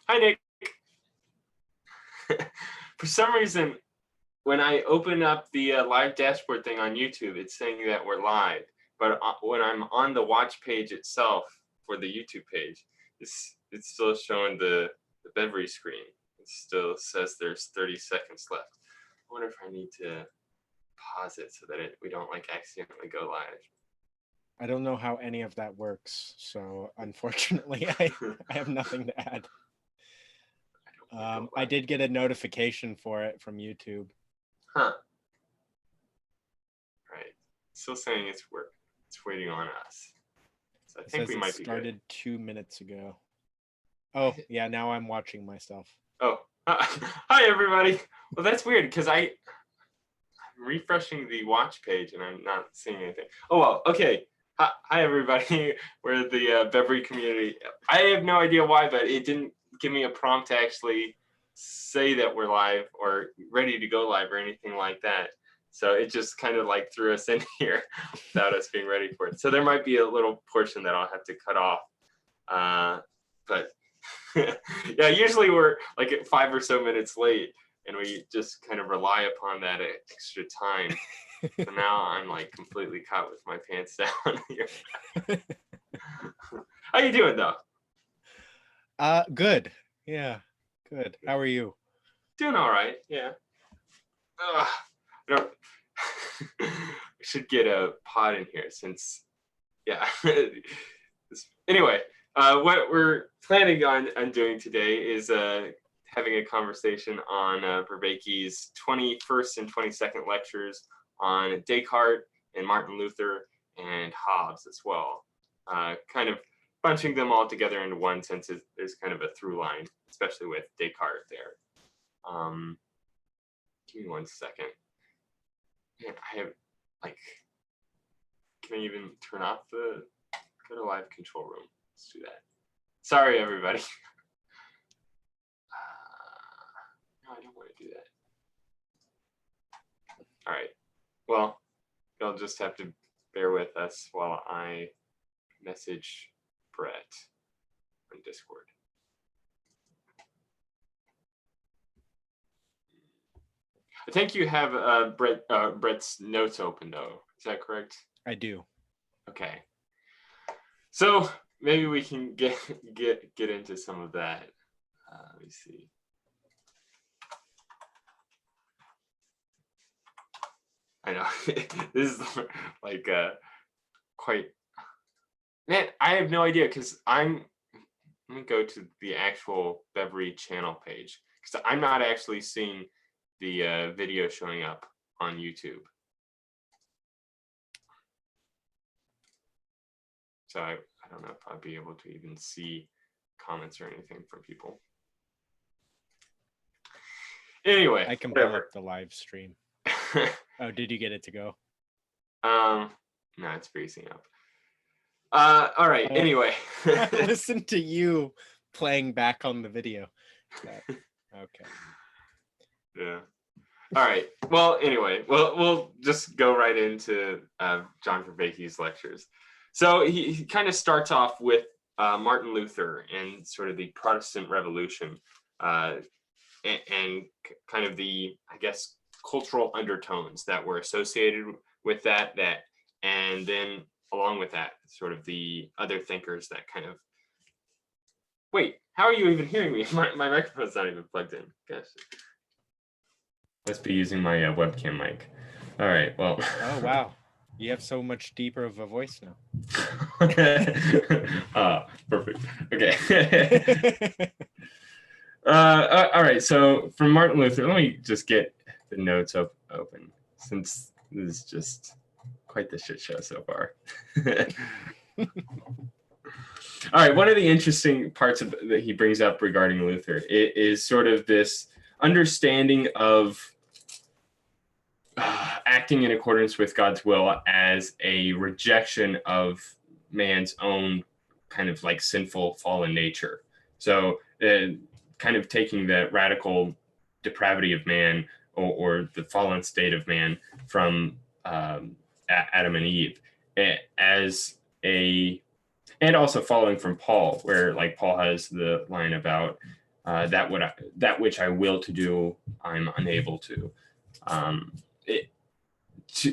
Hi, Nick. For some reason, when I open up the live dashboard thing on YouTube, it's saying that we're live. But when I'm on the watch page itself for the YouTube page, it's still showing the Bevry screen. It still says there's 30 seconds left. I wonder if I need to pause it so that we don't like accidentally go live. I don't know how any of that works, so unfortunately, I have nothing to add. I did get a notification for it from YouTube. Huh. Right. Still saying it's waiting on us. So I think we might be good. Started 2 minutes ago. Oh, yeah, now I'm watching myself. Oh, hi everybody. Well, that's weird because I'm refreshing the watch page and I'm not seeing anything. Oh, well, okay. Hi everybody. We're the Bevry community. I have no idea why, but it didn't give me a prompt to actually say that we're live or ready to go live or anything like that. So it just kind of like threw us in here without us being ready for it. So there might be a little portion that I'll have to cut off. But yeah, usually we're like at 5 or so minutes late and we just kind of rely upon that extra time. So now I'm like completely caught with my pants down here. How you doing though? Good. Yeah, good. How are you? Doing all right. Yeah. I don't. We should get a pod in here since, yeah. Anyway, what we're planning on doing today is having a conversation on Vervaeke's 21st and 22nd lectures on Descartes and Martin Luther and Hobbes as well. Kind of bunching them all together into one since there's kind of a through line, especially with Descartes there. Give me 1 second. Man, I have like, can I even turn off go to live control room? Let's do that. Sorry, everybody. No, I don't want to do that. All right. Well, you'll just have to bear with us while I message Brett on Discord. I think you have Brett's notes open though. Is that correct? I do. Okay. So maybe we can get into some of that. Let me see. I know this is like quite. Man, I have no idea because let me go to the actual Bevry channel page because I'm not actually seeing the video showing up on YouTube. So I don't know if I'll be able to even see comments or anything from people. Anyway, I can pull up the live stream. Oh, did you get it to go? No, it's freezing up. All right, anyway. Listen to you playing back on the video. Okay. Yeah. All right. Well, anyway, we'll just go right into John Vervaeke's lectures. So he kind of starts off with Martin Luther and sort of the Protestant Revolution and kind of the, I guess, cultural undertones that were associated with that, and then along with that, sort of the other thinkers that kind of. Wait, how are you even hearing me? My microphone's not even plugged in. Gosh. Must be using my webcam mic. All right, well. Oh, wow. You have so much deeper of a voice now. Perfect. Okay. All right, so from Martin Luther, let me just get the notes open since this is just quite the shit show so far. All right, one of the interesting parts that he brings up regarding Luther is sort of this understanding of acting in accordance with God's will as a rejection of man's own kind of like sinful fallen nature. So kind of taking the radical depravity of man or the fallen state of man from Adam and Eve as a, and also following from Paul, where like Paul has the line about that which I will to do, I'm unable to.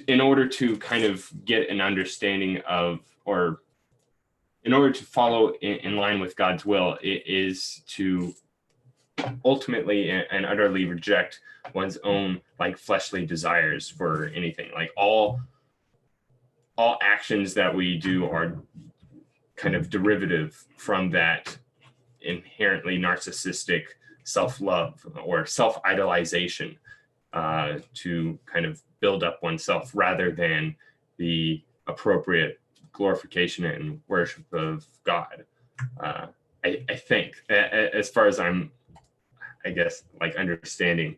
In order to kind of get an understanding of, or in order to follow in line with God's will, it is to ultimately and utterly reject one's own like fleshly desires for anything. Like all actions that we do are kind of derivative from that inherently narcissistic self-love or self-idolization, to kind of build up oneself rather than the appropriate glorification and worship of God. I think, as far as I'm, I guess, like understanding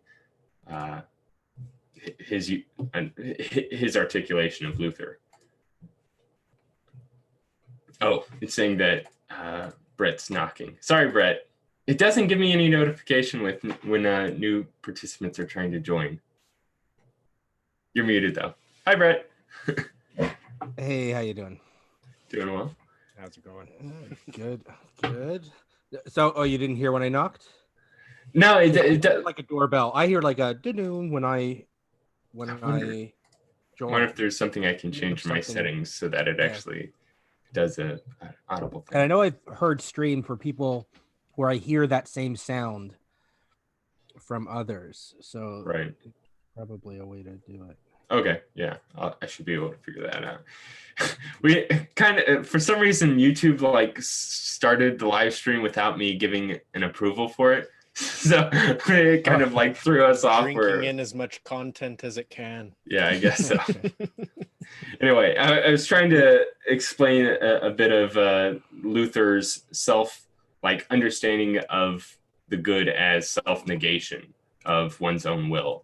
his articulation of Luther. Oh, it's saying that Brett's knocking. Sorry, Brett. It doesn't give me any notification when new participants are trying to join. You're muted though. Hi, Brett. Hey, how you doing? Doing well. How's it going? Good. So, you didn't hear when I knocked? No, it does. Like a doorbell. I hear like a doo-doo when I join. I wonder if there's something I can change in my settings so that it actually does a audible thing. And I know I've heard stream for people where I hear that same sound from others. So right, probably a way to do it. Okay, yeah, I should be able to figure that out. We kind of, for some reason, YouTube like started the live stream without me giving an approval for it, so it kind of like threw us off. Drinking in as much content as it can. Yeah, I guess so. Anyway, I was trying to explain a bit of Luther's like understanding of the good as self-negation of one's own will.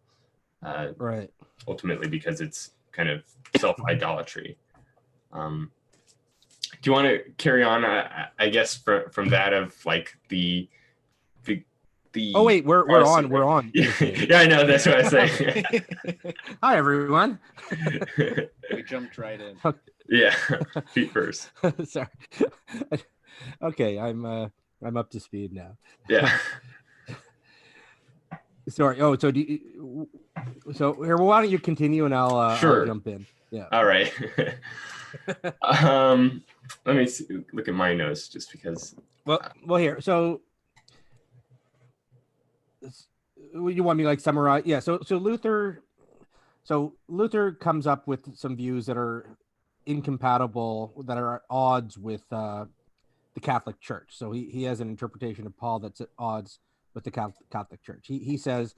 Right. Ultimately, because it's kind of self-idolatry. Do you want to carry on? I guess from that of like the. Oh wait, we're on. Yeah, I know. That's what I say. Hi everyone. We jumped right in. Yeah, feet first. Sorry. Okay, I'm up to speed now. Yeah. Sorry. Oh, so here, well, why don't you continue and I'll jump in. Yeah. All right. Let me look at my notes just because. Well, here. So you want me to like summarize? Yeah. So Luther comes up with some views that are incompatible, that are at odds with the Catholic Church. So he has an interpretation of Paul that's at odds with the Catholic Church. He says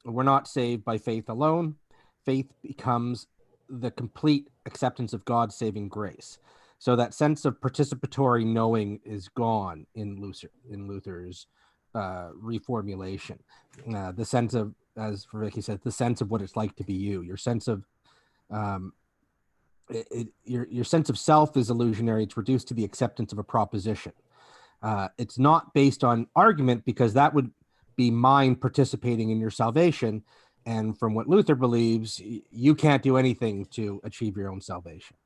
we're not saved by faith alone. Faith becomes the complete acceptance of God's saving grace. So that sense of participatory knowing is gone in Luther's reformulation. The sense of, as Vervaeke said, the sense of what it's like to be you. Your sense of your sense of self is illusionary. It's reduced to the acceptance of a proposition. It's not based on argument, because that would be mind participating in your salvation. And from what Luther believes, you can't do anything to achieve your own salvation.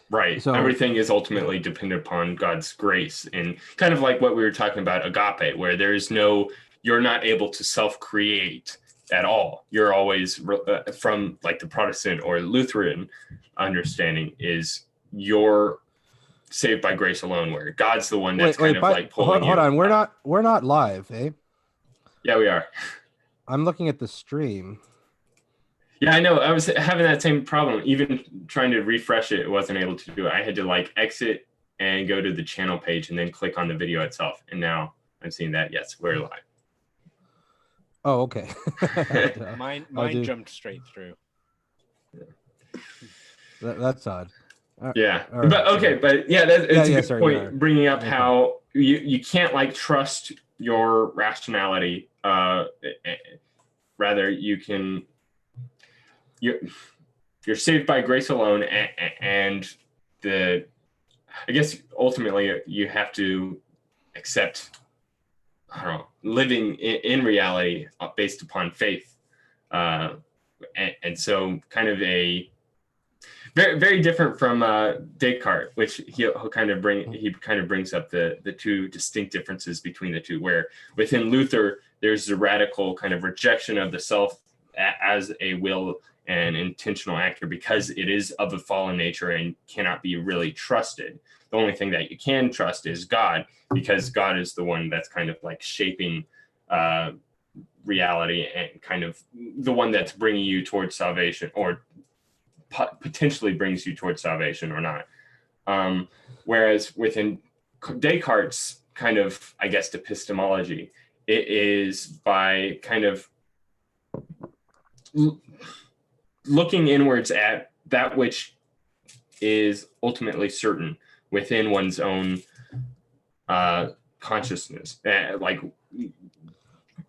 Right. So everything is ultimately dependent upon God's grace, and kind of like what we were talking about, agape, where you're not able to self-create at all. You're always from like the Protestant or Lutheran understanding is you're saved by grace alone, where God's the one that's like pulling hold on. We're not live, eh? Yeah, we are. I'm looking at the stream. Yeah, I know. I was having that same problem. Even trying to refresh it, wasn't able to do it. I had to like exit and go to the channel page and then click on the video itself. And now I'm seeing that, yes, we're live. Oh, okay. Mine jumped straight through. That's odd. Yeah, right, but okay, but yeah, it's a good point. Bringing up how you can't like trust your rationality. Rather, you're saved by grace alone, and I guess ultimately you have to accept, I don't know, living in reality based upon faith, and so kind of very very different from Descartes, which he'll kind of brings up the two distinct differences between the two. Where within Luther, there's a radical kind of rejection of the self as a will and intentional actor because it is of a fallen nature and cannot be really trusted. The only thing that you can trust is God, because God is the one that's kind of like shaping reality and kind of the one that's bringing you towards salvation, or potentially brings you towards salvation or not. Whereas within Descartes' kind of, I guess, epistemology, it is by kind of looking inwards at that which is ultimately certain within one's own consciousness, like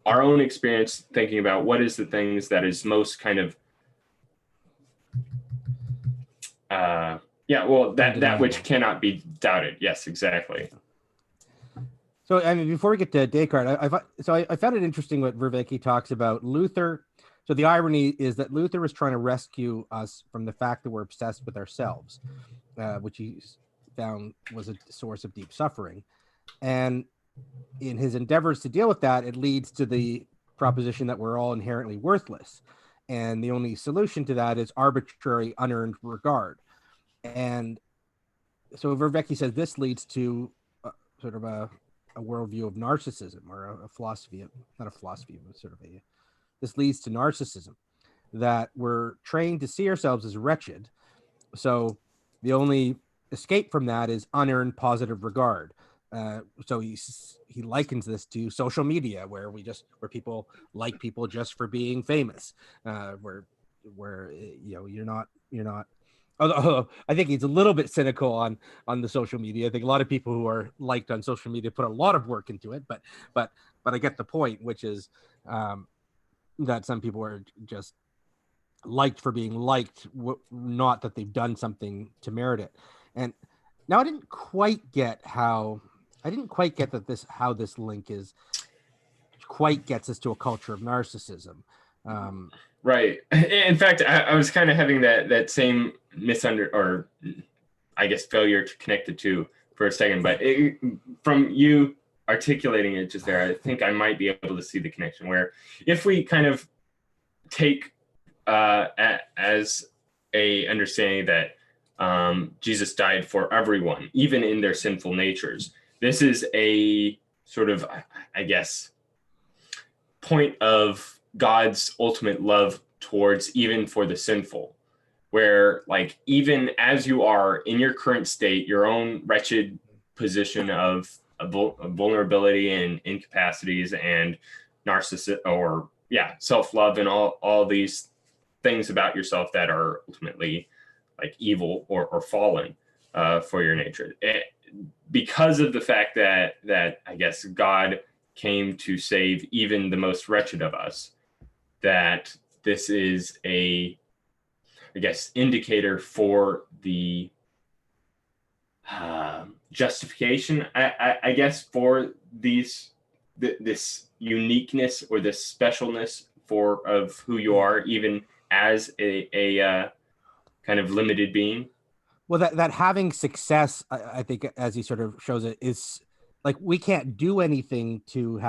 our own experience, thinking about what is the things that is most kind of that which cannot be doubted. Yes, exactly. So, I mean, before we get to Descartes, I found it interesting what Vervaeke talks about Luther. So the irony is that Luther was trying to rescue us from the fact that we're obsessed with ourselves, which he found was a source of deep suffering. And in his endeavors to deal with that, it leads to the proposition that we're all inherently worthless. And the only solution to that is arbitrary, unearned regard. And so Vervaeke says this leads to sort of a worldview of narcissism, or a philosophy, not a philosophy, but sort of this leads to narcissism, that we're trained to see ourselves as wretched. So the only escape from that is unearned positive regard. So he likens this to social media, where people like people just for being famous, where you're not. Although I think he's a little bit cynical on the social media. I think a lot of people who are liked on social media put a lot of work into it, but I get the point, which is that some people are just liked for being liked, not that they've done something to merit it. And now I didn't quite get how this link is quite gets us to a culture of narcissism. Right. In fact, I was kind of having that same or I guess failure to connect the two for a second, but from you articulating it just there, I think I might be able to see the connection, where if we kind of take as a understanding that Jesus died for everyone, even in their sinful natures, this is a sort of, I guess, point of God's ultimate love towards even for the sinful, where like even as you are in your current state, your own wretched position of vulnerability and incapacities and self-love and all these things about yourself that are ultimately like evil or fallen for your nature, because of the fact that I guess God came to save even the most wretched of us, that this is a, I guess, indicator for the justification, I guess, for this uniqueness or this specialness of who you are, even as a kind of limited being. Well, that having success, I think, as he sort of shows it, is like we can't do anything to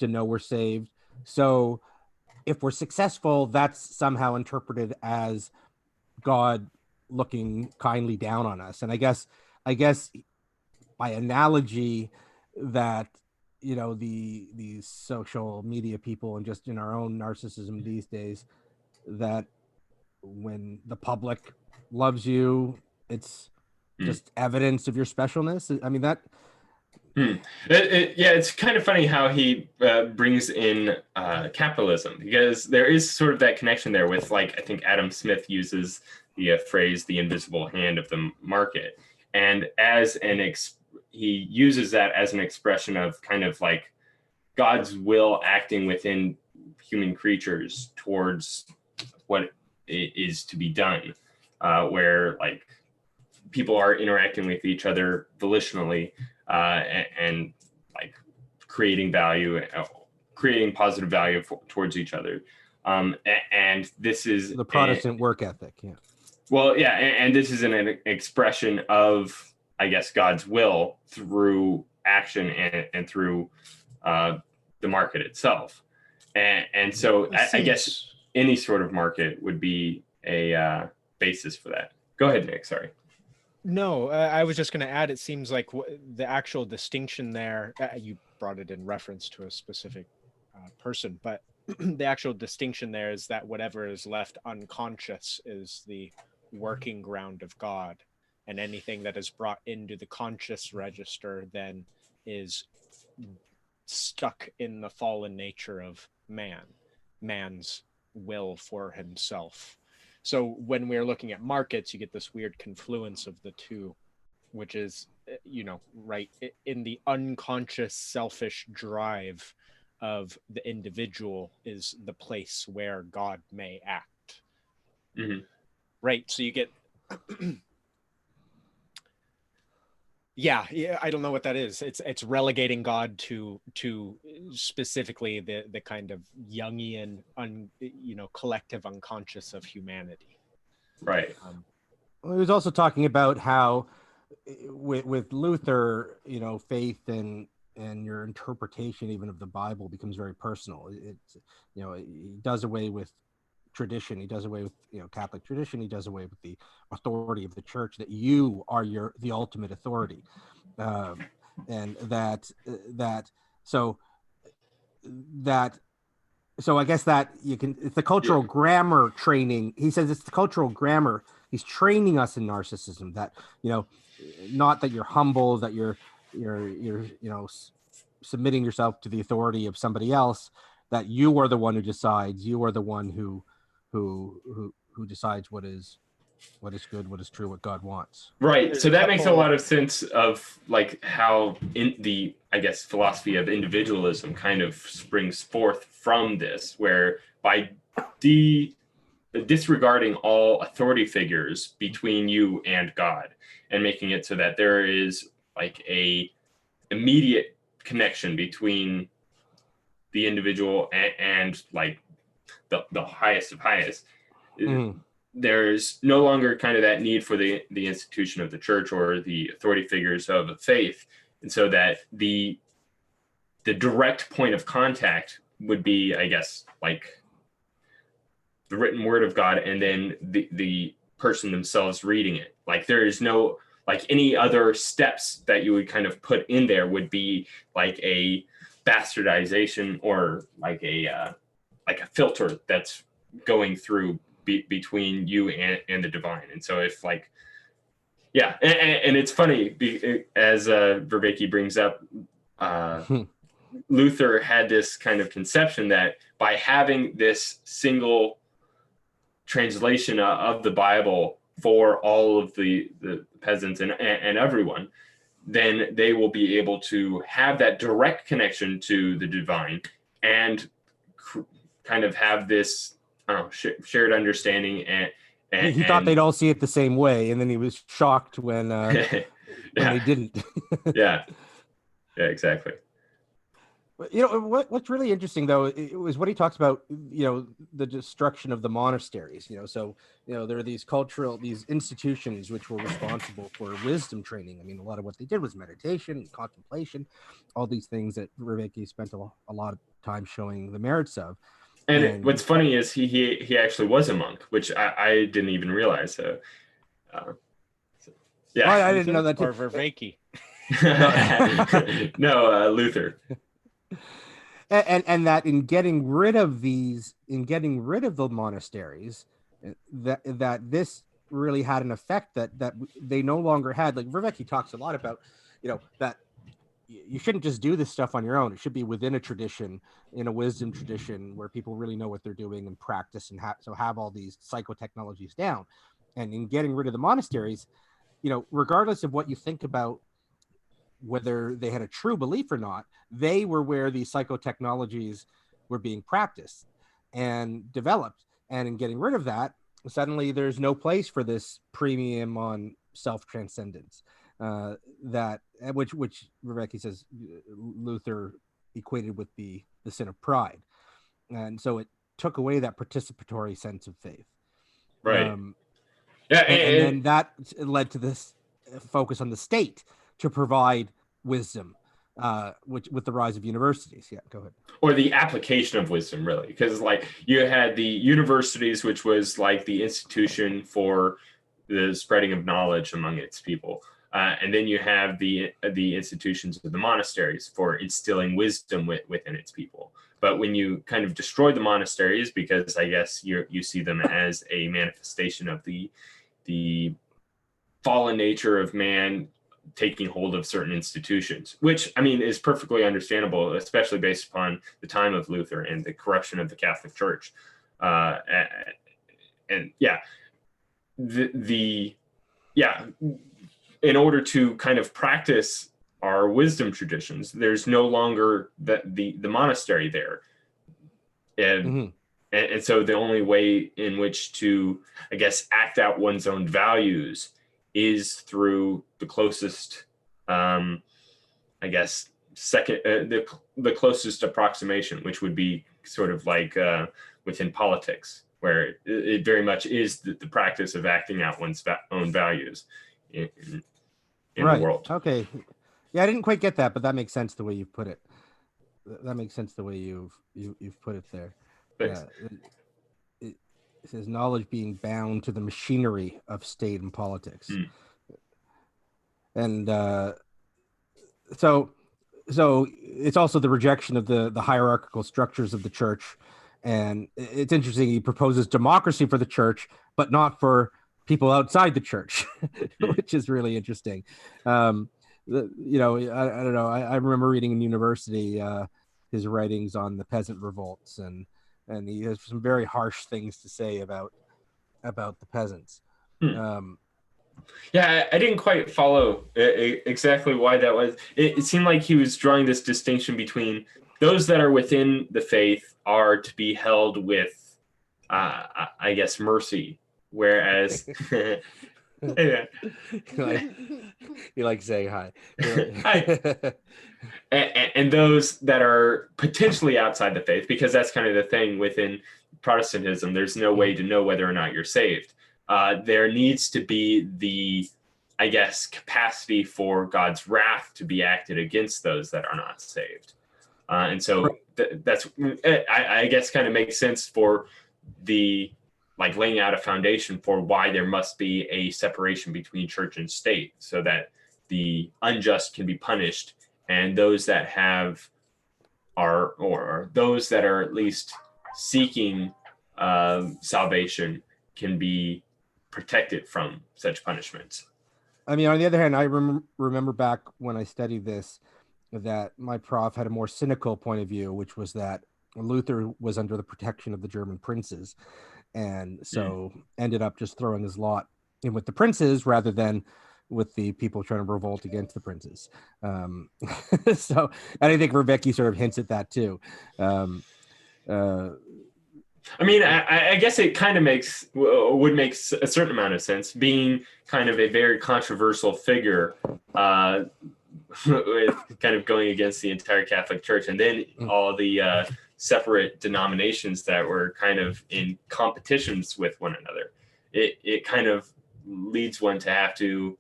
know we're saved. So if we're successful, that's somehow interpreted as God looking kindly down on us. And I guess by analogy, that these social media people and just in our own narcissism these days, that when the public loves you, it's just evidence of your specialness. I mean that. It's kind of funny how he brings in capitalism, because there is sort of that connection there with, like, I think Adam Smith uses the phrase "the invisible hand of the market," and he uses that as an expression of kind of like God's will acting within human creatures towards what is to be done, where like people are interacting with each other volitionally. And like creating value, creating positive value towards each other. And this is the Protestant work ethic. Yeah. Well, yeah, and this is an expression of, I guess, God's will through action and through uh, the market itself. And so I guess any sort of market would be a basis for that. Go ahead, Nick. Sorry. No, I was just going to add, it seems like the actual distinction there, you brought it in reference to a specific person, but the actual distinction there is that whatever is left unconscious is the working ground of God, and anything that is brought into the conscious register then is stuck in the fallen nature of man's will for himself. So when we're looking at markets, you get this weird confluence of the two, which is, right in the unconscious selfish drive of the individual is the place where God may act. Mm-hmm. Right. So you get yeah, I don't know what that is. It's relegating God to specifically the kind of Jungian collective unconscious of humanity. Right. He was also talking about how with Luther, faith and your interpretation even of the Bible becomes very personal. It's he does away with tradition. He does away with Catholic tradition. He does away with the authority of the church, that you are the ultimate authority, and so I guess that it's the cultural grammar training. He says it's the cultural grammar. He's training us in narcissism, that not that you're humble, that you're submitting yourself to the authority of somebody else, that you are the one who decides. You are the one who decides what is good, what is true, what God wants. Right. So that makes a lot of sense of like how in the, I guess, philosophy of individualism kind of springs forth from this, where by disregarding all authority figures between you and God and making it so that there is like a immediate connection between the individual and like the highest of highest. Mm-hmm. There's no longer kind of that need for the institution of the church or the authority figures of the faith. And so that the direct point of contact would be, I guess, like the written word of God, and then the person themselves reading it. Like there is no, like any other steps that you would kind of put in there would be like a bastardization or like a filter that's going through between you and the divine. And so if like, yeah, and it's funny, as Vervaeke brings up, Luther had this kind of conception that by having this single translation of the Bible for all of the peasants and everyone, then they will be able to have that direct connection to the divine and kind of have this shared understanding, and he thought they'd all see it the same way, and then he was shocked when they didn't. yeah, exactly. What's really interesting though is what he talks about, the destruction of the monasteries. So there are these institutions which were responsible for wisdom training. I mean, a lot of what they did was meditation, contemplation, all these things that Vervaeke spent a lot of time showing the merits of. And what's funny is he actually was a monk, which I didn't even realize. So, yeah, I didn't know that. Or Vervaeke. No, Luther. And that in getting rid of the monasteries, that this really had an effect that they no longer had. Like Vervaeke talks a lot about, that you shouldn't just do this stuff on your own. It should be within a tradition, in a wisdom tradition where people really know what they're doing and practice and have all these psychotechnologies down. And in getting rid of the monasteries, regardless of what you think about whether they had a true belief or not, they were where these psychotechnologies were being practiced and developed. And in getting rid of that, suddenly there's no place for this premium on self-transcendence. Which Vervaeke says Luther equated with the sin of pride, and so it took away that participatory sense of faith. Right. Yeah, And then that led to this focus on the state to provide wisdom, which with the rise of universities. Yeah, go ahead. or the application of wisdom, really, because like you had the universities, which was like the institution for the spreading of knowledge among its people, and then you have the institutions of the monasteries for instilling wisdom within its people. But when you kind of destroy the monasteries, because I guess you see them as a manifestation of the fallen nature of man taking hold of certain institutions, which I mean is perfectly understandable, especially based upon the time of Luther and the corruption of the Catholic Church. And yeah, yeah, in order to kind of practice our wisdom traditions, there's no longer the monastery there, and and so the only way in which to, I guess, act out one's own values is through the closest, I guess, the closest approximation, which would be sort of like within politics, where it very much is the practice of acting out one's own values in right. the world. Okay. Yeah, I didn't quite get that, but that makes sense the way you put it. That makes sense the way you've put it there. Thanks. Yeah. It says knowledge being bound to the machinery of state and politics. And so it's also the rejection of the hierarchical structures of the church. And it's interesting, he proposes democracy for the church, but not for people outside the church, which is really interesting. You know, I don't know. I remember reading in university his writings on the peasant revolts, and he has some very harsh things to say about the peasants. Yeah, I didn't quite follow exactly why that was. It seemed like he was drawing this distinction between those that are within the faith are to be held with, I guess, mercy, whereas You like saying hi. Hi. And those that are potentially outside the faith, because that's kind of the thing within Protestantism, there's no way to know whether or not you're saved. There needs to be the, I guess, capacity for God's wrath to be acted against those that are not saved. And so that's, I guess, kind of makes sense for the, like, laying out a foundation for why there must be a separation between church and state, so that the unjust can be punished and those that or those that are at least seeking salvation can be protected from such punishments. I mean, on the other hand, I remember back when I studied this, that my prof had a more cynical point of view, which was that Luther was under the protection of the German princes, and so ended up just throwing his lot in with the princes rather than with the people trying to revolt against the princes. So, and I think Vervaeke sort of hints at that too. I mean, I guess it kind of would make a certain amount of sense, being kind of a very controversial figure, with kind of going against the entire Catholic Church, and then all the separate denominations that were kind of in competitions with one another. It kind of leads one to have to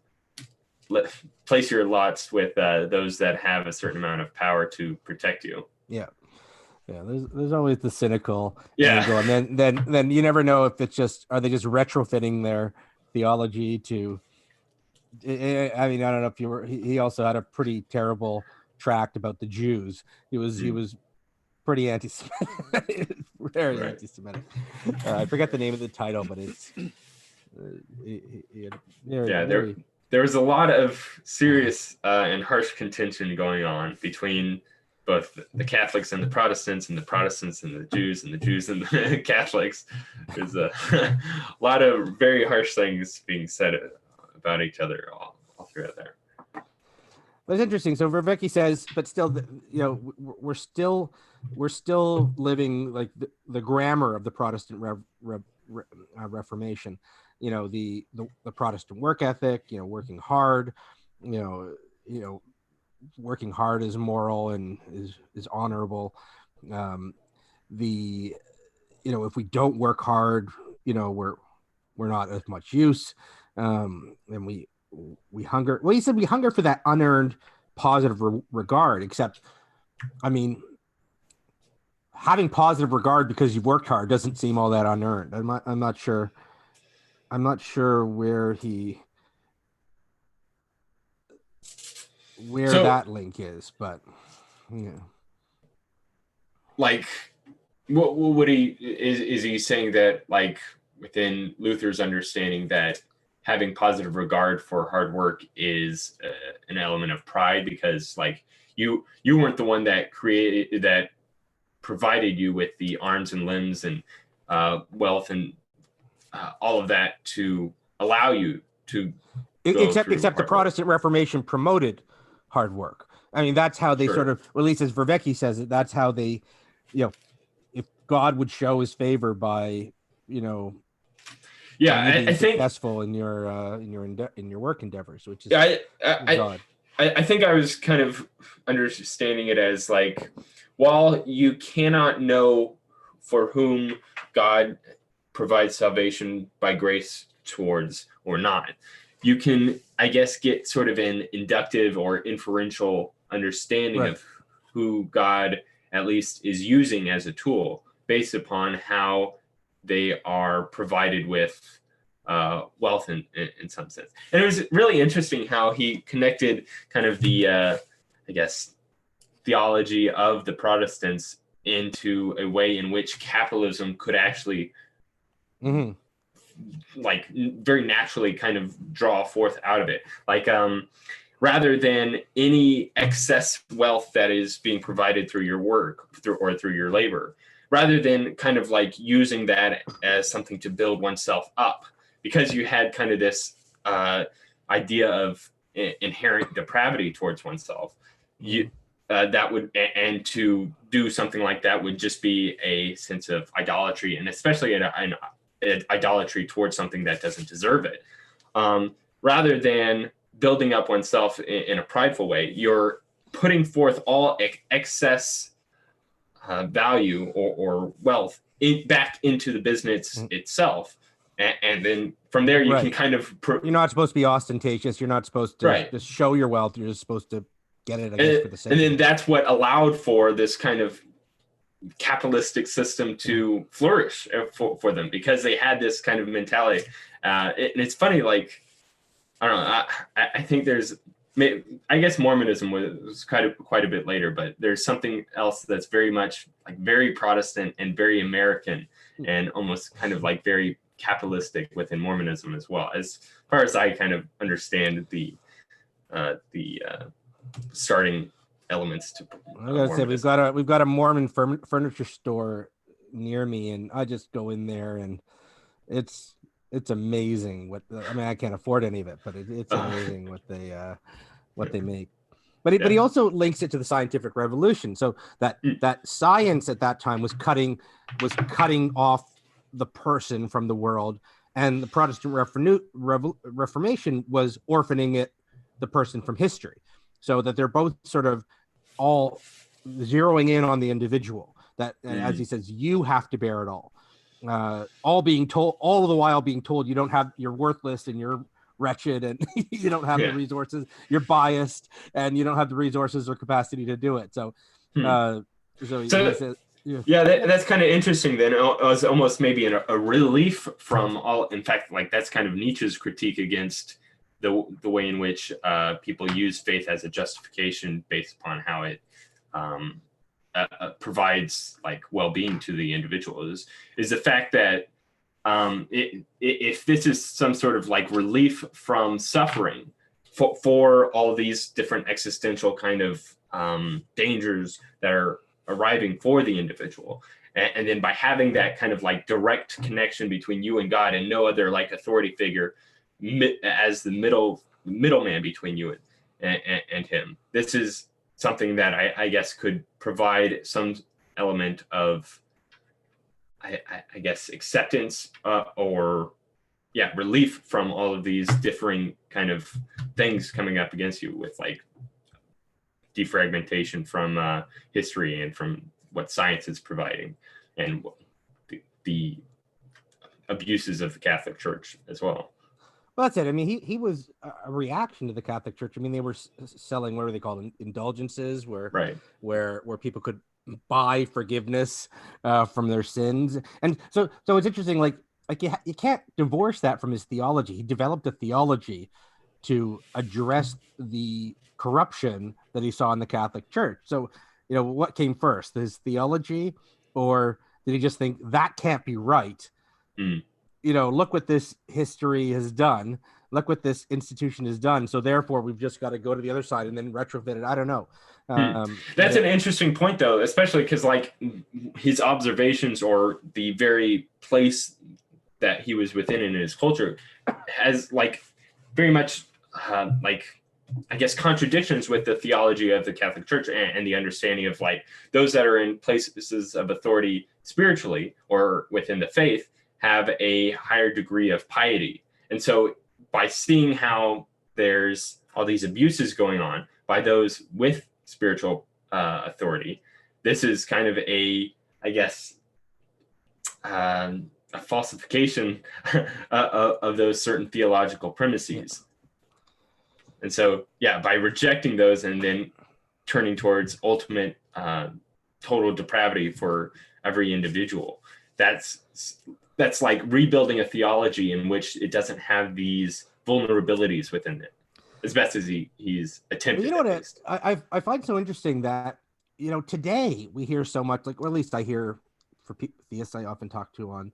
place your lots with those that have a certain amount of power to protect you. Yeah. There's always the cynical angle, and then you never know if it's just, are they just retrofitting their theology to, I mean, I don't know if you were, he also had a pretty terrible tract about the Jews. He was pretty anti-Semitic, very anti-Semitic. I forget the name of the title, but it's there was a lot of serious and harsh contention going on between both the Catholics and the Protestants, and the Protestants and the Jews, and the Jews and the Catholics. There's a lot of very harsh things being said about each other all throughout there. But it's interesting. So Vervaeke says, but still, you know, we're still living like the grammar of the Protestant Reformation. You know, the Protestant work ethic. You know, working hard. You know, working hard is moral and is honorable. You know, if we don't work hard, you know, we're not of much use, and we hunger. Well, he said we hunger for that unearned positive regard. Except, I mean, having positive regard because you've worked hard doesn't seem all that unearned. I'm not sure. I'm not sure where So, that link is, but yeah. like, what would he is he saying that, like, within Luther's understanding, that having positive regard for hard work is an element of pride, because like you weren't the one that provided you with the arms and limbs and wealth and all of that to allow you to except the Protestant Reformation promoted hard work. I mean, that's how they sort of, or at least as Vervaeke says it, that's how they, if God would show his favor by, I think successful in your work endeavors, which is God. I think I was kind of understanding it as like, while you cannot know for whom God provides salvation by grace towards or not, you can, I guess, get sort of an inductive or inferential understanding of who God at least is using as a tool based upon how they are provided with wealth in some sense. And it was really interesting how he connected kind of the, I guess, theology of the Protestants into a way in which capitalism could actually like very naturally kind of draw forth out of it. Like, rather than any excess wealth that is being provided through your work through your labor, rather than kind of like using that as something to build oneself up, because you had kind of this idea of inherent depravity towards oneself, that would, and to do something like that would just be a sense of idolatry, and especially an idolatry towards something that doesn't deserve it. Rather than building up oneself in a prideful way, you're putting forth all excess value or wealth back into the business itself. And then from there, you can kind of... You're not supposed to be ostentatious. You're not supposed to just show your wealth. You're just supposed to get it, I guess, for the sake. And then that's what allowed for this kind of capitalistic system to flourish for them, because they had this kind of mentality. And it's funny, like, I don't know, I think there's... I guess Mormonism was quite a bit later, but there's something else that's very much like very Protestant and very American, and almost kind of like very capitalistic within Mormonism as well, as far as I kind of understand the starting elements to. I gotta say, we've got a Mormon furniture store near me, and I just go in there, and it's amazing I mean, I can't afford any of it, but it's amazing what they make. But he also links it to the scientific revolution. So that science at that time was cutting off the person from the world, and the Protestant Reformation was orphaning the person from history, so that they're both sort of all zeroing in on the individual. That, as he says, you have to bear it all. All the while being told you're worthless and you're wretched and you don't have the resources, you're biased and you don't have the resources or capacity to do it. So he says, that's kind of interesting. Then it was almost maybe a relief from all. In fact, like that's kind of Nietzsche's critique against the way in which people use faith as a justification based upon how it provides like well-being to the individual. Is the fact that if this is some sort of like relief from suffering for all these different existential kind of dangers that are arriving for the individual, and then by having that kind of like direct connection between you and God and no other like authority figure as the middleman between you and him, this is something that I guess could provide some element of I guess acceptance or relief from all of these differing kind of things coming up against you, with like defragmentation from history and from what science is providing, and the abuses of the Catholic Church as well. Well, that's it. I mean, he was a reaction to the Catholic Church. I mean, they were selling, what are they called, indulgences, where people could buy forgiveness from their sins. And so it's interesting. Like you can't divorce that from his theology. He developed a theology to address the corruption that he saw in the Catholic Church. So, what came first, his theology, or did he just think that can't be right? Mm. Look what this history has done. Look what this institution has done. So therefore, we've just got to go to the other side and then retrofit it. I don't know. That's an interesting point, though, especially because like his observations or the very place that he was within in his culture has like very much like, I guess, contradictions with the theology of the Catholic Church and the understanding of like those that are in places of authority spiritually or within the faith have a higher degree of piety. And so by seeing how there's all these abuses going on by those with spiritual authority, this is kind of a falsification of those certain theological premises. And so, by rejecting those and then turning towards ultimate total depravity for every individual, that's like rebuilding a theology in which it doesn't have these vulnerabilities within it, as best as he's attempted. Well, I find so interesting that today we hear so much, like, or at least I hear for theists I often talk to on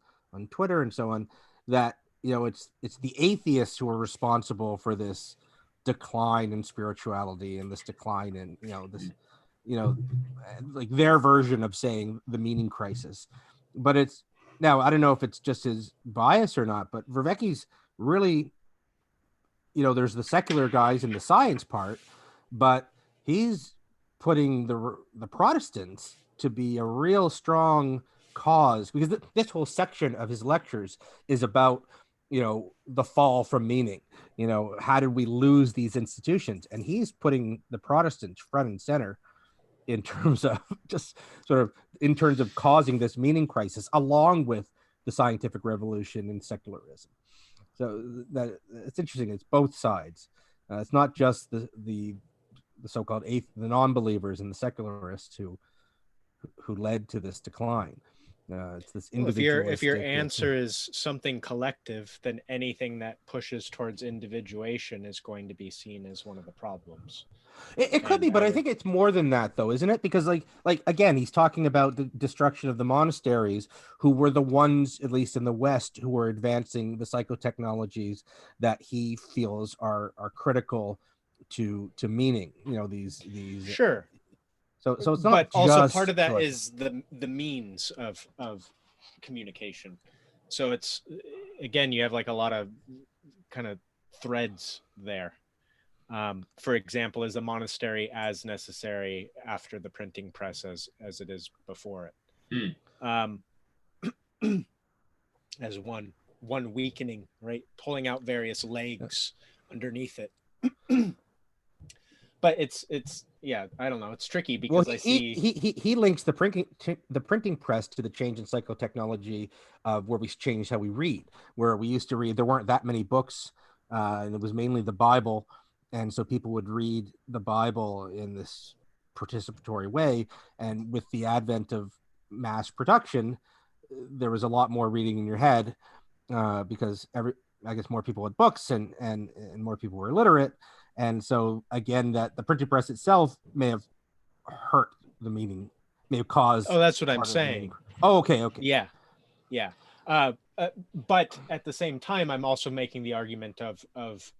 Twitter and so on, that it's the atheists who are responsible for this decline in spirituality and this decline in like their version of saying the meaning crisis. But it's now, I don't know if it's just his bias or not, but Vervaeke's really, there's the secular guys in the science part, but he's putting the Protestants to be a real strong cause, because this whole section of his lectures is about, the fall from meaning. How did we lose these institutions? And he's putting the Protestants front and center in terms of causing this meaning crisis, along with the scientific revolution and secularism. So that it's interesting. It's both sides. It's not just the so-called the non-believers and the secularists who led to this decline. It's this individualistic. If your answer is something collective, then anything that pushes towards individuation is going to be seen as one of the problems. It could be, but I think it's more than that, though, isn't it? Because, like again, he's talking about the destruction of the monasteries, who were the ones, at least in the West, who were advancing the psychotechnologies that he feels are critical to meaning. These sure. So it's not. But also part of that is the means of communication. So it's, again, you have like a lot of kind of threads there. For example, is the monastery as necessary after the printing press as it is before it? As one weakening, right? Pulling out various legs underneath it. But it's I don't know. It's tricky because he links the printing press to the change in psychotechnology of where we changed how we read. Where we used to read, there weren't that many books, and it was mainly the Bible. And so people would read the Bible in this participatory way. And with the advent of mass production, there was a lot more reading in your head because I guess more people had books and more people were illiterate. And so again, that the printing press itself may have hurt the meaning, may have caused. Oh, that's what I'm saying. Oh, okay. Yeah. But at the same time, I'm also making the argument of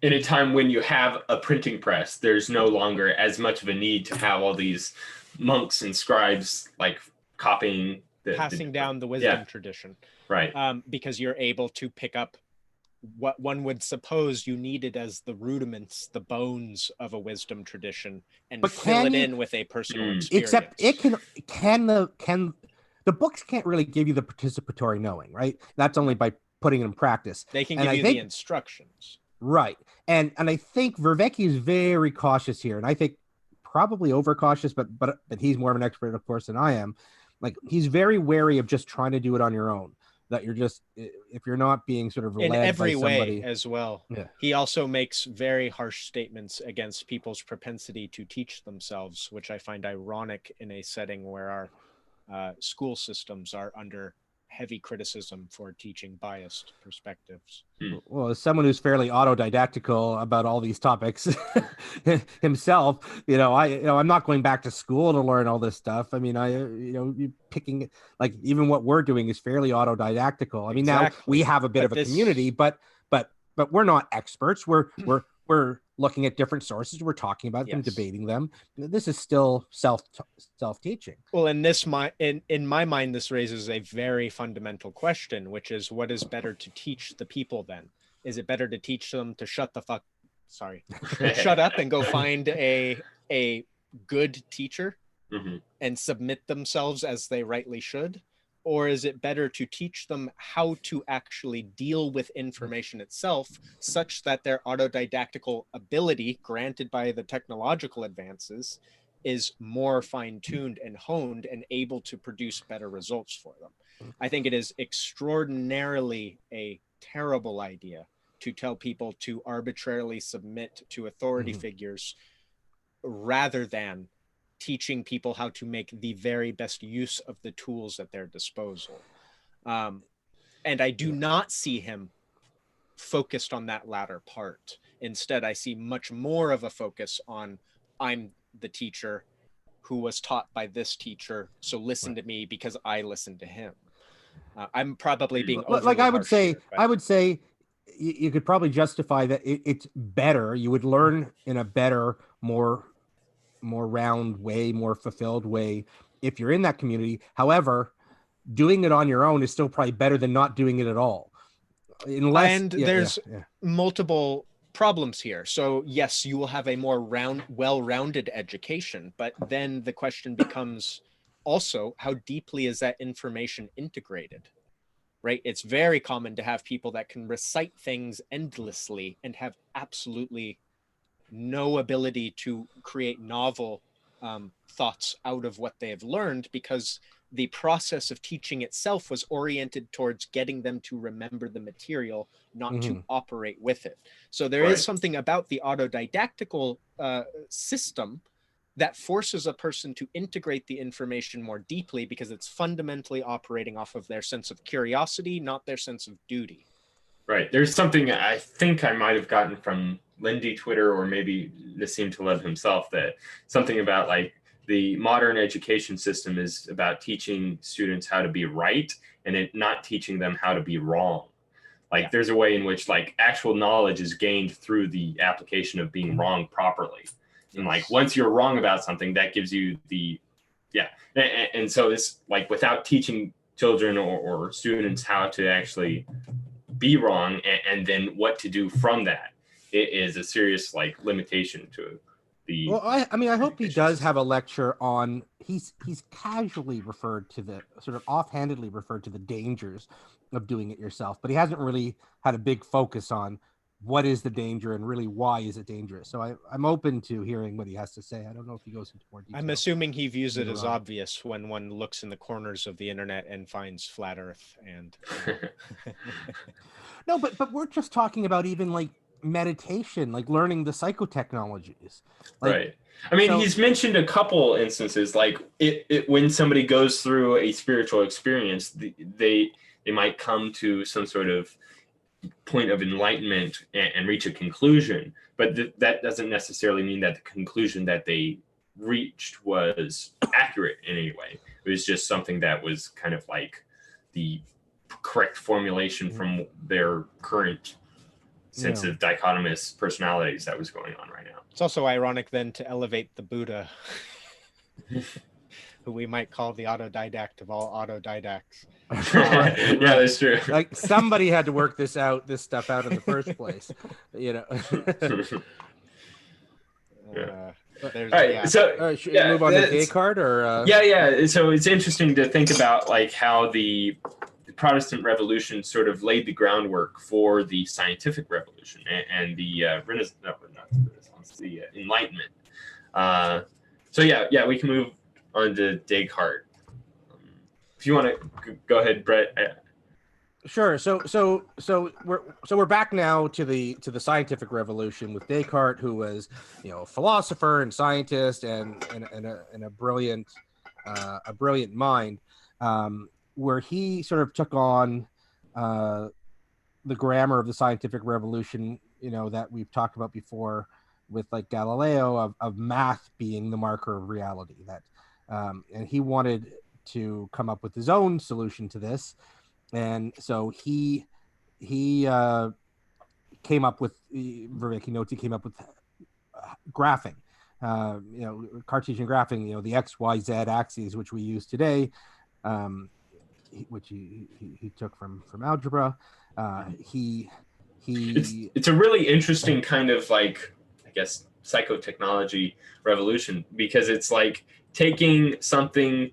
in a time when you have a printing press, there's no longer as much of a need to have all these monks and scribes like copying passing down the wisdom tradition, right? Because you're able to pick up what one would suppose you needed as the rudiments, the bones of a wisdom tradition, and fill it in with a personal experience. Except it can the books can't really give you the participatory knowing, right? That's only by putting it in practice. They can give you the instructions. Right. And I think Vervaeke is very cautious here. And I think probably overcautious, but he's more of an expert, of course, than I am. Like, he's very wary of just trying to do it on your own. that you're just, if you're not being sort of in led every by way somebody. as well. Yeah. He also makes very harsh statements against people's propensity to teach themselves, which I find ironic in a setting where our school systems are under heavy criticism for teaching biased perspectives. Well, as someone who's fairly autodidactical about all these topics himself, I'm not going back to school to learn all this stuff. I mean, picking, like, even what we're doing is fairly autodidactical. I mean, now we have a bit of a community, but we're not experts. We're looking at different sources. We're talking about them, debating them. This is still self-teaching. Well, in my mind, this raises a very fundamental question, which is, what is better to teach the people then? Is it better to teach them to shut up and go find a good teacher and submit themselves as they rightly should? Or is it better to teach them how to actually deal with information itself, such that their autodidactical ability, granted by the technological advances, is more fine-tuned and honed and able to produce better results for them? I think it is extraordinarily a terrible idea to tell people to arbitrarily submit to authority figures, rather than teaching people how to make the very best use of the tools at their disposal. And I do not see him focused on that latter part. Instead, I see much more of a focus on, I'm the teacher who was taught by this teacher, so listen to me because I listened to him. I'm probably being overly I would say here, I would say you could probably justify that it's better. You would learn in a better, more round way, more fulfilled way if you're in that community. However, doing it on your own is still probably better than not doing it at all. There's multiple problems here. So yes, you will have a more well-rounded education, but then the question becomes also, how deeply is that information integrated? Right? It's very common to have people that can recite things endlessly and have absolutely no ability to create novel thoughts out of what they have learned, because the process of teaching itself was oriented towards getting them to remember the material, not to operate with it. So there is something about the autodidactical system that forces a person to integrate the information more deeply, because it's fundamentally operating off of their sense of curiosity, not their sense of duty. Right. There's something I think I might have gotten from Lindy Twitter, or maybe Nassim Taleb himself, that something about, like, the modern education system is about teaching students how to be right, and it not teaching them how to be wrong. Like, there's a way in which, like, actual knowledge is gained through the application of being wrong properly. And, like, once you're wrong about something, that gives you the, and so it's like, without teaching children or students how to actually be wrong and then what to do from that, it is a serious, like, limitation to the. Well, I mean, I hope he does have a lecture on. He's casually referred to the, sort of offhandedly referred to the dangers of doing it yourself, but he hasn't really had a big focus on what is the danger and really why is it dangerous. So I'm open to hearing what he has to say. I don't know if he goes into more detail. I'm assuming he views it as obvious when one looks in the corners of the internet and finds flat Earth and. No, but we're just talking about even, like, meditation, like learning the psychotechnologies. Like, right. I mean, he's mentioned a couple instances, like it when somebody goes through a spiritual experience, they might come to some sort of point of enlightenment and reach a conclusion, but that doesn't necessarily mean that the conclusion that they reached was accurate in any way. It was just something that was kind of like the correct formulation from their current sense of dichotomous personalities that was going on right now. It's also ironic then to elevate the Buddha, who we might call the autodidact of all autodidacts. Yeah, that's true. Like, somebody had to work this stuff out in the first place, All right, so should we move on to Descartes, or? Yeah. So it's interesting to think about, like, how the Protestant Revolution sort of laid the groundwork for the scientific revolution and the the Enlightenment. So we can move on to Descartes. If you want to go ahead, Brett. Sure. So we're back now to the scientific revolution with Descartes, who was, a philosopher and scientist and a brilliant mind, where he sort of took on the grammar of the scientific revolution, that we've talked about before with like Galileo of math being the marker of reality. And he wanted to come up with his own solution to this, and so he came up with Vervaeke notes. He came up with graphing, Cartesian graphing. The X, Y, Z axes, which we use today, which he took from algebra. It's a really interesting kind of like, I guess, psychotechnology revolution, because it's like taking something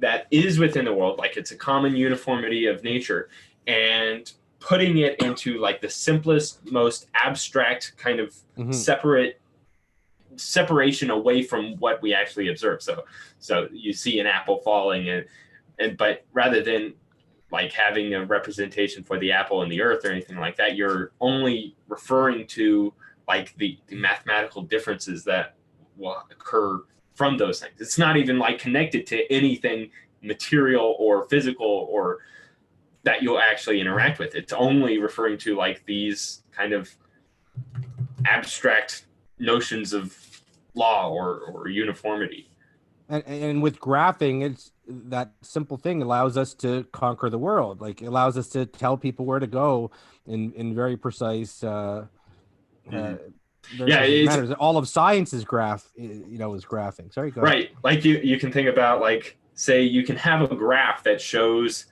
that is within the world, like it's a common uniformity of nature, and putting it into like the simplest, most abstract kind of separation away from what we actually observe. So you see an apple falling, and but rather than like having a representation for the apple and the earth or anything like that, you're only referring to like the mathematical differences that will occur from those things. It's not even like connected to anything material or physical or that you'll actually interact with. It's only referring to like these kind of abstract notions of law or uniformity. And with graphing, it's that simple thing allows us to conquer the world. Like, it allows us to tell people where to go in very precise matters. All of science is is graphing. Sorry, go ahead. Right. Like you can think about, like, say you can have a graph that shows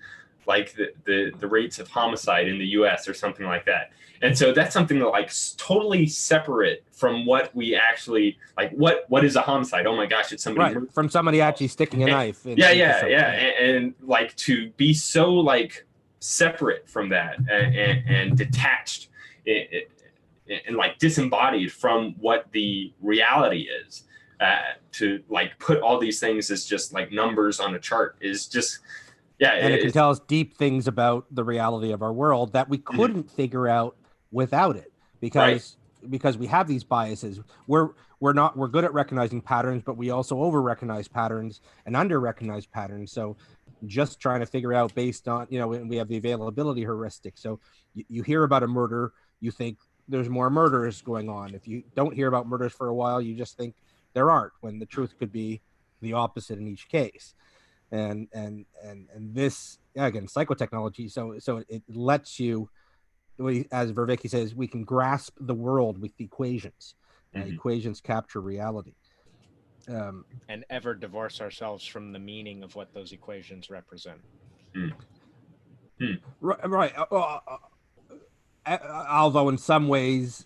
like the rates of homicide in the US or something like that. And so that's something that like totally separate from what we actually like. What is a homicide? Oh my gosh, it's somebody from somebody actually sticking a knife. And like to be so like separate from that and detached and like disembodied from what the reality is, to like put all these things as just like numbers on a chart is just. Yeah, and it can tell us deep things about the reality of our world that we couldn't figure out without it, because we have these biases. We're good at recognizing patterns, but we also over recognize patterns and under recognize patterns. So just trying to figure out based on, we have the availability heuristic. So you hear about a murder, you think there's more murders going on. If you don't hear about murders for a while, you just think there aren't, when the truth could be the opposite in each case. And this, again, psychotechnology. So it lets you, as Vervaeke says, we can grasp the world with equations. Equations capture reality. And ever divorce ourselves from the meaning of what those equations represent. Right. Although in some ways,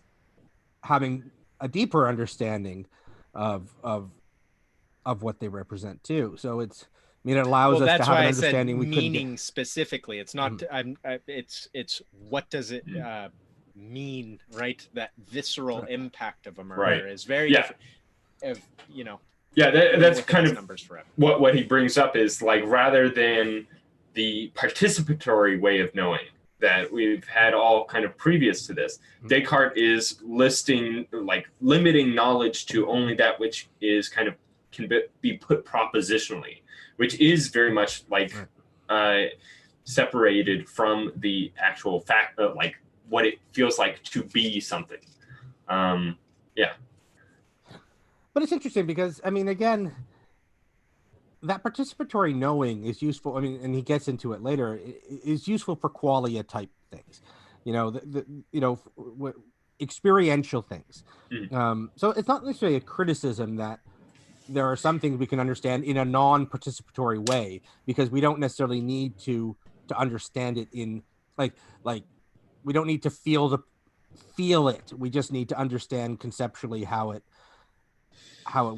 having a deeper understanding of what they represent too. So it allows us to have an understanding. That's why I said meaning specifically. It's not. It's what does it mean, right? That visceral impact of a murder is very different. That's kind of what he brings up is like, rather than the participatory way of knowing that we've had all kind of previous to this, Descartes is limiting knowledge to only that which is kind of can be put propositionally, which is very much like separated from the actual fact of like what it feels like to be something. But it's interesting because, again, that participatory knowing is useful. And he gets into it later, is useful for qualia type things, experiential things. So it's not necessarily a criticism that there are some things we can understand in a non-participatory way, because we don't necessarily need to understand it in like we don't need to feel it. We just need to understand conceptually how it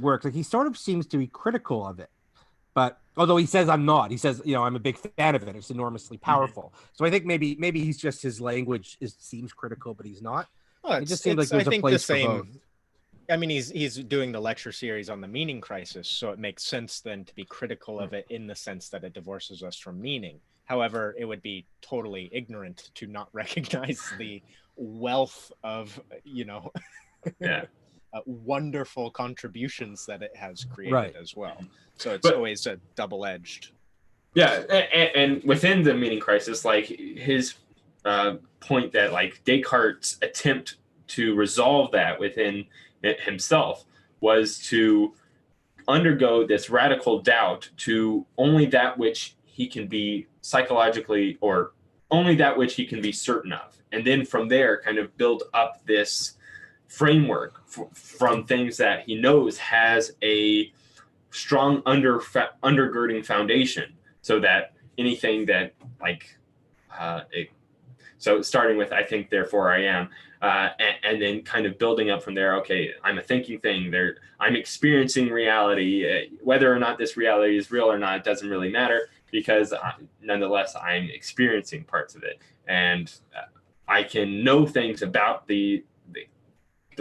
works. Like, he sort of seems to be critical of it, but although he says I'm not, he says, I'm a big fan of it. It's enormously powerful. So I think maybe he's just, his language seems critical, but he's not. Well, it just seems like there's a place for both. He's doing the lecture series on the meaning crisis, so it makes sense then to be critical of it in the sense that it divorces us from meaning. However, it would be totally ignorant to not recognize the wealth of, Yeah. wonderful contributions that it has created Right. as well. So it's But- always a double-edged. Yeah, and within the meaning crisis, like his point that like Descartes' attempt to resolve that within himself was to undergo this radical doubt to only that which he can be psychologically, or only that which he can be certain of, and then from there kind of build up this framework from things that he knows has a strong undergirding foundation, so that anything that like so starting with I think therefore I am, and then kind of building up from there. Okay, I'm a thinking thing. There, I'm experiencing reality. Whether or not this reality is real or not, it doesn't really matter, because nonetheless I'm experiencing parts of it, and I can know things about the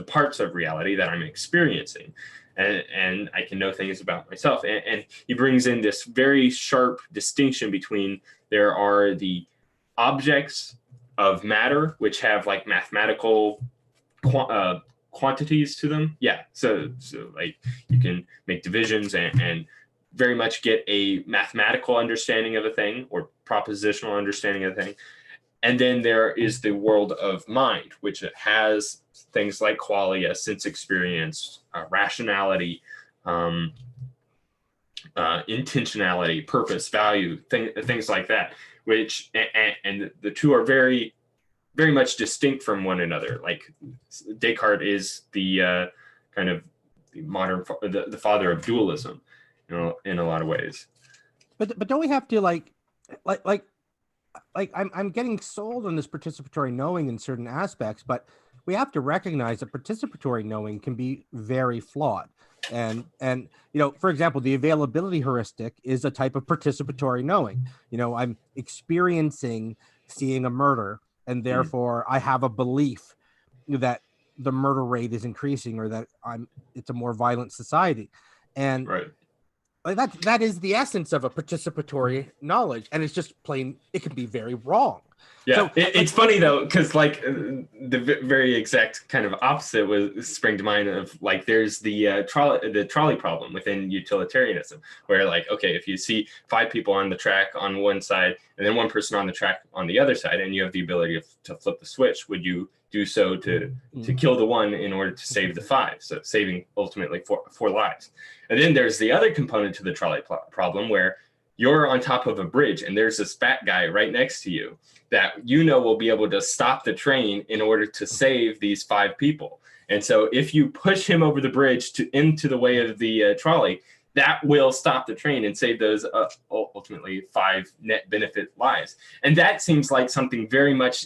parts of reality that I'm experiencing. And I can know things about myself. And he brings in this very sharp distinction between there are the objects of matter, which have like mathematical quantities to them. Yeah. So like you can make divisions and very much get a mathematical understanding of a thing, or propositional understanding of a thing. And then there is the world of mind, which has things like qualia, sense experience, rationality, intentionality, purpose, value, things like that, which, and the two are very, very much distinct from one another. Like Descartes is the kind of the modern, the father of dualism, in a lot of ways. But don't we have to like I'm getting sold on this participatory knowing in certain aspects, but we have to recognize that participatory knowing can be very flawed. And for example, the availability heuristic is a type of participatory knowing. I'm experiencing seeing a murder, and therefore I have a belief that the murder rate is increasing, or that it's a more violent society. And right. Like that is the essence of a participatory knowledge, and it's just plain. It can be very wrong. Yeah, so, it's funny though, because like the very exact kind of opposite was spring to mind of like there's the trolley problem within utilitarianism, where like okay, if you see 5 people on the track on one side and then one person on the track on the other side, and you have the ability to flip the switch, would you do so to kill the one in order to save the 5? So saving ultimately 4 lives. And then there's the other component to the trolley problem where you're on top of a bridge and there's this fat guy right next to you that will be able to stop the train in order to save these 5 people. And so if you push him over the bridge into the way of the trolley, that will stop the train and save those ultimately 5 net benefit lives. And that seems like something very much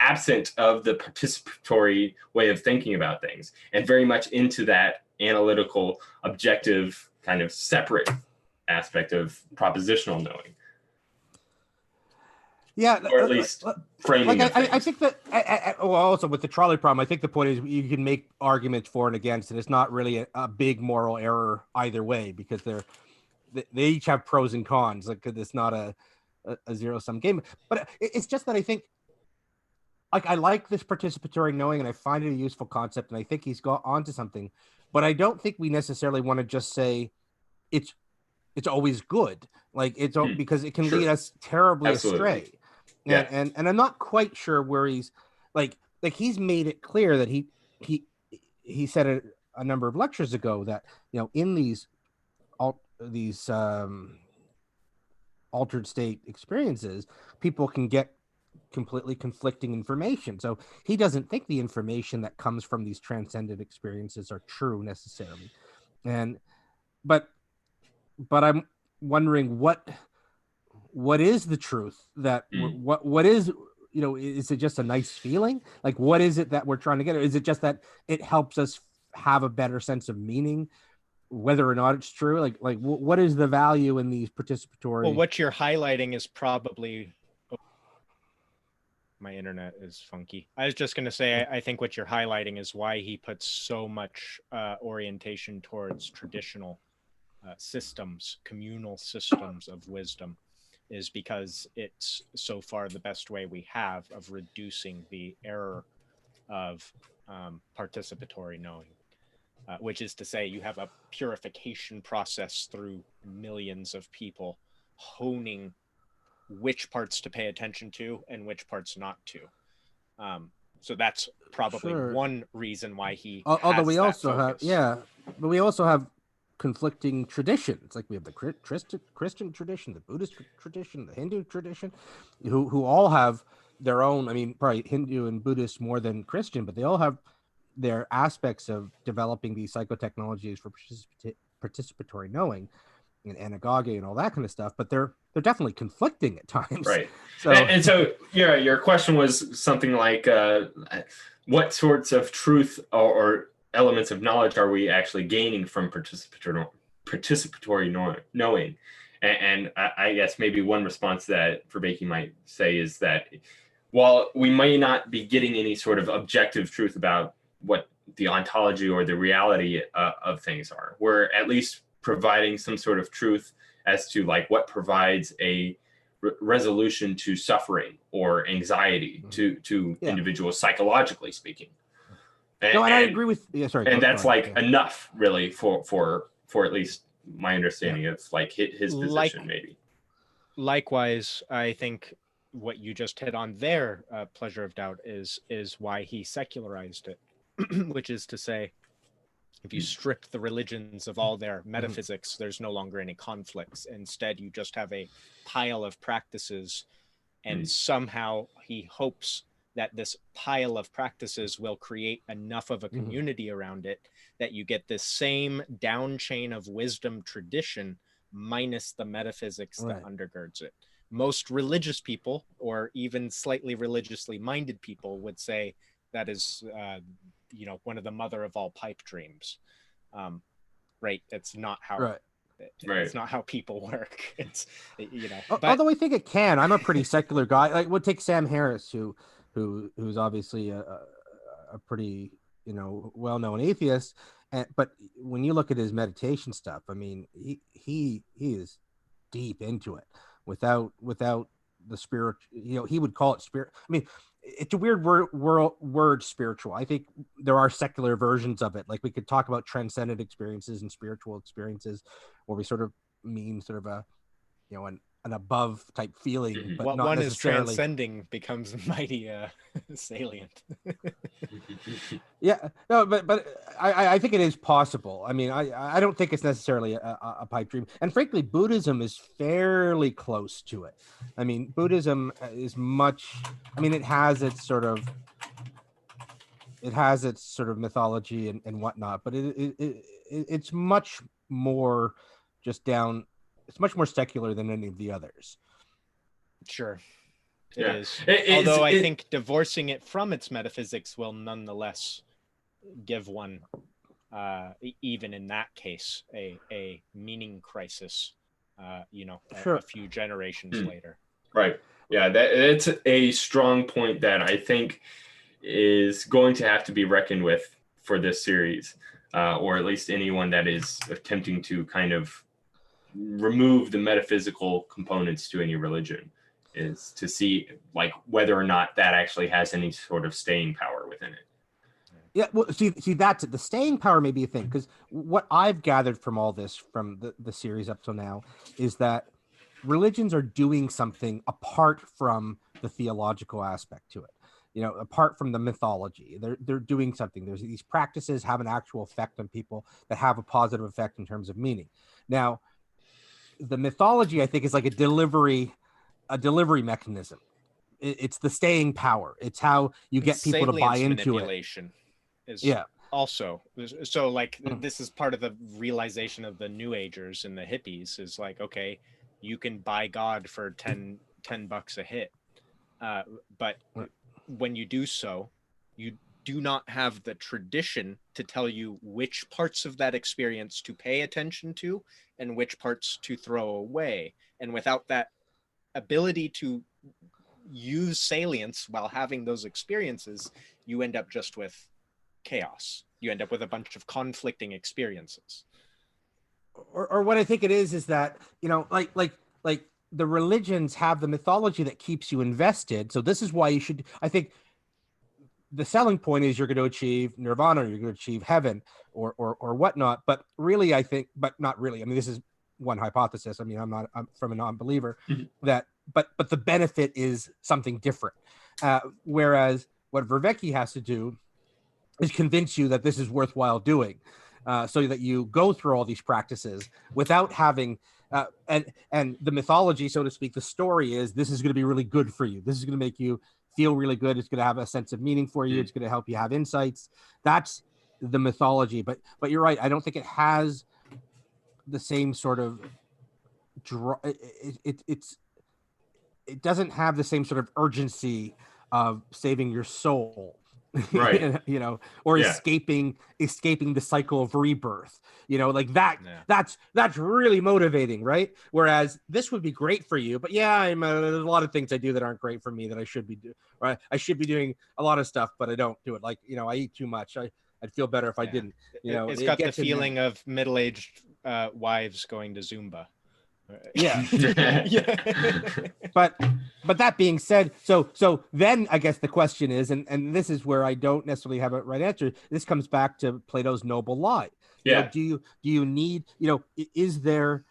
absent of the participatory way of thinking about things, and very much into that analytical, objective, kind of separate aspect of propositional knowing. Yeah, or at least framing. I think that also with the trolley problem, I think the point is you can make arguments for and against, and it's not really a big moral error either way, because they each have pros and cons. Like it's not a zero-sum game. But it's just that I think, like, I like this participatory knowing, and I find it a useful concept, and I think he's got onto something. But I don't think we necessarily want to just say it's always good. Like it's because it can lead us terribly astray. And I'm not quite sure where he's like he's made it clear that he said it a number of lectures ago that in these altered state experiences, people can get completely conflicting information. So he doesn't think the information that comes from these transcendent experiences are true necessarily. But I'm wondering what is the truth that what is, is it just a nice feeling? Like, what is it that we're trying to get? Or is it just that it helps us have a better sense of meaning, whether or not it's true? Like what is the value in these participatory? Well, what you're highlighting is probably, my internet is funky. I was just going to say, I think what you're highlighting is why he puts so much orientation towards traditional systems, communal systems of wisdom, is because it's so far the best way we have of reducing the error of participatory knowing, which is to say you have a purification process through millions of people honing which parts to pay attention to and which parts not to. So that's probably one reason why he although we also focus. but we also have conflicting traditions. Like we have the Christian tradition, the Buddhist tradition, the Hindu tradition, who all have their own. I mean, probably Hindu and Buddhist more than Christian, but they all have their aspects of developing these psychotechnologies for participatory knowing and anagogy and all that kind of stuff. But they're definitely conflicting at times. Right. So And so, yeah, your question was something like, what sorts of truth or elements of knowledge are we actually gaining from participatory knowing? And I guess maybe one response that Vervaeke might say is that while we may not be getting any sort of objective truth about what the ontology or the reality of things are, we're at least providing some sort of truth as to like what provides a resolution to suffering or anxiety to individuals psychologically speaking. And I agree with and that's enough really for at least my understanding of like his position maybe. Likewise, I think what you just hit on there, Pleasure of Doubt, is why he secularized it, which is to say, if you strip the religions of all their metaphysics, there's no longer any conflicts. Instead, you just have a pile of practices, and somehow he hopes that this pile of practices will create enough of a community around it that you get this same down chain of wisdom tradition minus the metaphysics that undergirds it. Most religious people, or even slightly religiously minded people, would say that is one of the mother of all pipe dreams. Right? It's not how it's not how people work. It's although I think it can. I'm a pretty secular guy. Like we'll take Sam Harris, who's obviously a pretty well-known atheist, but when you look at his meditation stuff, I mean he is deep into it without the spirit. He would call it spirit. I mean, it's a weird word spiritual. I think there are secular versions of it. Like we could talk about transcendent experiences and spiritual experiences, where we sort of mean sort of a an above type feeling, but what not one necessarily... is transcending becomes mighty salient. But I think it is possible. I mean, I don't think it's necessarily a pipe dream, and frankly Buddhism is fairly close to it. I mean, Buddhism is much, I mean, it has its sort of mythology and whatnot, but it's much more just down, it's much more secular than any of the others. Sure. It is. Although I think divorcing it from its metaphysics will nonetheless give one, even in that case, a meaning crisis, a few generations later. Right. Yeah, that's a strong point that I think is going to have to be reckoned with for this series, or at least anyone that is attempting to kind of remove the metaphysical components to any religion, is to see like whether or not that actually has any sort of staying power within it. Yeah, well, see, that's it. The staying power may be a thing, because what I've gathered from all this, from the series up till now, is that religions are doing something apart from the theological aspect to it. Apart from the mythology, they're doing something. There's these practices have an actual effect on people that have a positive effect in terms of meaning. Now, the mythology, I think, is like a delivery mechanism. It's the staying power. It's how you get people to buy into manipulation it. Is also so like this is part of the realization of the New Agers and the hippies is like, okay, you can buy God for $10 a hit, but when you do so, you do not have the tradition to tell you which parts of that experience to pay attention to and which parts to throw away. And without that ability to use salience while having those experiences, you end up just with chaos. You end up with a bunch of conflicting experiences. Or what I think it is that, like the religions have the mythology that keeps you invested. So this is why you should, I think the selling point is you're going to achieve nirvana, you're going to achieve heaven or whatnot. But really, I think, but not really. I mean, this is one hypothesis. I mean, I'm from a non-believer that, but the benefit is something different. Whereas what Vervaeke has to do is convince you that this is worthwhile doing, so that you go through all these practices without having, and the mythology, so to speak, the story is this is going to be really good for you. This is going to make you feel really good. It's going to have a sense of meaning for you. It's going to help you have insights. That's the mythology. But you're right. I don't think it has the same sort of it doesn't have the same sort of urgency of saving your soul, right? You know, or escaping the cycle of rebirth, you know, like that. That's really motivating, right? Whereas this would be great for you, but there's a lot of things I do that aren't great for me that I should be doing. Right? I should be doing a lot of stuff, but I don't do it. Like, you know, I eat too much. I'd feel better if I didn't. You know, it's got the feeling of middle-aged wives going to Zumba. Yeah. But that being said, so then I guess the question is, and this is where I don't necessarily have a right answer. This comes back to Plato's noble lie. You know, do you need, you know, is there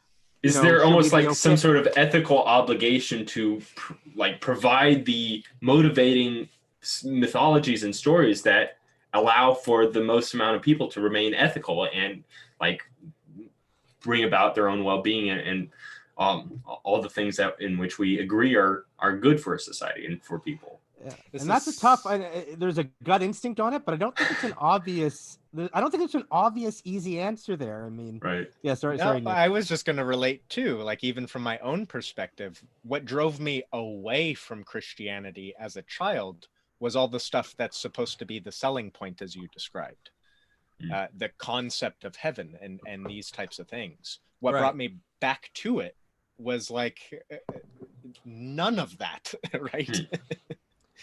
almost like some sort of ethical obligation to like provide the motivating mythologies and stories that allow for the most amount of people to remain ethical and like bring about their own well-being and all the things that in which we agree are good for a society and for people. Yeah. And that's a tough. There's a gut instinct on it, but I don't think it's an obvious. I don't think it's an obvious, easy answer there. I mean, right? Yeah. Sorry. Nick. I was just going to relate too. Like even from my own perspective, what drove me away from Christianity as a child was all the stuff that's supposed to be the selling point, as you described, the concept of heaven and these types of things. What brought me back to it was like none of that, right?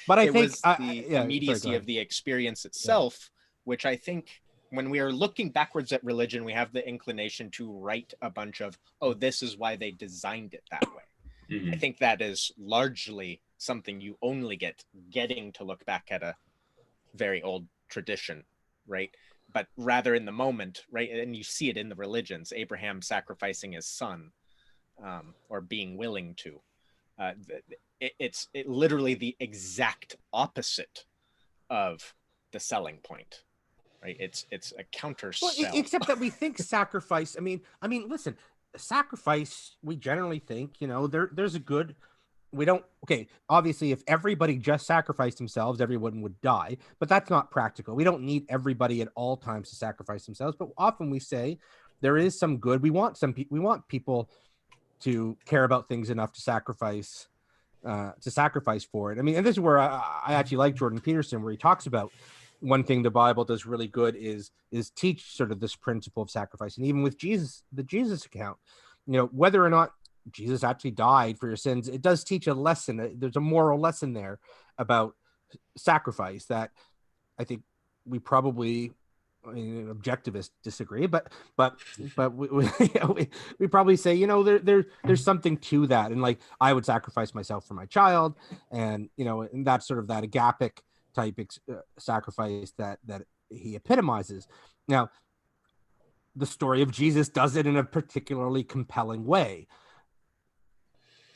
But I it think was the immediacy of the experience itself, which I think when we are looking backwards at religion, we have the inclination to write a bunch of, oh, this is why they designed it that way. I think that is largely something you only getting to look back at a very old tradition, right? But rather in the moment, right? And you see it in the religions, Abraham sacrificing his son, or being willing to. It's literally the exact opposite of the selling point, right? It's a counter sell. Except that we think sacrifice. I mean, listen, sacrifice. We generally think, you know, there's a good. We don't. Okay, obviously, if everybody just sacrificed themselves, everyone would die. But that's not practical. We don't need everybody at all times to sacrifice themselves. But often we say there is some good. We want people to care about things enough to sacrifice for it. I mean, and this is where I actually like Jordan Peterson, where he talks about one thing the Bible does really good is teach sort of this principle of sacrifice. And even with Jesus, the Jesus account, you know, whether or not Jesus actually died for your sins, it does teach a lesson. There's a moral lesson there about sacrifice that I think we probably, I mean, objectivists disagree, but we probably say, you know, there's something to that. And like, I would sacrifice myself for my child, and, you know, and that's sort of that agapic type sacrifice that he epitomizes. Now, the story of Jesus does it in a particularly compelling way.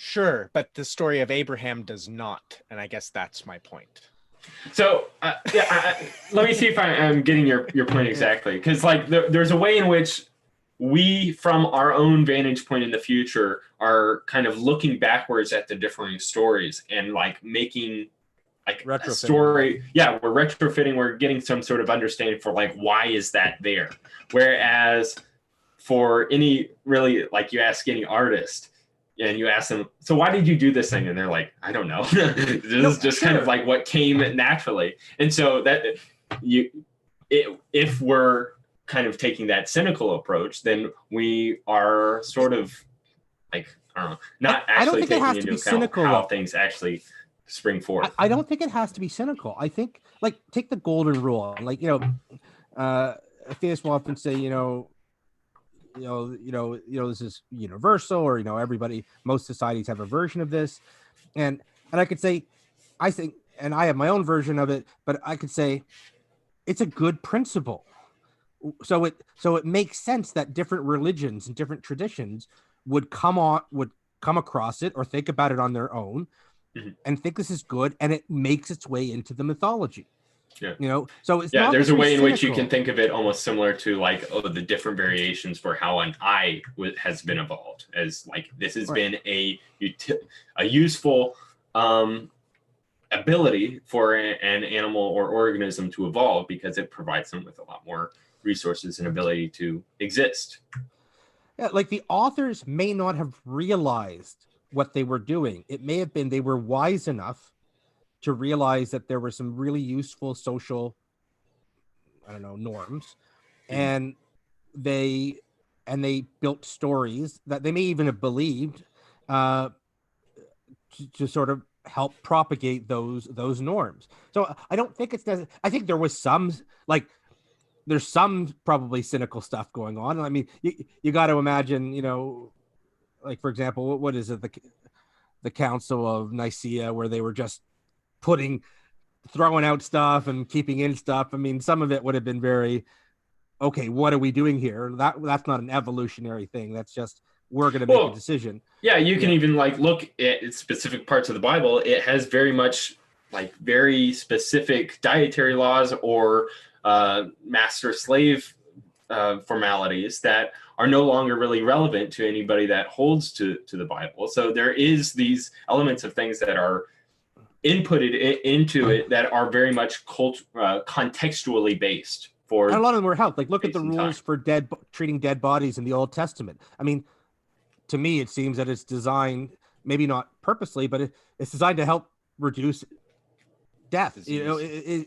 Sure, but the story of Abraham does not. And I guess that's my point. So let me see if I'm getting your point exactly. Because like there's a way in which we, from our own vantage point in the future, are kind of looking backwards at the differing stories and like making like a story. Yeah, we're retrofitting. We're getting some sort of understanding for like, why is that there? Whereas for any really, like you ask any artist, and you ask them, so why did you do this thing? And they're like, I don't know. This is just kind of like what came naturally. And so that if we're kind of taking that cynical approach, then we are sort of like, I don't know, not actually taking into account how things actually spring forth. I don't think it has to be cynical. I think, like, take the golden rule. Like, you know, atheists will often say, you know, this is universal, or everybody, most societies have a version of this, and I could say, I think, and I have my own version of it, but I could say it's a good principle. So it makes sense that different religions and different traditions would come across it or think about it on their own, and think this is good, and it makes its way into the mythology. Yeah. So it's Yeah, not there's a way in which you cynical. can think of it almost similar to like the different variations for how an eye has been evolved, as like this has been a useful ability for an animal or organism to evolve because it provides them with a lot more resources and ability to exist. Yeah, like the authors may not have realized what they were doing. It may have been they were wise enough to realize that there were some really useful social, I don't know, norms, and they built stories that they may even have believed to sort of help propagate those norms. So I don't think it's necessary. I think there was some, like, there's some probably cynical stuff going on. I mean, you got to imagine, like, for example, what is it, the Council of Nicaea, where they were just throwing out stuff and keeping in stuff. I mean, some of it would have been very, okay, what are we doing here? That's not an evolutionary thing. That's just, we're going to make a decision. Yeah, you can even like look at specific parts of the Bible. It has very much like very specific dietary laws or master-slave formalities that are no longer really relevant to anybody that holds to the Bible. So there is these elements of things that are inputted into it that are very much contextually based. And a lot of them were helped. Like, look at the rules for treating dead bodies in the Old Testament. I mean, to me, it seems that it's designed, maybe not purposely, but it's designed to help reduce death. Disease.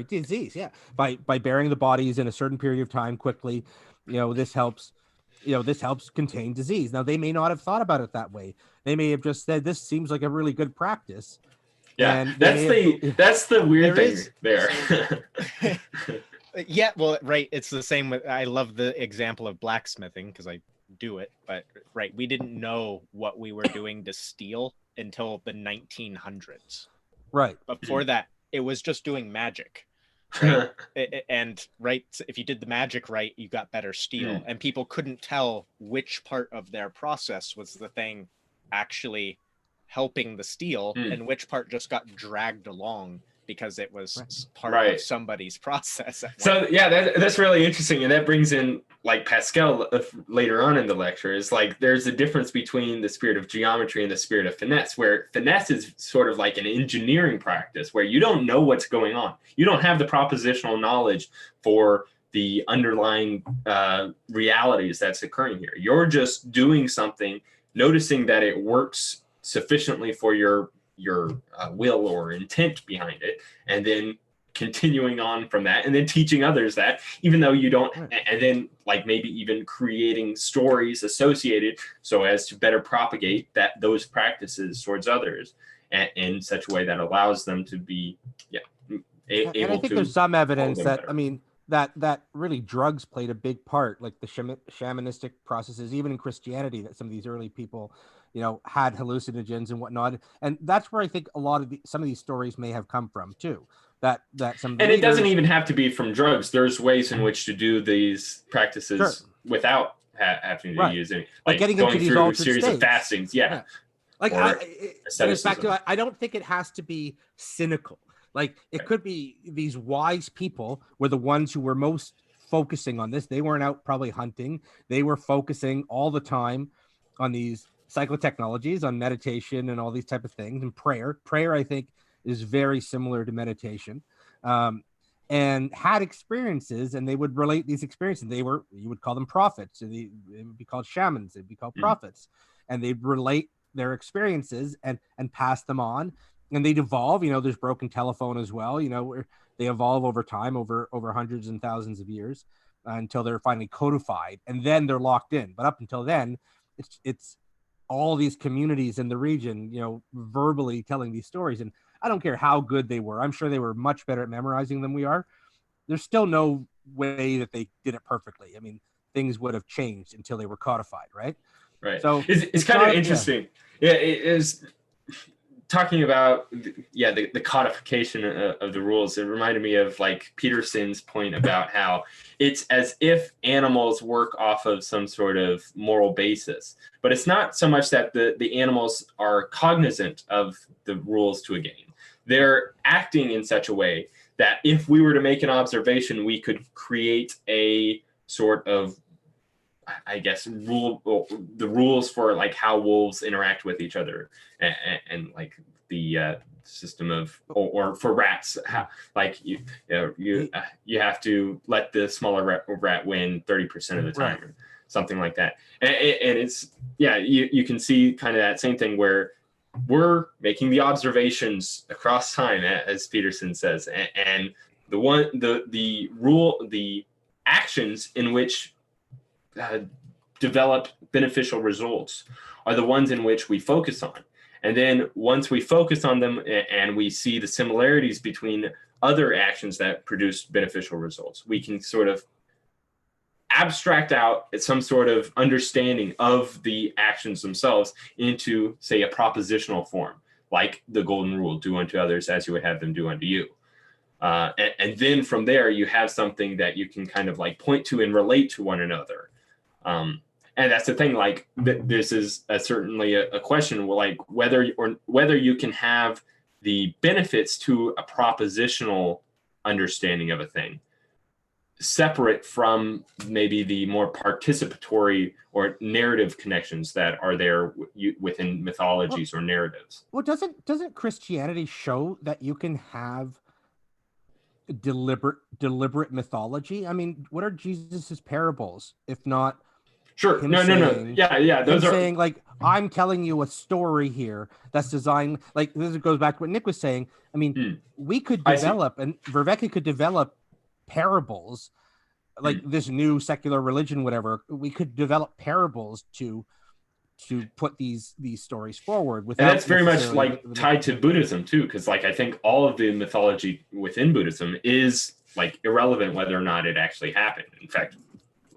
Disease. Yeah, by burying the bodies in a certain period of time quickly. This helps. This helps contain disease. Now, they may not have thought about it that way. They may have just said, "This seems like a really good practice." Yeah, and that's the weird thing there. Yeah, well, right. It's the same with. I love the example of blacksmithing because I do it, but right, we didn't know what we were doing to steel until the 1900s. Right. Before that, it was just doing magic. Right. And right, if you did the magic right, you got better steel. And people couldn't tell which part of their process was the thing actually helping the steel and which part just got dragged along because it was part of somebody's process. So yeah, that's really interesting, and that brings in like Pascal later on in the lecture. Is like there's a difference between the spirit of geometry and the spirit of finesse, where finesse is sort of like an engineering practice where you don't know what's going on. You don't have the propositional knowledge for the underlying realities that's occurring here. You're just doing something, noticing that it works sufficiently for your will or intent behind it, and then continuing on from that, and then teaching others that, even though you don't, and then like maybe even creating stories associated so as to better propagate those practices towards others in such a way that allows them to be able to. And I think there's some evidence that better. I mean that really drugs played a big part, like the shamanistic processes, even in Christianity, that some of these early people had hallucinogens and whatnot, and that's where I think a lot of some of these stories may have come from too. That some and it doesn't even have to be from drugs. There's ways in which to do these practices without having to use any, like getting going into these through a altered series states. of fastings. Yeah. Like I don't think it has to be cynical. Like it could be these wise people were the ones who were most focusing on this. They weren't out probably hunting. They were focusing all the time on these psychotechnologies, on meditation and all these type of things, and prayer. Prayer, I think, is very similar to meditation, and had experiences, and they would relate these experiences. You would call them prophets. They would be called shamans. They'd be called prophets, and they'd relate their experiences and pass them on. And they'd evolve. There's broken telephone as well. Where they evolve over time, over hundreds and thousands of years, until they're finally codified, and then they're locked in. But up until then, it's all these communities in the region, verbally telling these stories. And I don't care how good they were. I'm sure they were much better at memorizing than we are. There's still no way that they did it perfectly. I mean, things would have changed until they were codified, right? Right. So it's kind of interesting. Yeah, it is talking about the codification of the rules. It reminded me of like Peterson's point about how it's as if animals work off of some sort of moral basis, but it's not so much that the animals are cognizant of the rules to a game. They're acting in such a way that if we were to make an observation, we could create a sort of, I guess, the rules for like how wolves interact with each other, and like the system of, or for rats, how, like you have to let the smaller rat win 30% of the time, or something like that. And it's you can see kind of that same thing where we're making the observations across time, as Peterson says, and the actions in which develop beneficial results are the ones in which we focus on. And then once we focus on them and we see the similarities between other actions that produce beneficial results, we can sort of abstract out some sort of understanding of the actions themselves into, say, a propositional form, like the golden rule, do unto others as you would have them do unto you. And then from there, you have something that you can kind of like point to and relate to one another. And that's the thing, like this is certainly a question, like whether you can have the benefits to a propositional understanding of a thing separate from maybe the more participatory or narrative connections that are there within mythologies or narratives. Well, doesn't Christianity show that you can have deliberate mythology? I mean, what are Jesus's parables if not Sure. No. Yeah. Those are saying like, I'm telling you a story here that's designed, like this goes back to what Nick was saying. I mean, we could develop, and Vervaeke could develop parables like this new secular religion, whatever. We could develop parables to put these stories forward. And that's very much like tied to Buddhism too, because like I think all of the mythology within Buddhism is like irrelevant whether or not it actually happened. In fact,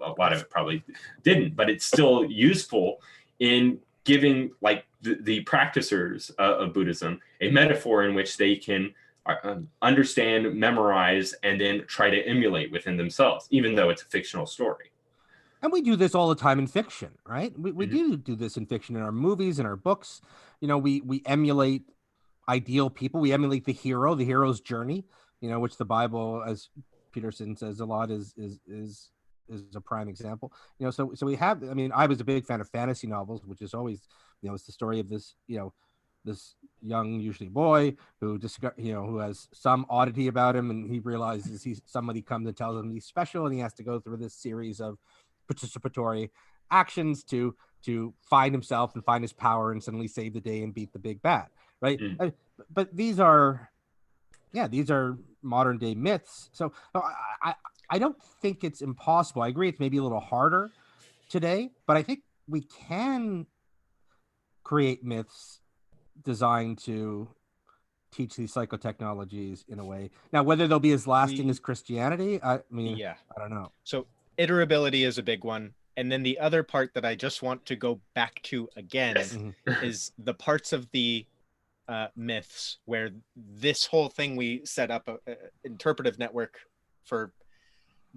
a lot of it probably didn't, but it's still useful in giving like the practicers of Buddhism a metaphor in which they can understand, memorize, and then try to emulate within themselves, even though it's a fictional story. And we do this all the time in fiction, right? We do this in fiction, in our movies, in our books. You know, we emulate ideal people. We emulate the hero's journey, you know, which the Bible, as Peterson says a lot, is a prime example. You know, so we have, I mean, I was a big fan of fantasy novels, which is always, you know, it's the story of this, you know, this young, usually boy who who has some oddity about him, and he realizes somebody comes and tells him he's special, and he has to go through this series of participatory actions to find himself and find his power and suddenly save the day and beat the big bad, right? But these are modern day myths. So I don't think it's impossible. I agree it's maybe a little harder today, but I think we can create myths designed to teach these psychotechnologies in a way. Now, whether they'll be as lasting as Christianity, I mean, I don't know. So iterability is a big one. And then the other part that I just want to go back to again is the parts of the myths where this whole thing we set up a interpretive network for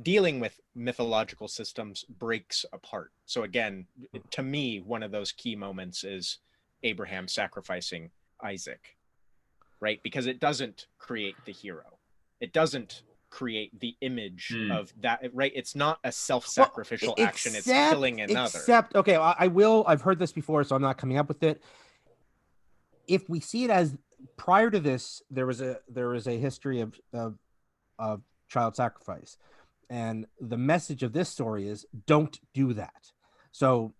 dealing with mythological systems breaks apart. So again, to me, one of those key moments is Abraham sacrificing Isaac, right? Because it doesn't create the hero. It doesn't create the image of that, right? It's not a self-sacrificial action. It's killing another. Okay, I've heard this before, so I'm not coming up with it. If we see it as prior to this, there was a history of child sacrifice. And the message of this story is don't do that. So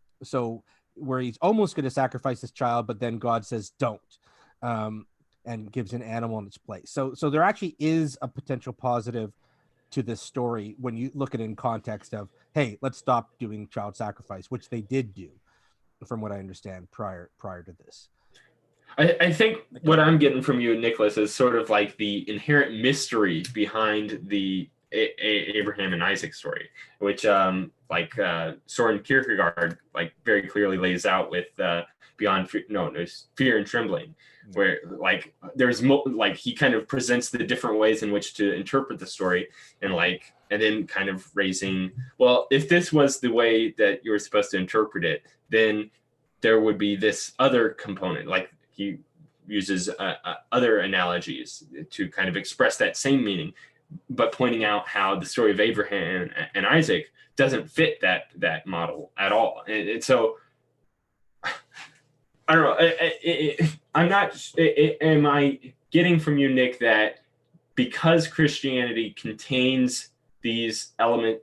where he's almost going to sacrifice his child, but then God says don't, and gives an animal in its place. So there actually is a potential positive to this story when you look at it in context of, hey, let's stop doing child sacrifice, which they did do, from what I understand prior to this. I think what I'm getting from you, Nicholas, is sort of like the inherent mystery behind the Abraham and Isaac story, which Soren Kierkegaard like very clearly lays out with Beyond Fear, no, there's Fear and Trembling, where like there's like he kind of presents the different ways in which to interpret the story, and then kind of raising, well, if this was the way that you were supposed to interpret it, then there would be this other component. Like he uses other analogies to kind of express that same meaning, but pointing out how the story of Abraham and Isaac doesn't fit that model at all. And so I don't know. I'm not. Am I getting from you, Nick, that because Christianity contains these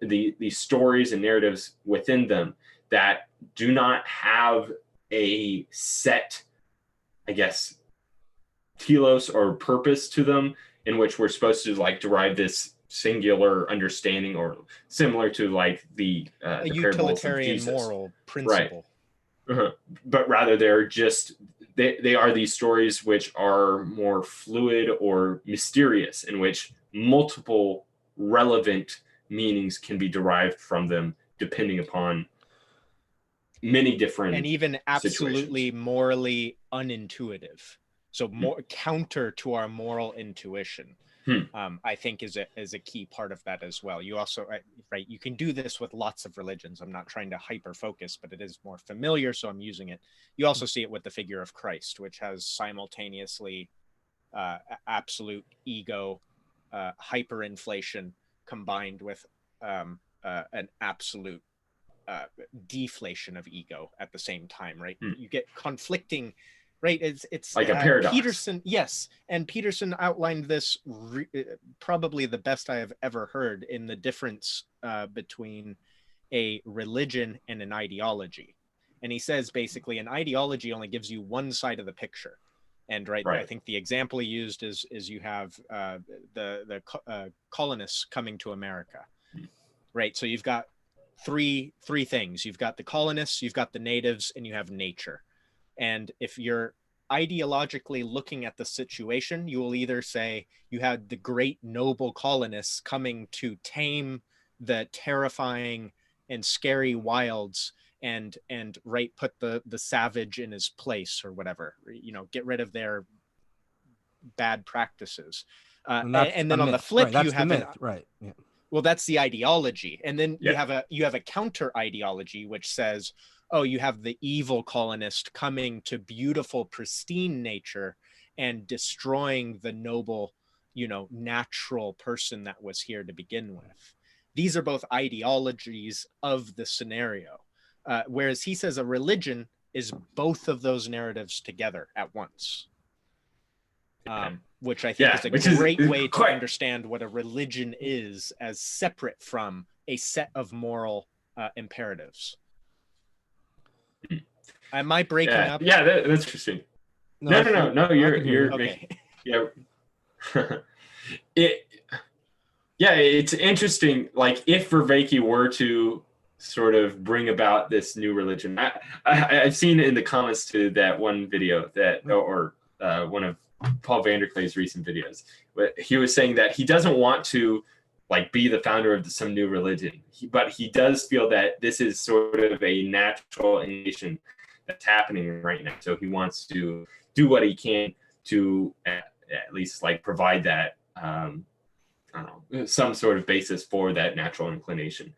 these stories and narratives within them that do not have a set, I guess, telos or purpose to them, in which we're supposed to like derive this singular understanding, or similar to like the utilitarian moral principle. Right. But rather they're just they are these stories which are more fluid or mysterious, in which multiple relevant meanings can be derived from them depending upon many different and even absolutely situations. Morally unintuitive, so more counter to our moral intuition. I think is a key part of that as well. You also, right, you can do this with lots of religions. I'm not trying to hyper focus, but it is more familiar, so I'm using it. You also see it with the figure of Christ, which has simultaneously absolute ego, hyperinflation, combined with an absolute deflation of ego at the same time, right? You get conflicting, right? It's like a paradox. Peterson, yes, and Peterson outlined this probably the best I have ever heard in the difference between a religion and an ideology. And he says basically an ideology only gives you one side of the picture. And right. I think the example he used is you have the colonists coming to America, right? So you've got three things. You've got the colonists, you've got the natives, and you have nature. And if you're ideologically looking at the situation, you will either say you had the great noble colonists coming to tame the terrifying and scary wilds and right, put the savage in his place, or whatever, get rid of their bad practices. And then on the flip, right, you have the myth, right? Yeah. Well, that's the ideology. And then you have a counter ideology, which says, oh, you have the evil colonist coming to beautiful, pristine nature and destroying the noble, natural person that was here to begin with. These are both ideologies of the scenario. Whereas he says a religion is both of those narratives together at once. Which I think is a great way to understand what a religion is, as separate from a set of moral imperatives. Am I breaking up? Yeah, that's interesting. No. You're okay. It's interesting. Like if Vervaeke were to sort of bring about this new religion, I've seen in the comments to that one video that, or one of Paul Vanderklay's recent videos, but he was saying that he doesn't want to like be the founder of some new religion, but he does feel that this is sort of a natural inclination that's happening right now. So he wants to do what he can to at least like provide that I don't know, some sort of basis for that natural inclination.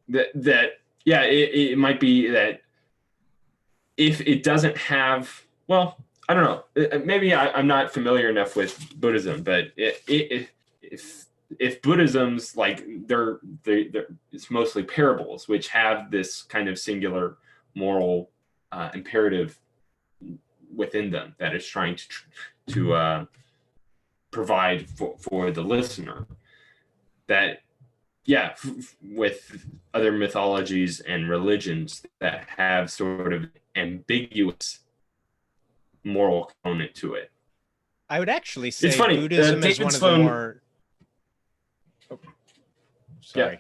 It might be that if it doesn't have, well, I don't know. Maybe I'm not familiar enough with Buddhism, but if Buddhism's like they're it's mostly parables, which have this kind of singular moral imperative within them that is trying to provide for the listener. That with other mythologies and religions that have sort of ambiguous moral component to it. I would actually say it's funny. Buddhism is one of the more. Oh, sorry.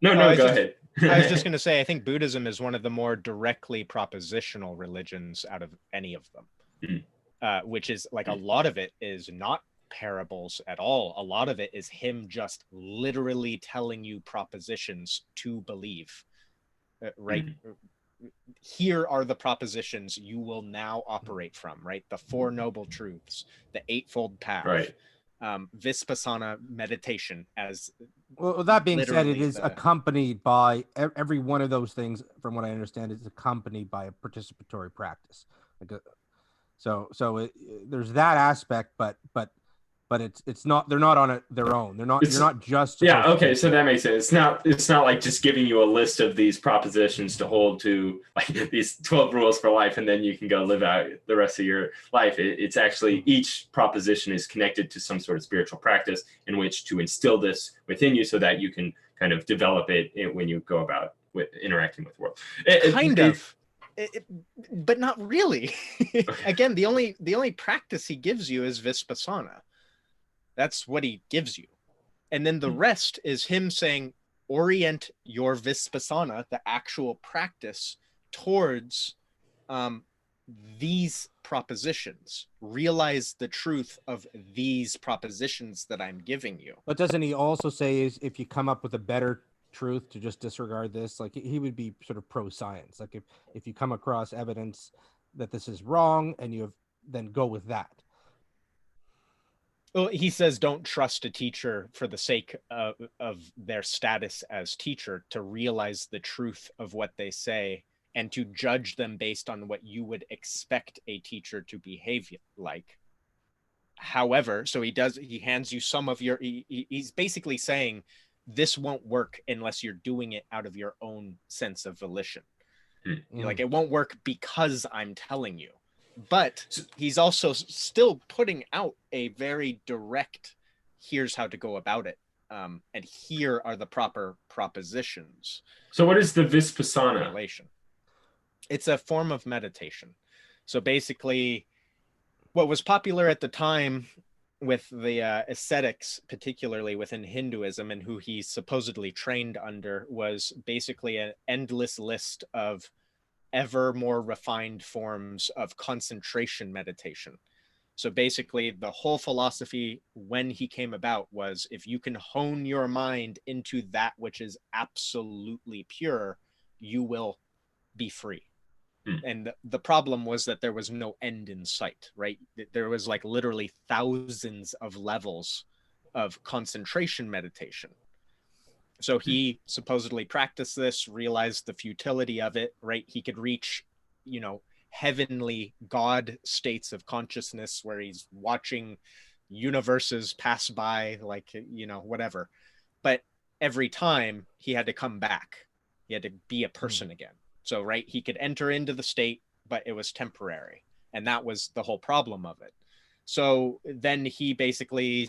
Yeah. No, go ahead. I was just going to say, I think Buddhism is one of the more directly propositional religions out of any of them, which is like a lot of it is not parables at all. A lot of it is him just literally telling you propositions to believe, right? Here are the propositions you will now operate from, right? The Four Noble Truths, the Eightfold Path, Right. Vipassana meditation. As Well, that being said, it literally is accompanied by every one of those things. From what I understand, is accompanied by a participatory practice. There's that aspect, but it's not. They're not on their own. They're not. You're not just. Yeah. Okay. So that makes sense. It's not like just giving you a list of these propositions to hold to, like these 12 rules for life, and then you can go live out the rest of your life. It's actually each proposition is connected to some sort of spiritual practice in which to instill this within you, so that you can kind of develop it when you go about interacting with the world. But not really. Again, the only practice he gives you is Vipassana. That's what he gives you. And then the rest is him saying, orient your Vipassana, the actual practice, towards these propositions. Realize the truth of these propositions that I'm giving you. But doesn't he also say, is if you come up with a better truth, to just disregard this? Like, he would be sort of pro-science. Like, if you come across evidence that this is wrong, and then go with that. Well, he says don't trust a teacher for the sake of their status as teacher, to realize the truth of what they say and to judge them based on what you would expect a teacher to behave like. However, so he hands you some of your, he's basically saying this won't work unless you're doing it out of your own sense of volition. Like, it won't work because I'm telling you. But he's also still putting out a very direct, here's how to go about it. And here are the proper propositions. So what is the Vipassana? It's a form of meditation. So basically, what was popular at the time with the ascetics, particularly within Hinduism, and who he supposedly trained under, was basically an endless list of ever more refined forms of concentration meditation. So basically, the whole philosophy when he came about was, if you can hone your mind into that which is absolutely pure, you will be free. And the problem was that there was no end in sight, right? There was like literally thousands of levels of concentration meditation. So he supposedly practiced this, realized the futility of it, right? He could reach, heavenly God states of consciousness where he's watching universes pass by, like, whatever. But every time he had to come back, he had to be a person again. So, right, he could enter into the state, but it was temporary. And that was the whole problem of it. So then he basically,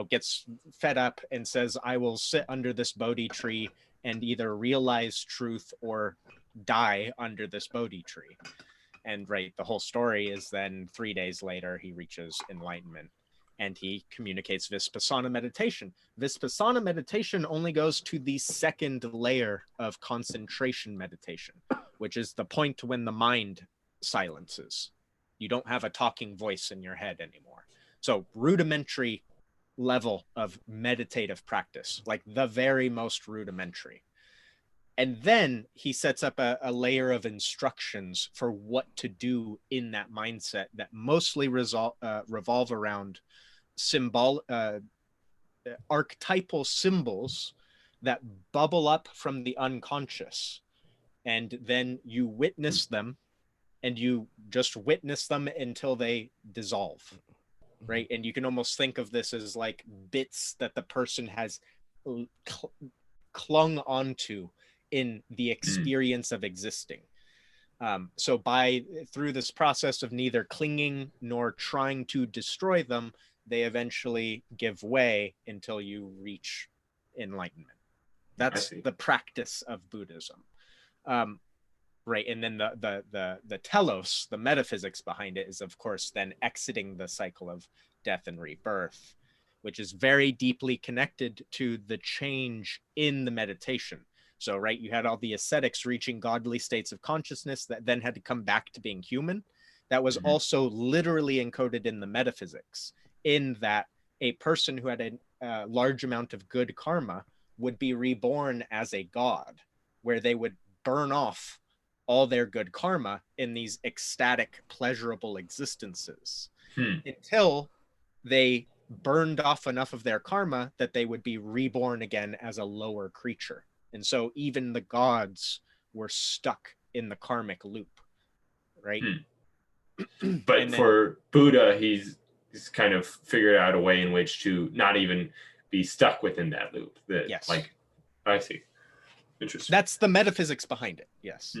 gets fed up and says, I will sit under this Bodhi tree and either realize truth or die under this Bodhi tree. And right, the whole story is then 3 days later, he reaches enlightenment and he communicates Vipassana meditation. Vipassana meditation only goes to the second layer of concentration meditation, which is the point when the mind silences. You don't have a talking voice in your head anymore. So rudimentary level of meditative practice, like the very most rudimentary. And then he sets up a layer of instructions for what to do in that mindset that mostly revolve around archetypal symbols that bubble up from the unconscious. And then you witness them, and you just witness them until they dissolve, right? And you can almost think of this as like bits that the person has clung onto in the experience of existing. So through this process of neither clinging nor trying to destroy them, they eventually give way until you reach enlightenment. That's the practice of Buddhism. Right, and then the telos, the metaphysics behind it, is of course then exiting the cycle of death and rebirth, which is very deeply connected to the change in the meditation. So, right, you had all the ascetics reaching godly states of consciousness that then had to come back to being human. That was also literally encoded in the metaphysics, in that a person who had a large amount of good karma would be reborn as a god, where they would burn off all their good karma in these ecstatic, pleasurable existences until they burned off enough of their karma that they would be reborn again as a lower creature. And so even the gods were stuck in the karmic loop, right? But And then- for Buddha, he's kind of figured out a way in which to not even be stuck within that loop. That, Yes. Like, I see. Interesting. That's the metaphysics behind it. Yes.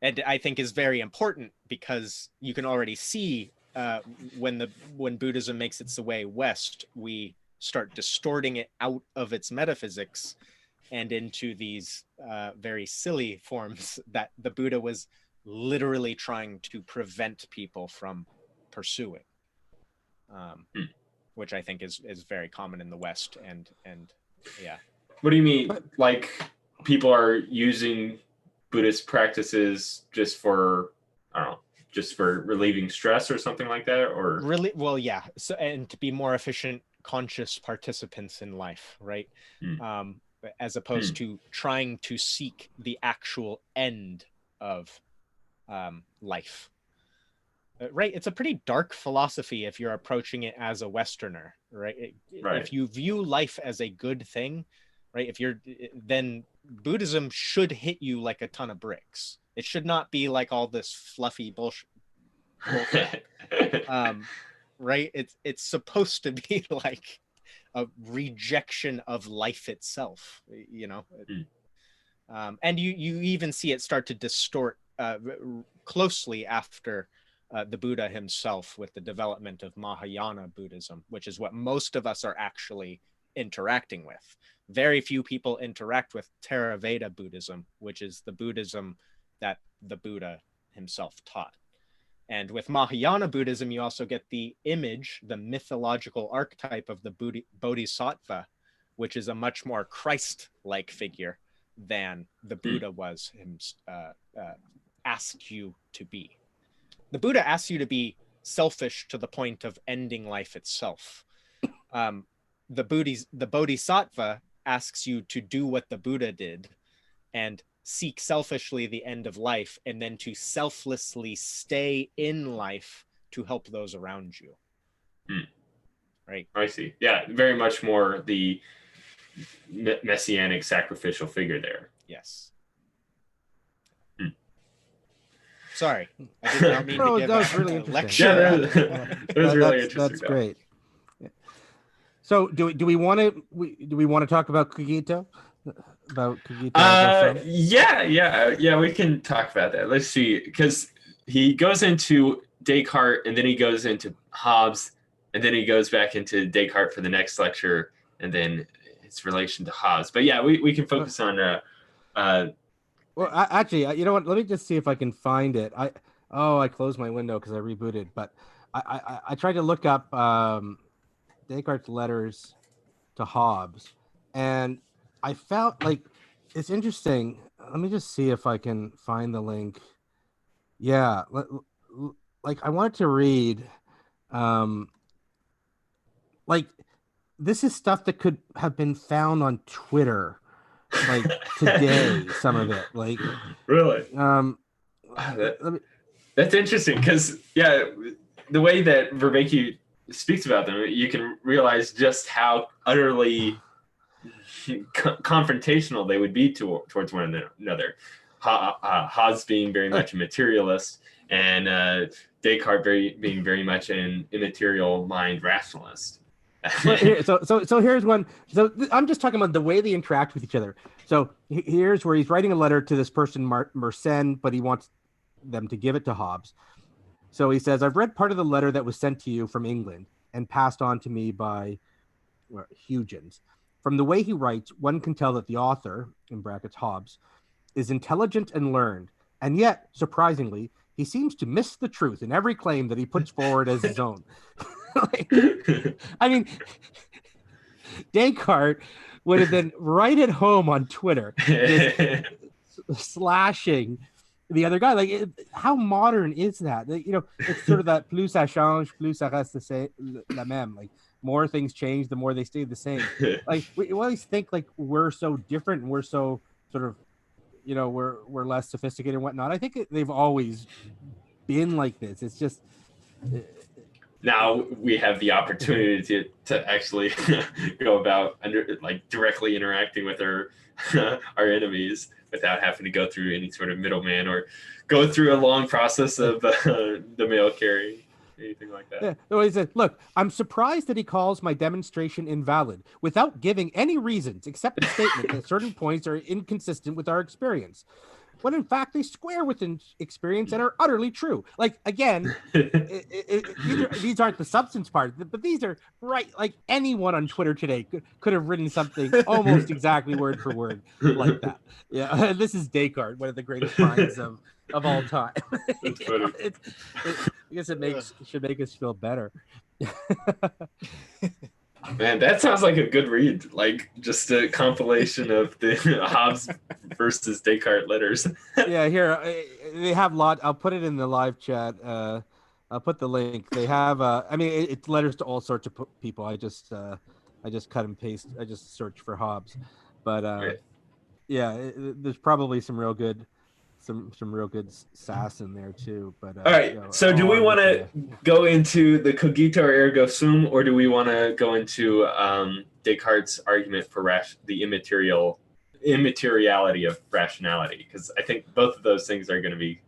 And I think is very important because you can already see when Buddhism makes its way west, we start distorting it out of its metaphysics and into these very silly forms that the Buddha was literally trying to prevent people from pursuing, which I think is very common in the West. And yeah. What do you mean? Like people are using Buddhist practices just for, I don't know, just for relieving stress or something like that? Or really, well, yeah. So, and to be more efficient, conscious participants in life, right? As opposed to trying to seek the actual end of life. Right? It's a pretty dark philosophy if you're approaching it as a Westerner, right? If you view life as a good thing, right? Then Buddhism should hit you like a ton of bricks. It should not be like all this fluffy bullshit. Right? It's supposed to be like a rejection of life itself, you know. And you even see it start to distort closely after the Buddha himself with the development of Mahayana Buddhism, which is what most of us are actually interacting with. Very few people interact with Theravada Buddhism, which is the Buddhism that the Buddha himself taught. And with Mahayana Buddhism, you also get the image, the mythological archetype of the Bodhisattva, which is a much more Christ-like figure than the Buddha was asked you to be. The Buddha asks you to be selfish to the point of ending life itself. The Bodhisattva asks you to do what the Buddha did and seek selfishly the end of life, and then to selflessly stay in life to help those around you. Right? I see. Yeah, very much more the messianic sacrificial figure there. Yes. Sorry, I did not mean to give that was really a interesting. lecture. Yeah, it was really interesting. That's great. Yeah. So, do we want to talk about Cogito? About Cogito? Yeah. We can talk about that. Let's see, because he goes into Descartes, and then he goes into Hobbes, and then he goes back into Descartes for the next lecture, and then its relation to Hobbes. But yeah, we can focus on. Well, actually, you know what? Let me just see if I can find it. I closed my window because I rebooted, but I tried to look up Descartes' letters to Hobbes, and I felt like it's interesting. Let me just see if I can find the link. Yeah, like I wanted to read, like this is stuff that could have been found on Twitter, like today. Some of it, like really, that's interesting because the way that Vervaeke speaks about them, you can realize just how utterly confrontational they would be towards one another. Hobbes being very much a materialist, and Descartes being very much an immaterial mind rationalist. So here's one. So I'm just talking about the way they interact with each other. So here's where he's writing a letter to this person, Mersenne, but he wants them to give it to Hobbes. So he says, I've read part of the letter that was sent to you from England and passed on to me by Huygens. From the way he writes, one can tell that the author, in brackets Hobbes, is intelligent and learned. And yet, surprisingly, he seems to miss the truth in every claim that he puts forward as his own. I mean, Descartes would have been right at home on Twitter, just slashing the other guy. Like, how modern is that? You know, it's sort of that plus ça change, plus ça reste la même. Like, more things change, the more they stay the same. Like we always think like we're so different and we're so sort of, we're less sophisticated and whatnot. I think they've always been like this. It's just now we have the opportunity to actually go about directly interacting with our our enemies without having to go through any sort of middleman or go through a long process of the mail carrying, anything like that. Yeah. So he said, "Look, I'm surprised that he calls my demonstration invalid without giving any reasons except the statement that certain points are inconsistent with our experience, when in fact they square with experience and are utterly true." Like again, these aren't the substance part, but these are right. Like anyone on Twitter today could have written something almost exactly word for word like that. Yeah, this is Descartes, one of the greatest minds of all time. That's funny. I guess it should make us feel better. Man, that sounds like a good read. Like just a compilation of the Hobbes versus Descartes letters. Yeah, here they have lot. I'll put it in the live chat. I'll put the link. They have. I mean, it's letters to all sorts of people. I just cut and paste. I just searched for Hobbes, but Right. yeah, there's probably some real good sass in there too. But all right, so do we want to go into the Cogito or Ergo Sum, or do we want to go into Descartes' argument for the immateriality of rationality? Because I think both of those things are going to be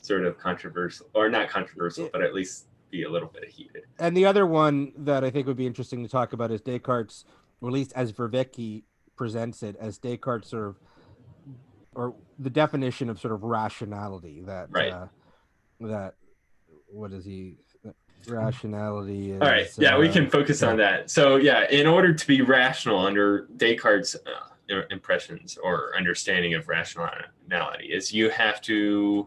sort of controversial, or not controversial, but at least be a little bit heated. And the other one that I think would be interesting to talk about is Descartes, or at least as Vervaeke presents it, as Descartes sort of, or the definition of sort of rationality that right. That what is he? Rationality is. All right, yeah, we can focus on that. So yeah, in order to be rational under Descartes' impressions or understanding of rationality, is you have to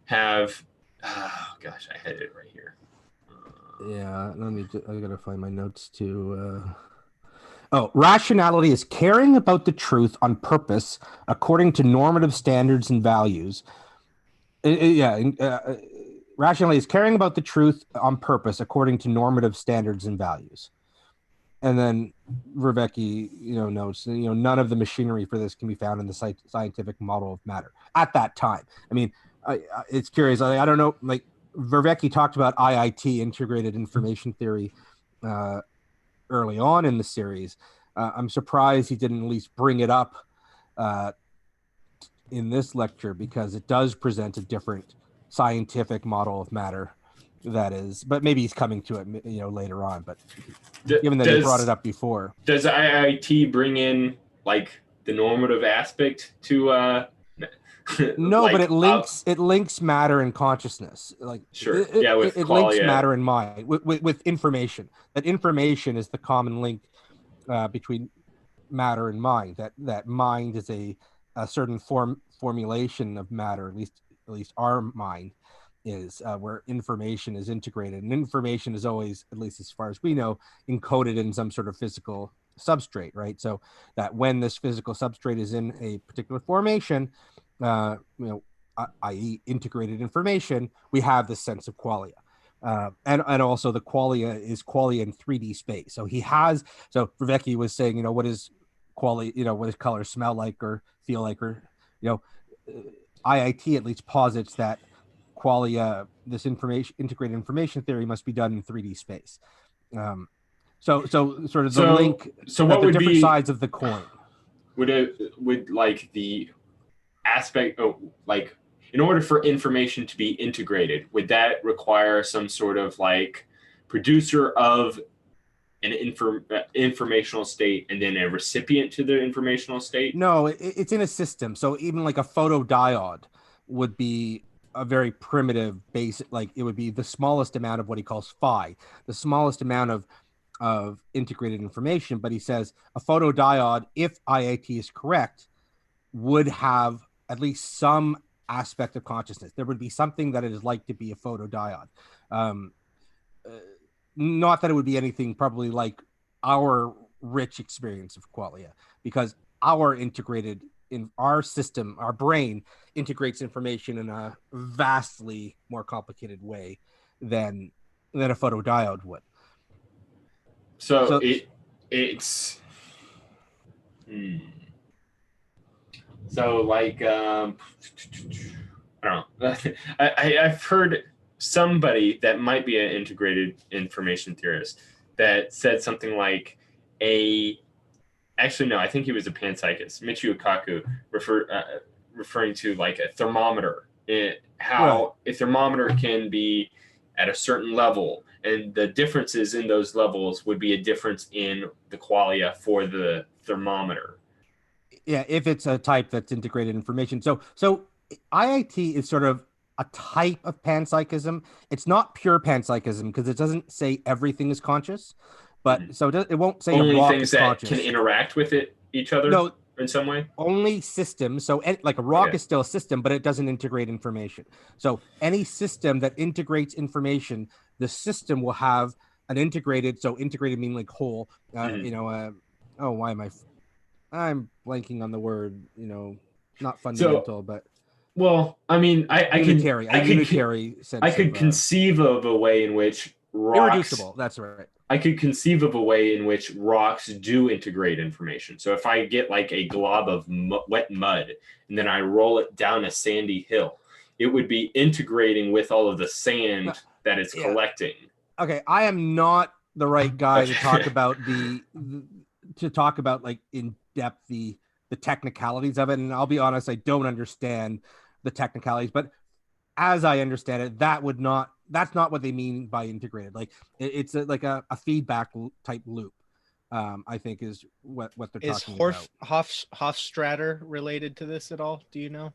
have. Oh gosh, I had it right here. Yeah, I gotta find my notes too. Rationality is caring about the truth on purpose according to normative standards and values. Rationality is caring about the truth on purpose according to normative standards and values. And then Vervaeke, notes, none of the machinery for this can be found in the scientific model of matter at that time. I mean, it's curious. I don't know. Like Vervaeke talked about IIT, integrated information theory, early on in the series. I'm surprised he didn't at least bring it up in this lecture, because it does present a different scientific model of matter. That is, but maybe he's coming to it, later on. But given that he brought it up before, does IIT bring in like the normative aspect to? No, but it links matter and consciousness. Like sure, it links matter and mind with information. That information is the common link between matter and mind. That mind is a certain formulation of matter. At least our mind is, where information is integrated, and information is always, at least as far as we know, encoded in some sort of physical substrate, right? So that when this physical substrate is in a particular formation, i.e. integrated information, we have this sense of qualia. And also the qualia is qualia in 3D space. So Vervaeke was saying, what is qualia, what does color smell like or feel like, or, IIT at least posits that qualia, this integrated information theory, must be done in 3D space. So sort of the link. So what would different be sides of the coin? Would like the aspect of, like, in order for information to be integrated, would that require some sort of like producer of an informational state and then a recipient to the informational state? No, it's in a system. So even like a photodiode would be a very primitive basic, like it would be the smallest amount of what he calls phi, the smallest amount of integrated information. But he says a photodiode, if IIT is correct, would have at least some aspect of consciousness. There would be something that it is like to be a photodiode. Not that it would be anything probably like our rich experience of qualia, because our integrated in our system, our brain integrates information in a vastly more complicated way than a photodiode would. So it's so like I don't know. I've heard somebody that might be an integrated information theorist that said something like actually no, I think he was a panpsychist, Michio Kaku, referring to like a thermometer. How a thermometer can be at a certain level, and the differences in those levels would be a difference in the qualia for the thermometer. Yeah, if it's a type that's integrated information. So IIT is sort of a type of panpsychism. It's not pure panpsychism because it doesn't say everything is conscious, but so it won't say only a rock things is that conscious. can interact with each other. No, in some way. Only systems. So like a rock is still a system, but it doesn't integrate information. So any system that integrates information, the system will have an integrated. So integrated meaning like whole. Why am I'm blanking on the word, not fundamental, but well, I mean, unitary. I could conceive of a way in which rocks irreducible. That's right. I could conceive of a way in which rocks do integrate information. So if I get like a glob of wet mud and then I roll it down a sandy hill, it would be integrating with all of the sand that it's collecting. Okay, I am not the right guy to talk about like in depth the technicalities of it, and I'll be honest, I don't understand the technicalities, but as I understand it, that's not what they mean by integrated. Like it's like a feedback type loop. I think is what they're talking about. Is Hofstadter related to this at all? Do you know?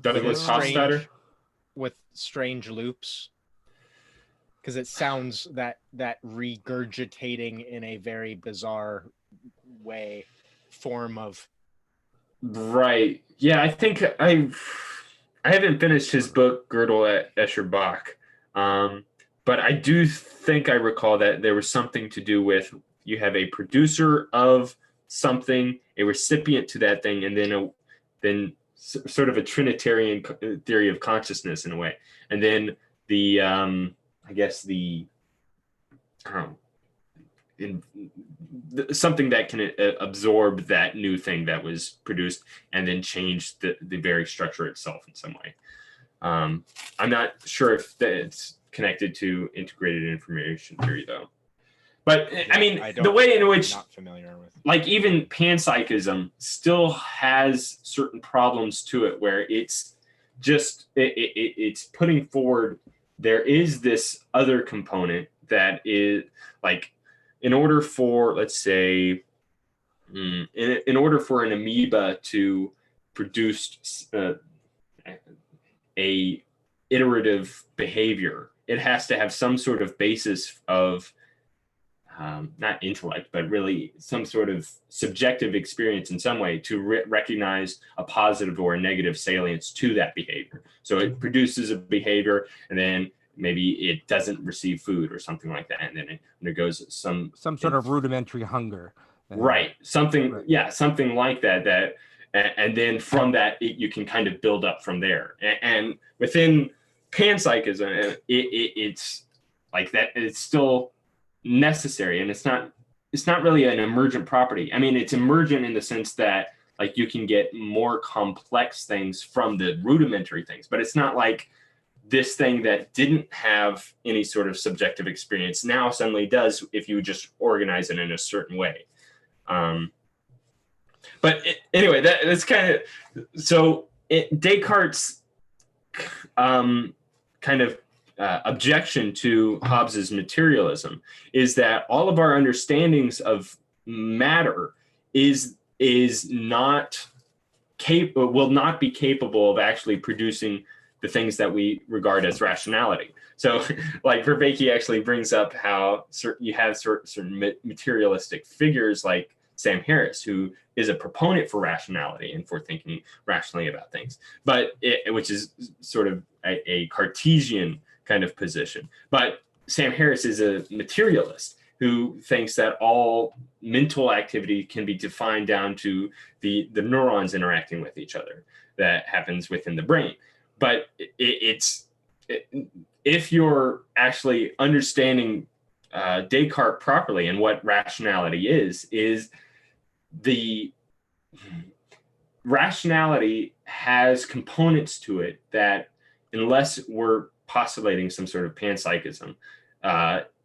Douglas Hofstadter with strange loops. Because it sounds that regurgitating in a very bizarre way form of. Right. Yeah, I think I haven't finished his book Gödel at Escher Bach, but I do think I recall that there was something to do with you have a producer of something, a recipient to that thing, and then sort of a Trinitarian theory of consciousness in a way, and then the something that can absorb that new thing that was produced and then change the very structure itself in some way. I'm not sure if it's connected to integrated information theory though. But I mean, the way in which, not familiar with, like even panpsychism still has certain problems to it where it's just it's putting forward there is this other component that is like, in order for, let's say, in order for an amoeba to produce a iterative behavior, it has to have some sort of basis of not intellect, but really some sort of subjective experience in some way to recognize a positive or a negative salience to that behavior. So it produces a behavior, and then maybe it doesn't receive food or something like that, and then it undergoes some sort of rudimentary hunger. Right. Something like that. And then from that, you can kind of build up from there. And within panpsychism, it's like that. It's still necessary, and it's not really an emergent property. I mean, it's emergent in the sense that like you can get more complex things from the rudimentary things, but it's not like this thing that didn't have any sort of subjective experience now suddenly does if you just organize it in a certain way. Anyway, that's kind of so. Descartes' kind of objection to Hobbes's materialism is that all of our understandings of matter will not be capable of actually producing the things that we regard as rationality. So, like Vervaeke actually brings up how you have certain materialistic figures like Sam Harris, who is a proponent for rationality and for thinking rationally about things, but which is sort of a Cartesian kind of position. But Sam Harris is a materialist who thinks that all mental activity can be defined down to the neurons interacting with each other that happens within the brain. But if you're actually understanding Descartes properly and what rationality is the rationality has components to it that, unless we're postulating some sort of panpsychism,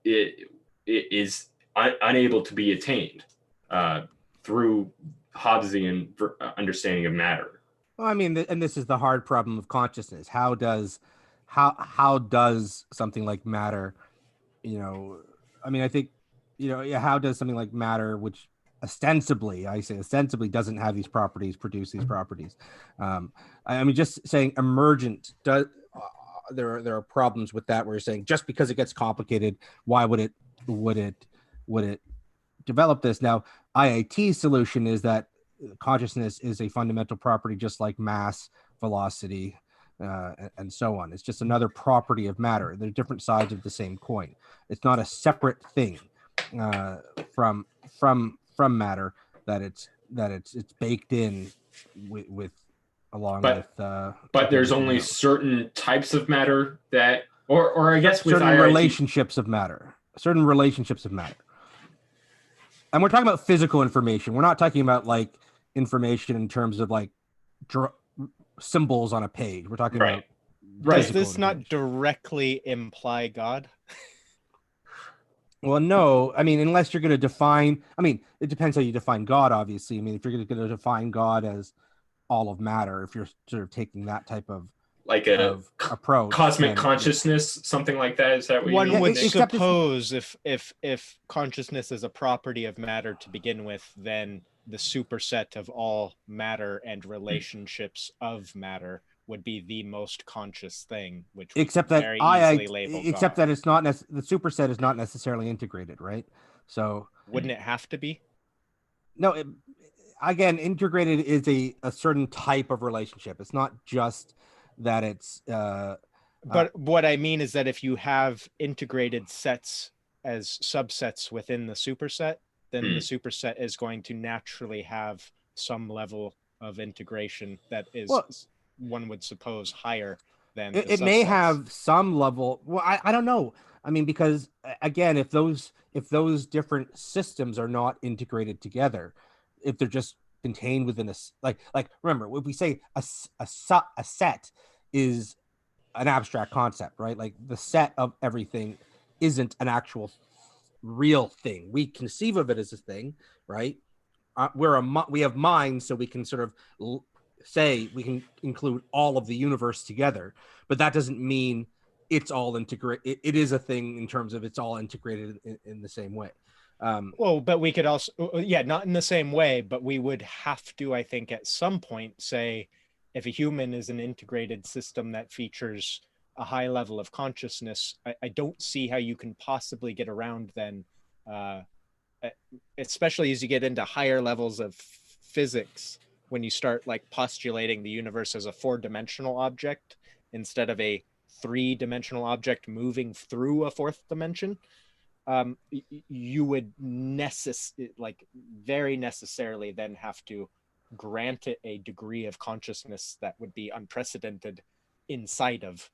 it is unable to be attained through Hobbesian understanding of matter. Well, I mean, and this is the hard problem of consciousness. How does something like matter, I mean, I think, how does something like matter, which ostensibly doesn't have these properties, produce these properties? I mean, just saying emergent does. There are problems with that where you're saying just because it gets complicated, why would it develop this? Now, IIT's solution is that consciousness is a fundamental property, just like mass, velocity, and so on. It's just another property of matter. They're different sides of the same coin. It's not a separate thing from matter. That it's baked in with along but, with. But there's only certain types of matter that, or I guess with certain IIT, relationships of matter. Certain relationships of matter. And we're talking about physical information. We're not talking about like information in terms of like symbols on a page. We're talking about Does this not directly imply God? Well, no. I mean, unless you're going to define, I mean, it depends how you define God, obviously. I mean, if you're going to define God as all of matter, if you're sort of taking that type of like approach, cosmic consciousness, something like that. Is that what one you would suppose? If consciousness is a property of matter to begin with, then the superset of all matter and relationships of matter would be the most conscious thing, which except that that it's not the superset is not necessarily integrated, right? So wouldn't it have to be? No, again, integrated is a certain type of relationship. It's not just that it's but what I mean is that if you have integrated sets as subsets within the superset, then the superset is going to naturally have some level of integration that is, one would suppose, higher than it may have some level. Well, I don't know. I mean, because again, if those different systems are not integrated together, if they're just contained within like remember, if we say a set is an abstract concept, right? Like the set of everything isn't an actual real thing. We conceive of it as a thing, right? We have minds, so we can sort of say we can include all of the universe together, but that doesn't mean it's all integrated. It is a thing in terms of it's all integrated in the same way. Well, but we could also, not in the same way, but we would have to, I think, at some point say, if a human is an integrated system that features a high level of consciousness, I don't see how you can possibly get around then, especially as you get into higher levels of physics, when you start like postulating the universe as a 4-dimensional object instead of a 3-dimensional object moving through a 4th dimension. You would very necessarily then have to grant it a degree of consciousness that would be unprecedented inside of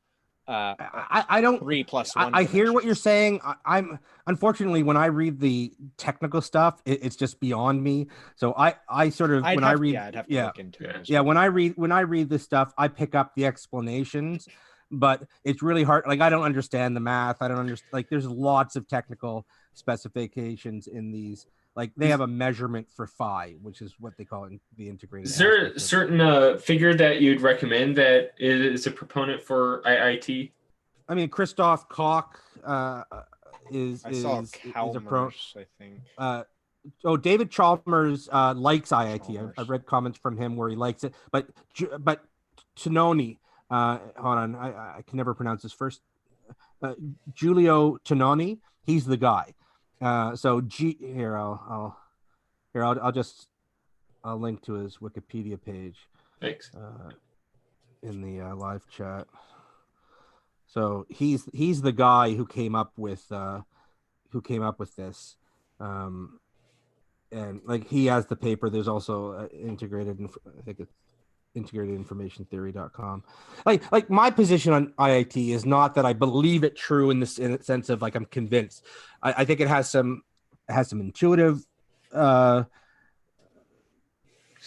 I don't 3 plus 1 I hear what you're saying. I'm unfortunately, when I read the technical stuff, it's just beyond me. So I sort of I'd have to look into it. When I read this stuff, I pick up the explanations, but it's really hard. Like, I don't understand the math. I don't understand. Like, there's lots of technical specifications in these. Like, they have a measurement for phi, which is what they call it, the integrated. Is there a certain figure that you'd recommend that is a proponent for IIT? I mean, Christoph Koch is a pro. I think. David Chalmers likes IIT. I've read comments from him where he likes it, but Tononi, hold on, I can never pronounce his first. Giulio Tononi, he's the guy. I'll link to his Wikipedia page. Thanks. In the live chat. So he's the guy who came up with this, and like he has the paper. There's also integrated. I think it's integratedinformationtheory.com. Like my position on IIT is not that I believe it true in the sense of like I'm convinced. I think it has some intuitive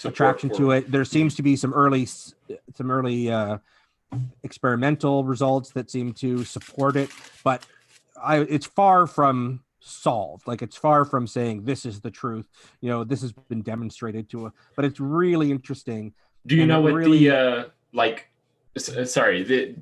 attraction to it. There seems to be some early experimental results that seem to support it, but it's far from solved. Like it's far from saying this is the truth. This has been demonstrated but it's really interesting. Do you know what the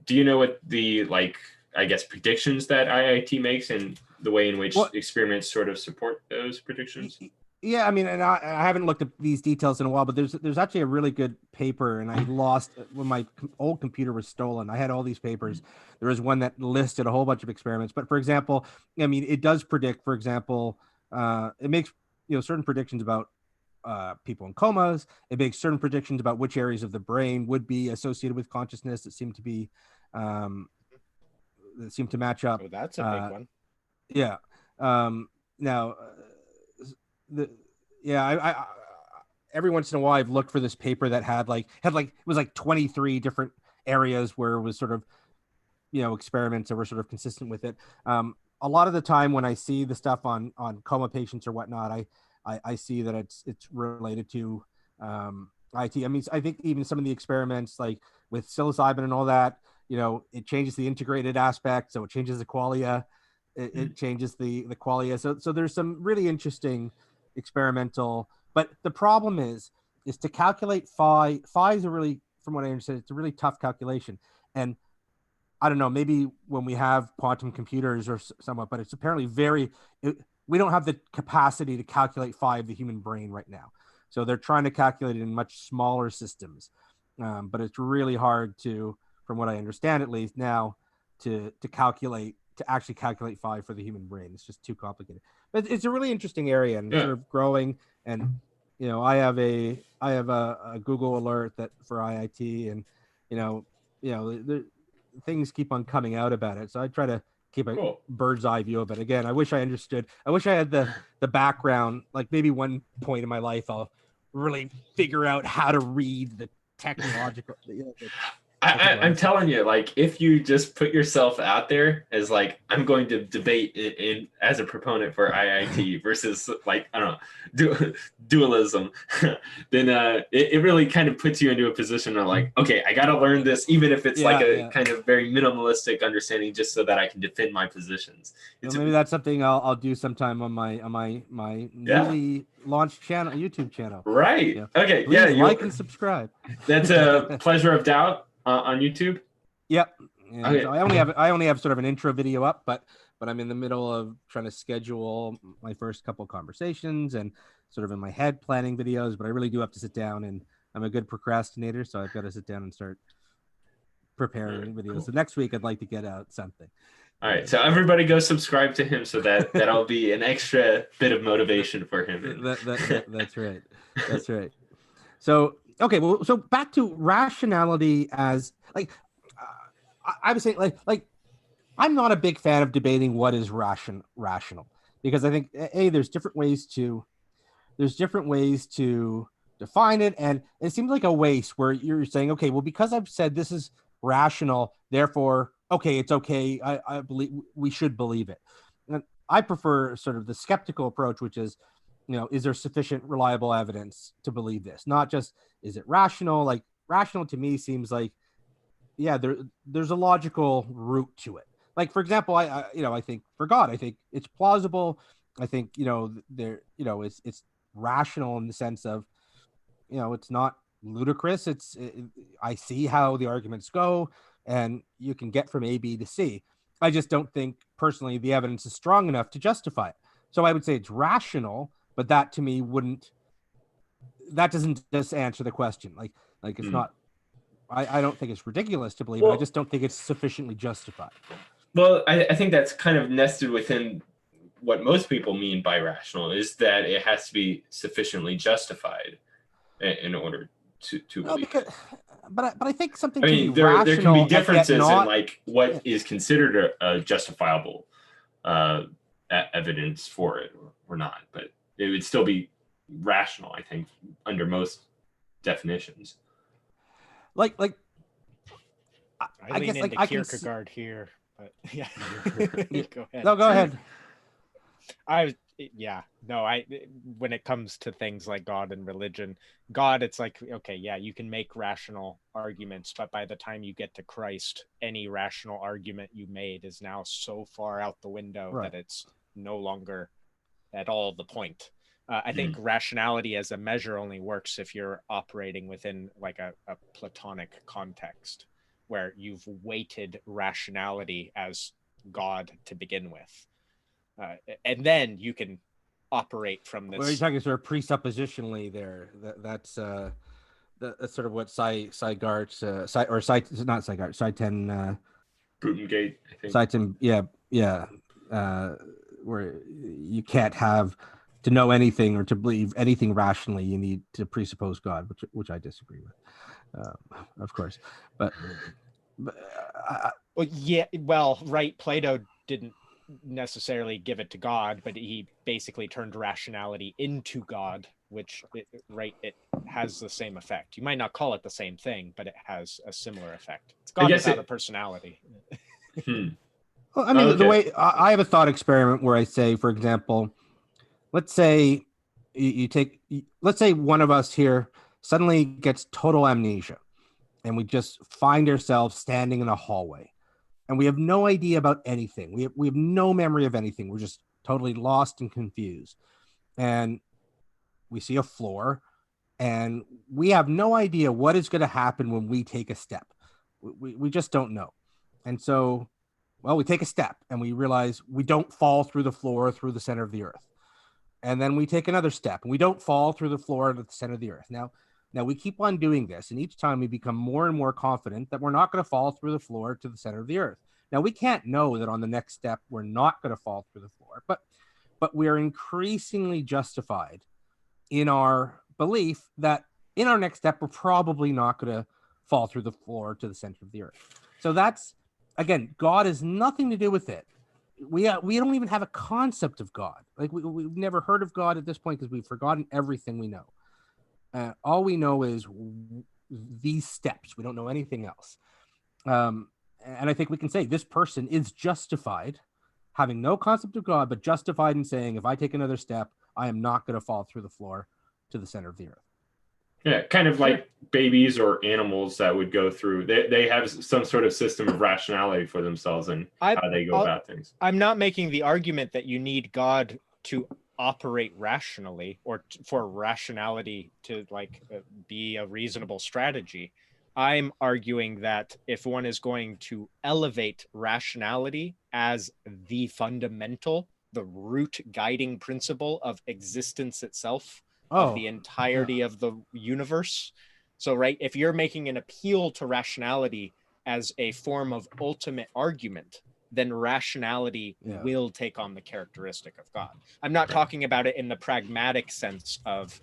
do you know what the I guess predictions that IIT makes and the way in which experiments sort of support those predictions? Yeah, I mean, and I haven't looked at these details in a while, but there's actually a really good paper, and I lost when my old computer was stolen. I had all these papers. There was one that listed a whole bunch of experiments, but for example, I mean, it does predict, for example, it makes certain predictions about people in comas. It makes certain predictions about which areas of the brain would be associated with consciousness that seem to be that seem to match up. Oh, that's a big one. Yeah. Now. I every once in a while I've looked for this paper that had it was like 23 different areas where it was sort of experiments that were sort of consistent with it. A lot of the time when I see the stuff on coma patients or whatnot, I see that it's related to IT. I mean, I think even some of the experiments like with psilocybin and all that, it changes the integrated aspect, so it changes the qualia. It changes the qualia. So there's some really interesting experimental, but the problem is to calculate phi is a really, from what I understand, it's a really tough calculation. And I don't know, maybe when we have quantum computers or somewhat, but it's apparently we don't have the capacity to calculate phi of the human brain right now. So they're trying to calculate it in much smaller systems. But it's really hard to, from what I understand, at least now, to actually calculate phi for the human brain. It's just too complicated. But it's a really interesting area and sort of growing. And I have a Google alert that for IIT, and the things keep on coming out about it. So I try to keep a bird's eye view of it. Again, I wish I understood. I wish I had the background. Like maybe one point in my life, I'll really figure out how to read the technological. I'm telling you, like, if you just put yourself out there as like, I'm going to debate in as a proponent for IIT versus like, I don't know, dualism, then it really kind of puts you into a position of like, okay, I got to learn this, even if it's kind of very minimalistic understanding, just so that I can defend my positions. Well, maybe that's something I'll do sometime on my newly launched channel, YouTube channel. Right. Okay. Please like and subscribe. That's a Pleasure of Doubt. On YouTube. Yep. Okay. So I only have sort of an intro video up, but I'm in the middle of trying to schedule my first couple conversations and sort of in my head planning videos, but I really do have to sit down, and I'm a good procrastinator, so I've got to sit down and start preparing videos. Cool. So next week I'd like to get out something. All right. So everybody go subscribe to him so that'll be an extra bit of motivation for him. That's right. That's right. So okay, well, so back to rationality as I was saying, like I'm not a big fan of debating what is rational, because I think there's different ways to define it, and it seems like a waste where you're saying, okay, well, because I've said this is rational, therefore, okay, it's okay. I believe we should believe it. And I prefer sort of the skeptical approach, which is, is there sufficient reliable evidence to believe this? Not just, is it rational? Like rational to me seems like, there's a logical root to it. Like, for example, I think for God, I think it's plausible. I think, it's rational in the sense of, it's not ludicrous. I see how the arguments go, and you can get from A, B to C. I just don't think personally the evidence is strong enough to justify it. So I would say it's rational, but that to me doesn't just answer the question. Like it's not, I don't think it's ridiculous to believe it. I just don't think it's sufficiently justified. Well, I think that's kind of nested within what most people mean by rational, is that it has to be sufficiently justified in order to believe. But I think something. I mean, there can be differences in like what is considered a justifiable evidence for it or not, but it would still be rational, I think, under most definitions. like I lean guess like into I can see, Kierkegaard here, but yeah. yeah. Go ahead. No, go ahead. When it comes to things like God and religion, God, it's like, okay, yeah, you can make rational arguments, but by the time you get to Christ, any rational argument you made is now so far out the window Right. that it's no longer at all the point. I think rationality as a measure only works if you're operating within like a Platonic context where you've weighted rationality as God to begin with. And then you can operate from Well, you're this. talking sort of presuppositionally there. That's sort of what Seigart's not Seigart, Seitan Butengate, I think. Seitan, yeah, where you can't have to know anything or to believe anything rationally. You need to presuppose God, which I disagree with, of course. But Right. Plato didn't necessarily give it to God, but he basically turned rationality into God, which it has the same effect. You might not call it the same thing, but it has a similar effect. It's God without a personality. Well, I mean, the way I have a thought experiment where I say, for example, let's say let's say one of us here suddenly gets total amnesia and we just find ourselves standing in a hallway and we have no idea about anything. We have no memory of anything. We're just totally lost and confused. And we see a floor and we have no idea what is going to happen when we take a step. We just don't know. And so, well, we take a step and we realize we don't fall through the floor through the center of the earth. And then we take another step and we don't fall through the floor to the center of the earth. Now we keep on doing this, and each time we become more and more confident that we're not going to fall through the floor to the center of the earth. Now we can't know that on the next step we're not going to fall through the floor, but we're increasingly justified in our belief that in our next step we're probably not going to fall through the floor to the center of the earth. So that's, again, God has nothing to do with it. We don't even have a concept of God. Like we've never heard of God at this point because we've forgotten everything we know. All we know is these steps. We don't know anything else. And I think we can say this person is justified, having no concept of God, but justified in saying, if I take another step, I am not going to fall through the floor to the center of the earth. Yeah, kind of like babies or animals that would go through. They have some sort of system of rationality for themselves and how they go about things. I'm not making the argument that you need God to operate rationally or for rationality to be a reasonable strategy. I'm arguing that if one is going to elevate rationality as the fundamental, the root guiding principle of existence itself, of the entirety of the universe. So, right, if you're making an appeal to rationality as a form of ultimate argument, then rationality will take on the characteristic of God. I'm not talking about it in the pragmatic sense of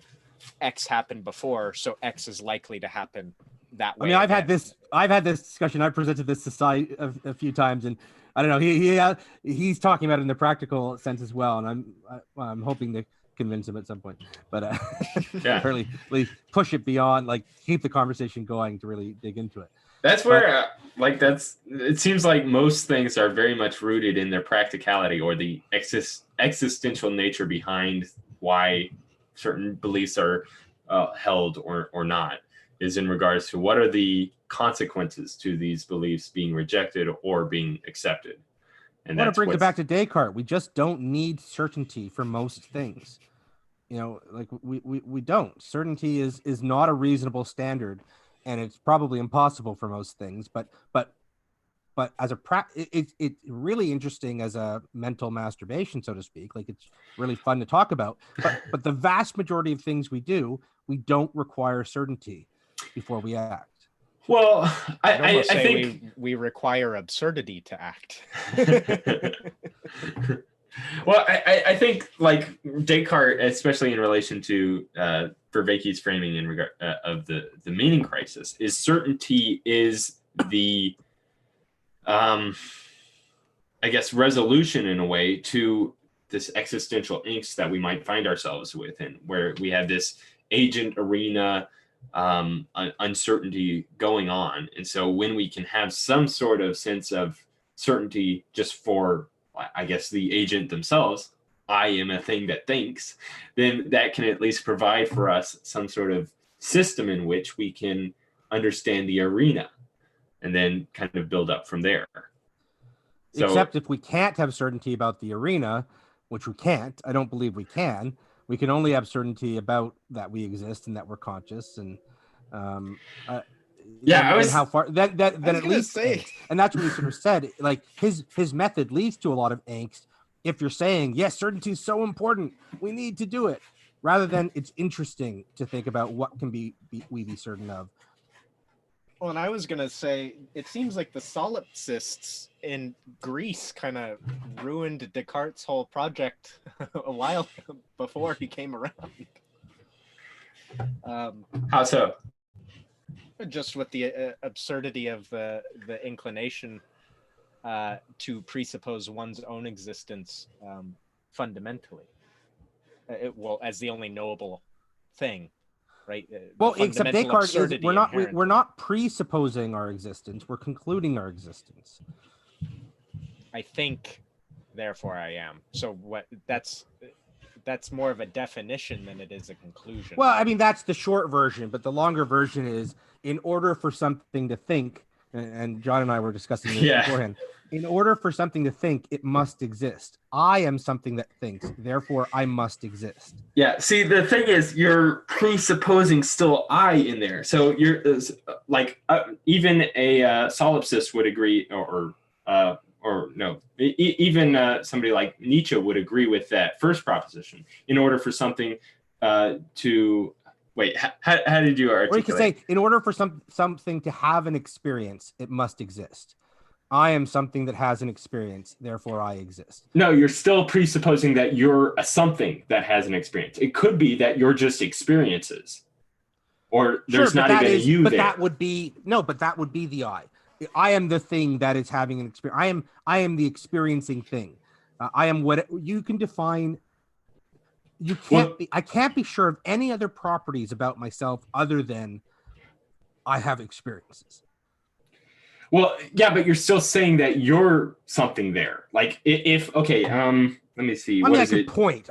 X happened before, so X is likely to happen that way. I mean, I've had this discussion. I've presented this to Sai a few times, and I don't know. He's talking about it in the practical sense as well, and I'm hoping to convince him at some point, but really push it beyond, like keep the conversation going to really dig into it. That's where it seems like most things are very much rooted in their practicality or the existential nature behind why certain beliefs are held or not, is in regards to what are the consequences to these beliefs being rejected or being accepted. And that brings it back to Descartes. We just don't need certainty for most things. You know, like we don't. Certainty is not a reasonable standard, and it's probably impossible for most things. But as it's really interesting as a mental masturbation, so to speak. Like it's really fun to talk about. But the vast majority of things we do, we don't require certainty before we act. Well, I think we require absurdity to act. Well, I think like Descartes, especially in relation to Vervaeke's framing in regard of the meaning crisis, is certainty is the I guess resolution in a way to this existential angst that we might find ourselves within, where we have this agent arena uncertainty going on. And so when we can have some sort of sense of certainty just for, I guess, the agent themselves, I am a thing that thinks, then that can at least provide for us some sort of system in which we can understand the arena and then kind of build up from there. So, except if we can't have certainty about the arena, which we can't, I don't believe we can. We can only have certainty about that we exist and that we're conscious, and and how far then it leads to angst. And that's what he sort of said. Like his method leads to a lot of angst. If you're saying yes, certainty is so important, we need to do it, rather than it's interesting to think about what can we be certain of. Well, and I was gonna say, it seems like the solipsists in Greece kind of ruined Descartes' whole project a while before he came around. How so? Just with the absurdity of the inclination to presuppose one's own existence fundamentally, as the only knowable thing. Right. Well, except Descartes is we're not presupposing our existence. We're concluding our existence. I think, therefore I am. So that's more of a definition than it is a conclusion. Well, I mean, that's the short version, but the longer version is, in order for something to think, and John and I were discussing this beforehand, in order for something to think, it must exist. I am something that thinks, therefore I must exist. Yeah, see, the thing is, you're presupposing still I in there. So you're like, even a solipsist would agree, or no, even somebody like Nietzsche would agree with that first proposition. In order for something to, wait, how did you articulate? Or you could say, in order for something to have an experience, it must exist. I am something that has an experience, therefore I exist. No, you're still presupposing that you're a something that has an experience. It could be that you're just experiences, or there's not even a you there. But that would be the I. I am the thing that is having an experience. I am the experiencing thing. I am what you can define. You can't be. I can't be sure of any other properties about myself other than I have experiences. Well, yeah, but you're still saying that you're something there. Like if okay, let me see. I could point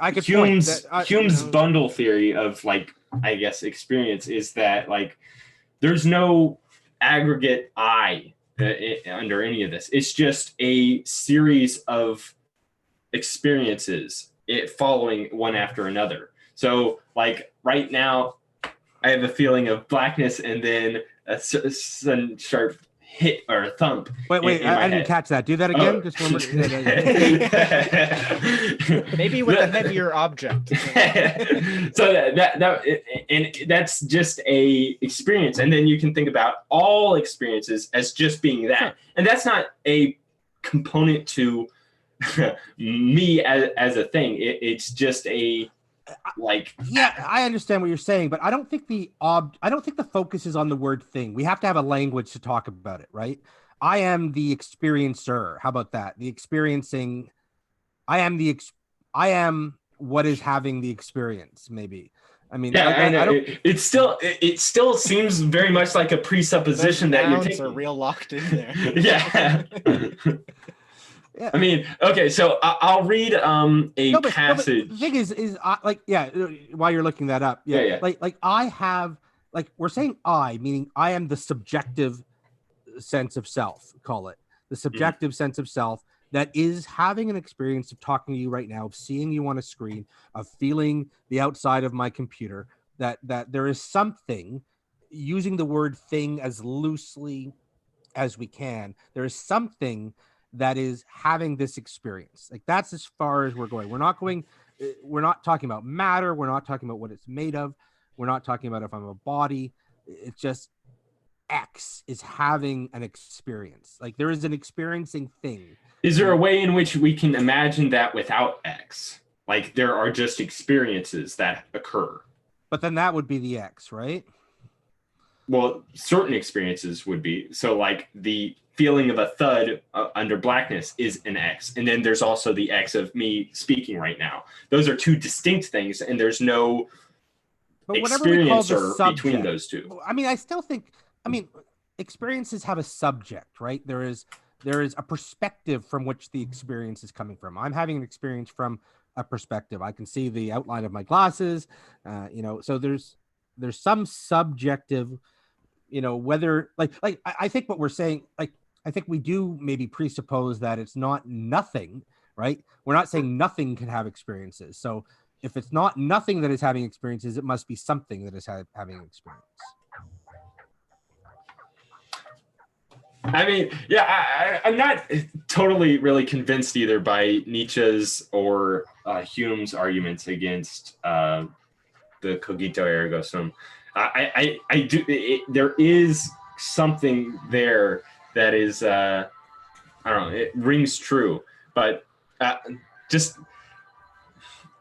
Hume's bundle theory of, like, I guess, experience is that, like, there's no aggregate I under any of this. It's just a series of experiences, following one after another. So, like, right now, I have a feeling of blackness and then a sudden sharp hit or a thump. Wait, I didn't catch that. Do that again. Oh. Just one more. Maybe with a heavier object. So and that's just a experience, and then you can think about all experiences as just being that, and that's not a component to me as a thing. It's just a, like, yeah, I understand what you're saying, but I don't think the focus is on the word thing. We have to have a language to talk about it, right? I am the experiencer. How about that? The experiencing. I am what is having the experience. Maybe. I mean, yeah, it still seems very much like a presupposition that you're taking. Are real locked in there. Yeah. Yeah. I mean, okay, so I'll read passage. The thing is while you're looking that up, like I have, like, we're saying I, meaning I am the subjective sense of self, call it the subjective sense of self that is having an experience of talking to you right now, of seeing you on a screen, of feeling the outside of my computer, that there is something, using the word thing as loosely as we can, there is something that is having this experience. Like, that's as far as we're going. We're not talking about matter. We're not talking about what it's made of. We're not talking about if I'm a body. It's just X is having an experience. Like, there is an experiencing thing. Is there a way in which we can imagine that without X? Like, there are just experiences that occur. But then that would be the X, right? Well, certain experiences would be. So, like, the feeling of a thud under blackness is an X. And then there's also the X of me speaking right now. Those are two distinct things, and there's no whatever we call the experiencer subject, between those two. I mean, I still think, I mean, experiences have a subject, right? There is a perspective from which the experience is coming from. I'm having an experience from a perspective. I can see the outline of my glasses, so there's some subjective, whether I think what we're saying, I think we do maybe presuppose that it's not nothing, right? We're not saying nothing can have experiences. So if it's not nothing that is having experiences, it must be something that is having an experience. I mean, yeah, I'm not totally really convinced either by Nietzsche's or Hume's arguments against the Cogito ergo sum. I do. There is something there that is, I don't know, it rings true, but just.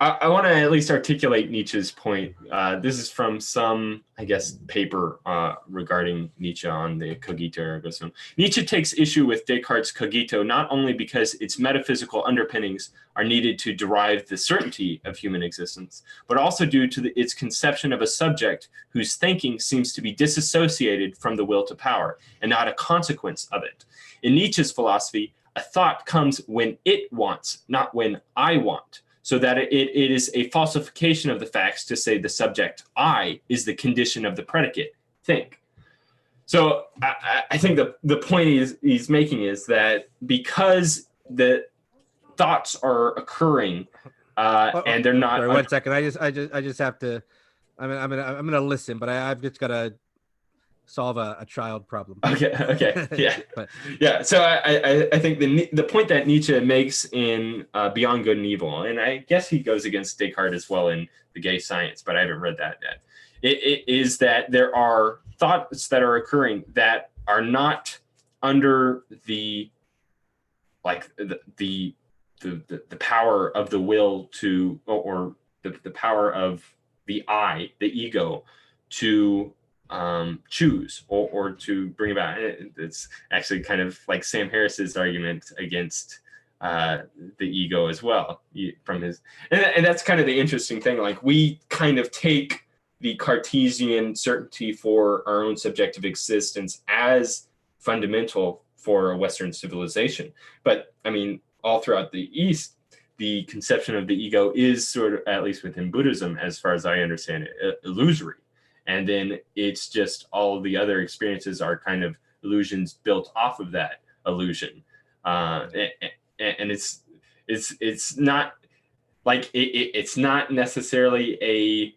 I want to at least articulate Nietzsche's point. This is from some, I guess, paper regarding Nietzsche on the Cogito ergo sum. Nietzsche takes issue with Descartes' Cogito not only because its metaphysical underpinnings are needed to derive the certainty of human existence, but also due to its conception of a subject whose thinking seems to be disassociated from the will to power and not a consequence of it. In Nietzsche's philosophy, a thought comes when it wants, not when I want. So that it is a falsification of the facts to say the subject I is the condition of the predicate think. So I think the point he's making is that because the thoughts are occurring and they're not. Sorry, 1 second. I just have to. I'm gonna listen, but I've just got to solve a child problem. Okay, yeah. But yeah, so I think the point that Nietzsche makes in Beyond Good and Evil, and I guess he goes against Descartes as well in The Gay Science, but I haven't read that yet, it is that there are thoughts that are occurring that are not under the power of the will to, or the power of the I, the ego, to choose or to bring about. It's actually kind of like Sam Harris's argument against the ego as well, from his, and that's kind of the interesting thing. Like, we kind of take the Cartesian certainty for our own subjective existence as fundamental for a Western civilization, but I mean, all throughout the East, the conception of the ego is sort of, at least within Buddhism, as far as I understand it, illusory. And then it's just all of the other experiences are kind of illusions built off of that illusion. And it's not like it's not necessarily a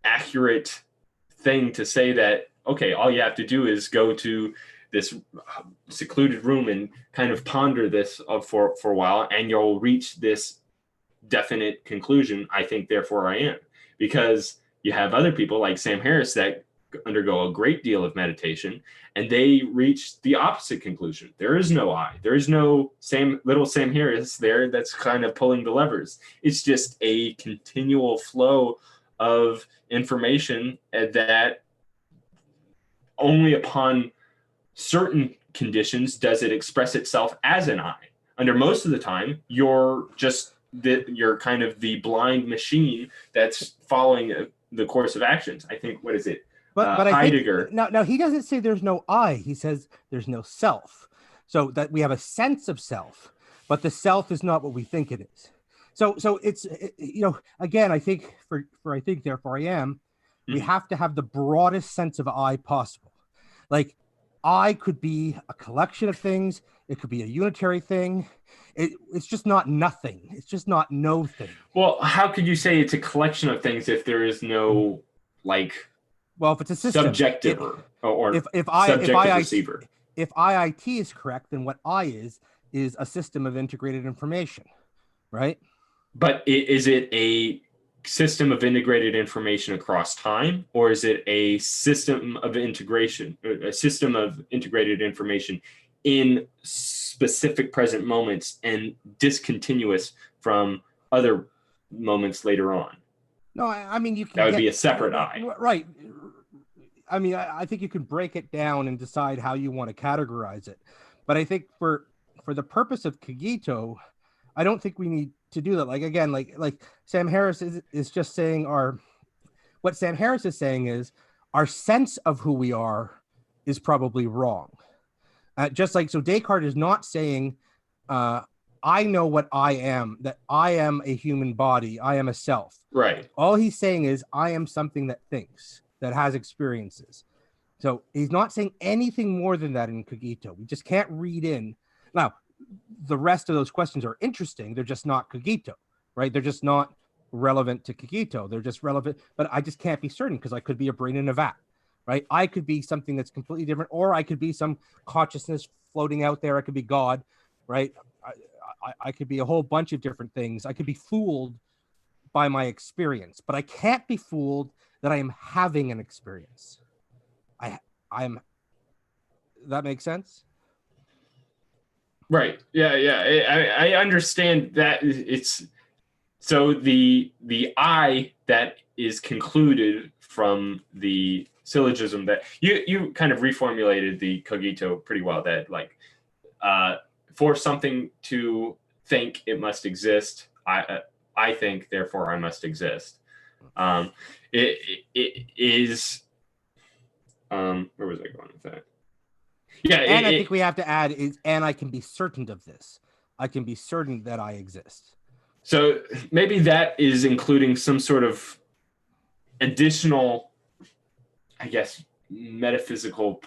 accurate thing to say that, okay, all you have to do is go to this secluded room and kind of ponder this for a while, and you'll reach this definite conclusion. I think, therefore I am. Because you have other people like Sam Harris that undergo a great deal of meditation, and they reach the opposite conclusion. There is no I. There is no little Sam Harris there that's kind of pulling the levers. It's just a continual flow of information that only upon certain conditions does it express itself as an I. Under most of the time, you're kind of the blind machine that's following the course of actions. I think, what is it? But Heidegger. I think, no, he doesn't say there's no I. He says there's no self. So that we have a sense of self, but the self is not what we think it is. So it's, again, I think I think, therefore I am, we have to have the broadest sense of I possible. Like, I could be a collection of things. It could be a unitary thing. It's just not nothing. It's just not no thing. Well, how could you say it's a collection of things if there is no, like, well, if it's a system, subjective or if subjective receiver? If IIT is correct, then what I is a system of integrated information, right? But is it a system of integrated information across time, or is it a system of integration, a system of integrated information in specific present moments and discontinuous from other moments later on? No, I mean, you can. That would be a separate I. Right. I mean, I think you can break it down and decide how you want to categorize it. But I think for the purpose of Cogito, I don't think we need to do that. Like, again, like Sam Harris is just saying what Sam Harris is saying is our sense of who we are is probably wrong. Just like, so Descartes is not saying, I know what I am, that I am a human body, I am a self. Right. All he's saying is I am something that thinks, that has experiences. So he's not saying anything more than that in Cogito. We just can't read in. Now, the rest of those questions are interesting. They're just not Cogito, right? They're just not relevant to Cogito. They're just relevant, but I just can't be certain because I could be a brain in a vat, right? I could be something that's completely different, or I could be some consciousness floating out there. I could be God, right? I could be a whole bunch of different things. I could be fooled by my experience, but I can't be fooled that I am having an experience. I'm. That makes sense? Right. Yeah. I understand that it's so the I that is concluded from the syllogism that you kind of reformulated the Cogito pretty well, that like for something to think it must exist, I think, therefore I must exist. It is where was I going with that? Yeah, and I think we have to add is, and I can be certain of this. I can be certain that I exist. So maybe that is including some sort of additional, I guess, metaphysical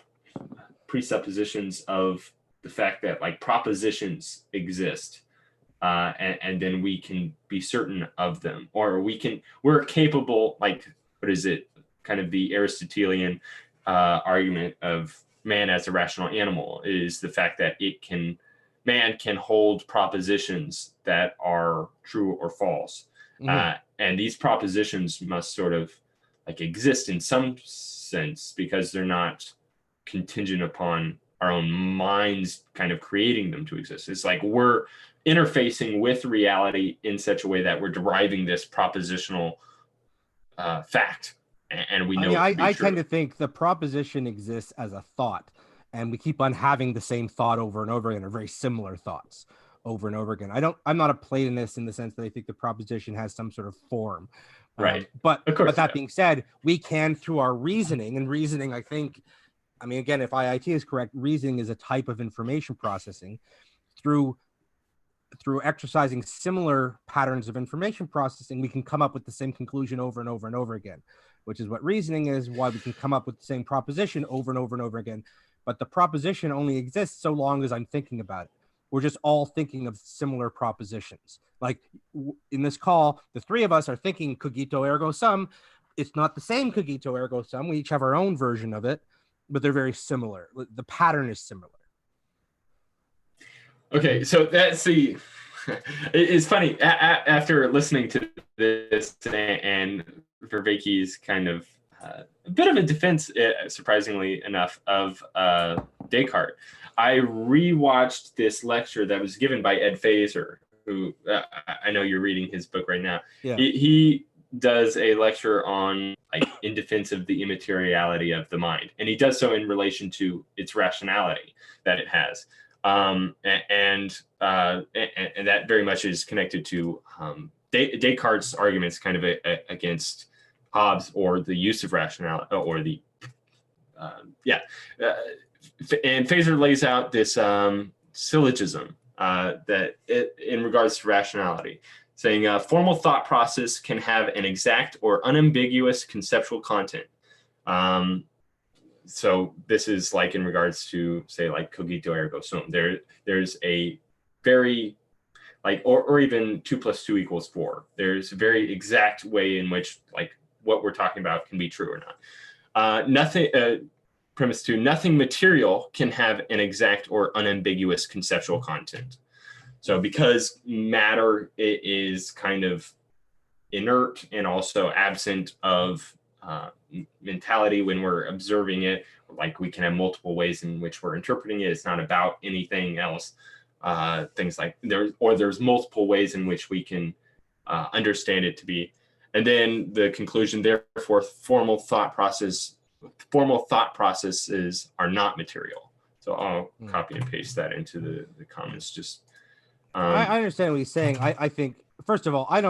presuppositions of the fact that like propositions exist, and then we can be certain of them, or we're capable, like, what is it? Kind of the Aristotelian argument of man as a rational animal is the fact that man can hold propositions that are true or false. Mm-hmm. And these propositions must sort of like exist in some sense because they're not contingent upon our own minds kind of creating them to exist. It's like we're interfacing with reality in such a way that we're deriving this propositional fact. And we know I tend to think the proposition exists as a thought, and we keep on having the same thought over and over again, or very similar thoughts over and over again. I'm not a Platonist in the sense that I think the proposition has some sort of form. Right. But that being said, we can, through our reasoning, and reasoning, I think, I mean, again, if IIT is correct, reasoning is a type of information processing. Through exercising similar patterns of information processing, we can come up with the same conclusion over and over and over again, which is what reasoning is, why we can come up with the same proposition over and over and over again. But the proposition only exists so long as I'm thinking about it. We're just all thinking of similar propositions. Like in this call, the three of us are thinking cogito ergo sum. It's not the same cogito ergo sum. We each have our own version of it, but they're very similar. The pattern is similar. Okay, so that's the. It's funny after listening to this and Vervaake's kind of a bit of a defense, surprisingly enough, of Descartes. I rewatched this lecture that was given by Ed Feser, who I know you're reading his book right now. Yeah. He does a lecture on like in defense of the immateriality of the mind, and he does so in relation to its rationality that it has. And that very much is connected to Descartes' arguments kind of against Hobbes, or the use of rationality, or the and Feser lays out this syllogism that in regards to rationality, saying a formal thought process can have an exact or unambiguous conceptual content. So this is like in regards to, say, like cogito ergo sum. There's a very like, or even 2 + 2 = 4. There's a very exact way in which like what we're talking about can be true or not. Premise 2, nothing material can have an exact or unambiguous conceptual content. So because matter is kind of inert and also absent of mentality when we're observing it, like we can have multiple ways in which we're interpreting it. It's not about anything else. Things like there's multiple ways in which we can understand it to be. And then the conclusion, therefore, formal thought processes are not material. So I'll copy and paste that into the comments. Just I understand what he's saying. I think, first of all, I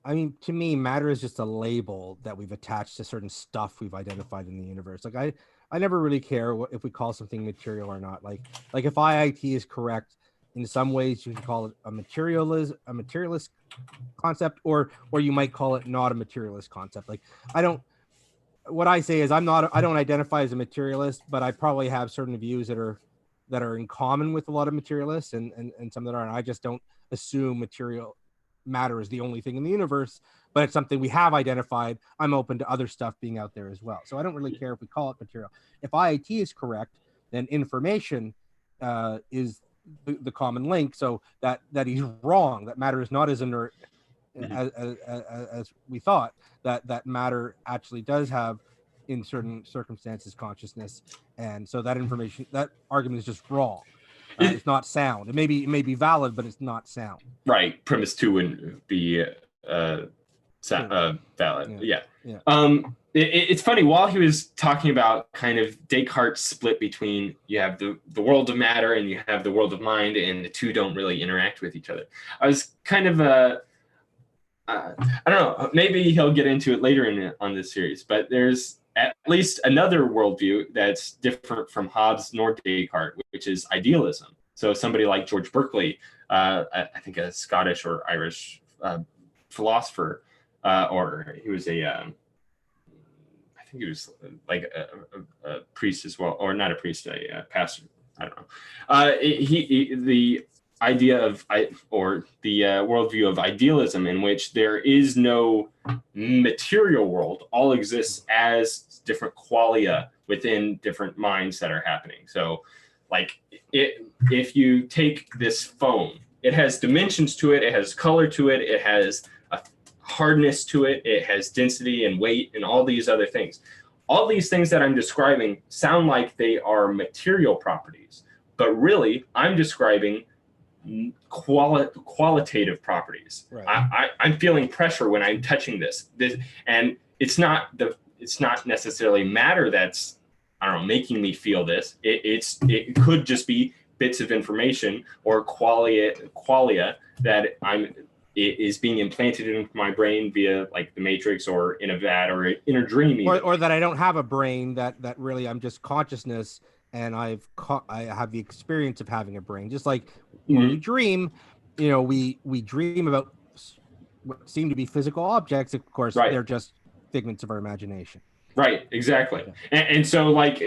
I mean, to me, matter is just a label that we've attached to certain stuff we've identified in the universe. Like I never really care if we call something material or not. Like if IIT is correct, in some ways you can call it a materialist concept, or you might call it not a materialist concept. Like I don't. What I say is I don't identify as a materialist, but I probably have certain views that are in common with a lot of materialists, and some that aren't. I just don't assume matter is the only thing in the universe, but it's something we have identified. I'm open to other stuff being out there as well. So I don't really care if we call it material. If IIT is correct, then information is the common link. So that he's wrong, that matter is not as inert as we thought, that matter actually does have, in certain circumstances, consciousness. And so that argument is just wrong. It's not sound. It may be valid, but it's not sound. Right. Premise 2 wouldn't be valid. Yeah. It's funny, while he was talking about kind of Descartes' split between, you have the world of matter and you have the world of mind, and the two don't really interact with each other. I was kind of I don't know, maybe he'll get into it later on this series, but there's at least another worldview that's different from Hobbes nor Descartes, which is idealism. So somebody like George Berkeley, I think a Scottish or Irish philosopher, or he was I think he was like a priest as well, or not a priest, a pastor. I don't know. The idea of the worldview of idealism, in which there is no material world, all exists as different qualia within different minds that are happening. So like if you take this phone, it has dimensions to it, it has color to it, it has a hardness to it, it has density and weight and all these other things. All these things that I'm describing sound like they are material properties, but really I'm describing qualitative properties. Right. I'm feeling pressure when I'm touching this, and it's not necessarily matter that's, I don't know, making me feel this. It could just be bits of information or qualia that is being implanted into my brain via like the Matrix, or in a vat, or in a dream, or that I don't have a brain, that really I'm just consciousness, and I have the experience of having a brain. Just like when we dream, we dream about what seem to be physical objects. Of course, right. They're just figments of our imagination. Right, exactly. Yeah. And so like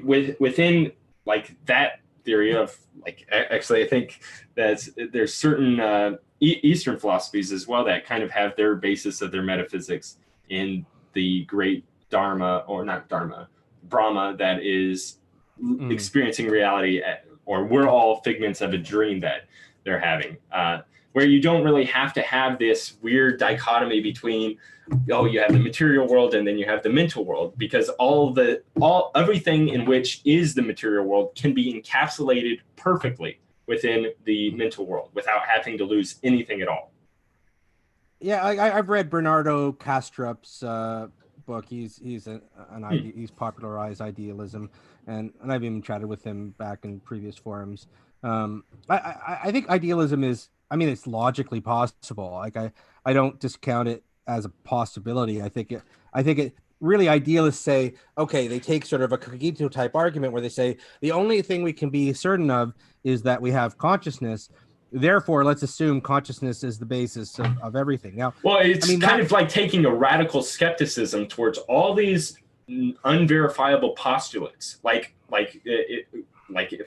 within like that theory of like, actually I think that there's certain Eastern philosophies as well that kind of have their basis of their metaphysics in the great Dharma, or not Dharma, Brahma, that is experiencing reality, or we're all figments of a dream that they're having, where you don't really have to have this weird dichotomy between, you have the material world and then you have the mental world, because everything in which is the material world can be encapsulated perfectly within the mental world without having to lose anything at all. Yeah, I've read Bernardo Kastrup's book. He's popularized idealism, and I've even chatted with him back in previous forums. I think idealism is, it's logically possible. Like I don't discount it as a possibility. I think it really, idealists say, okay, they take sort of a Cogito type argument where they say the only thing we can be certain of is that we have consciousness. Therefore, let's assume consciousness is the basis of everything. Now, well, it's kind of like taking a radical skepticism towards all these unverifiable postulates, like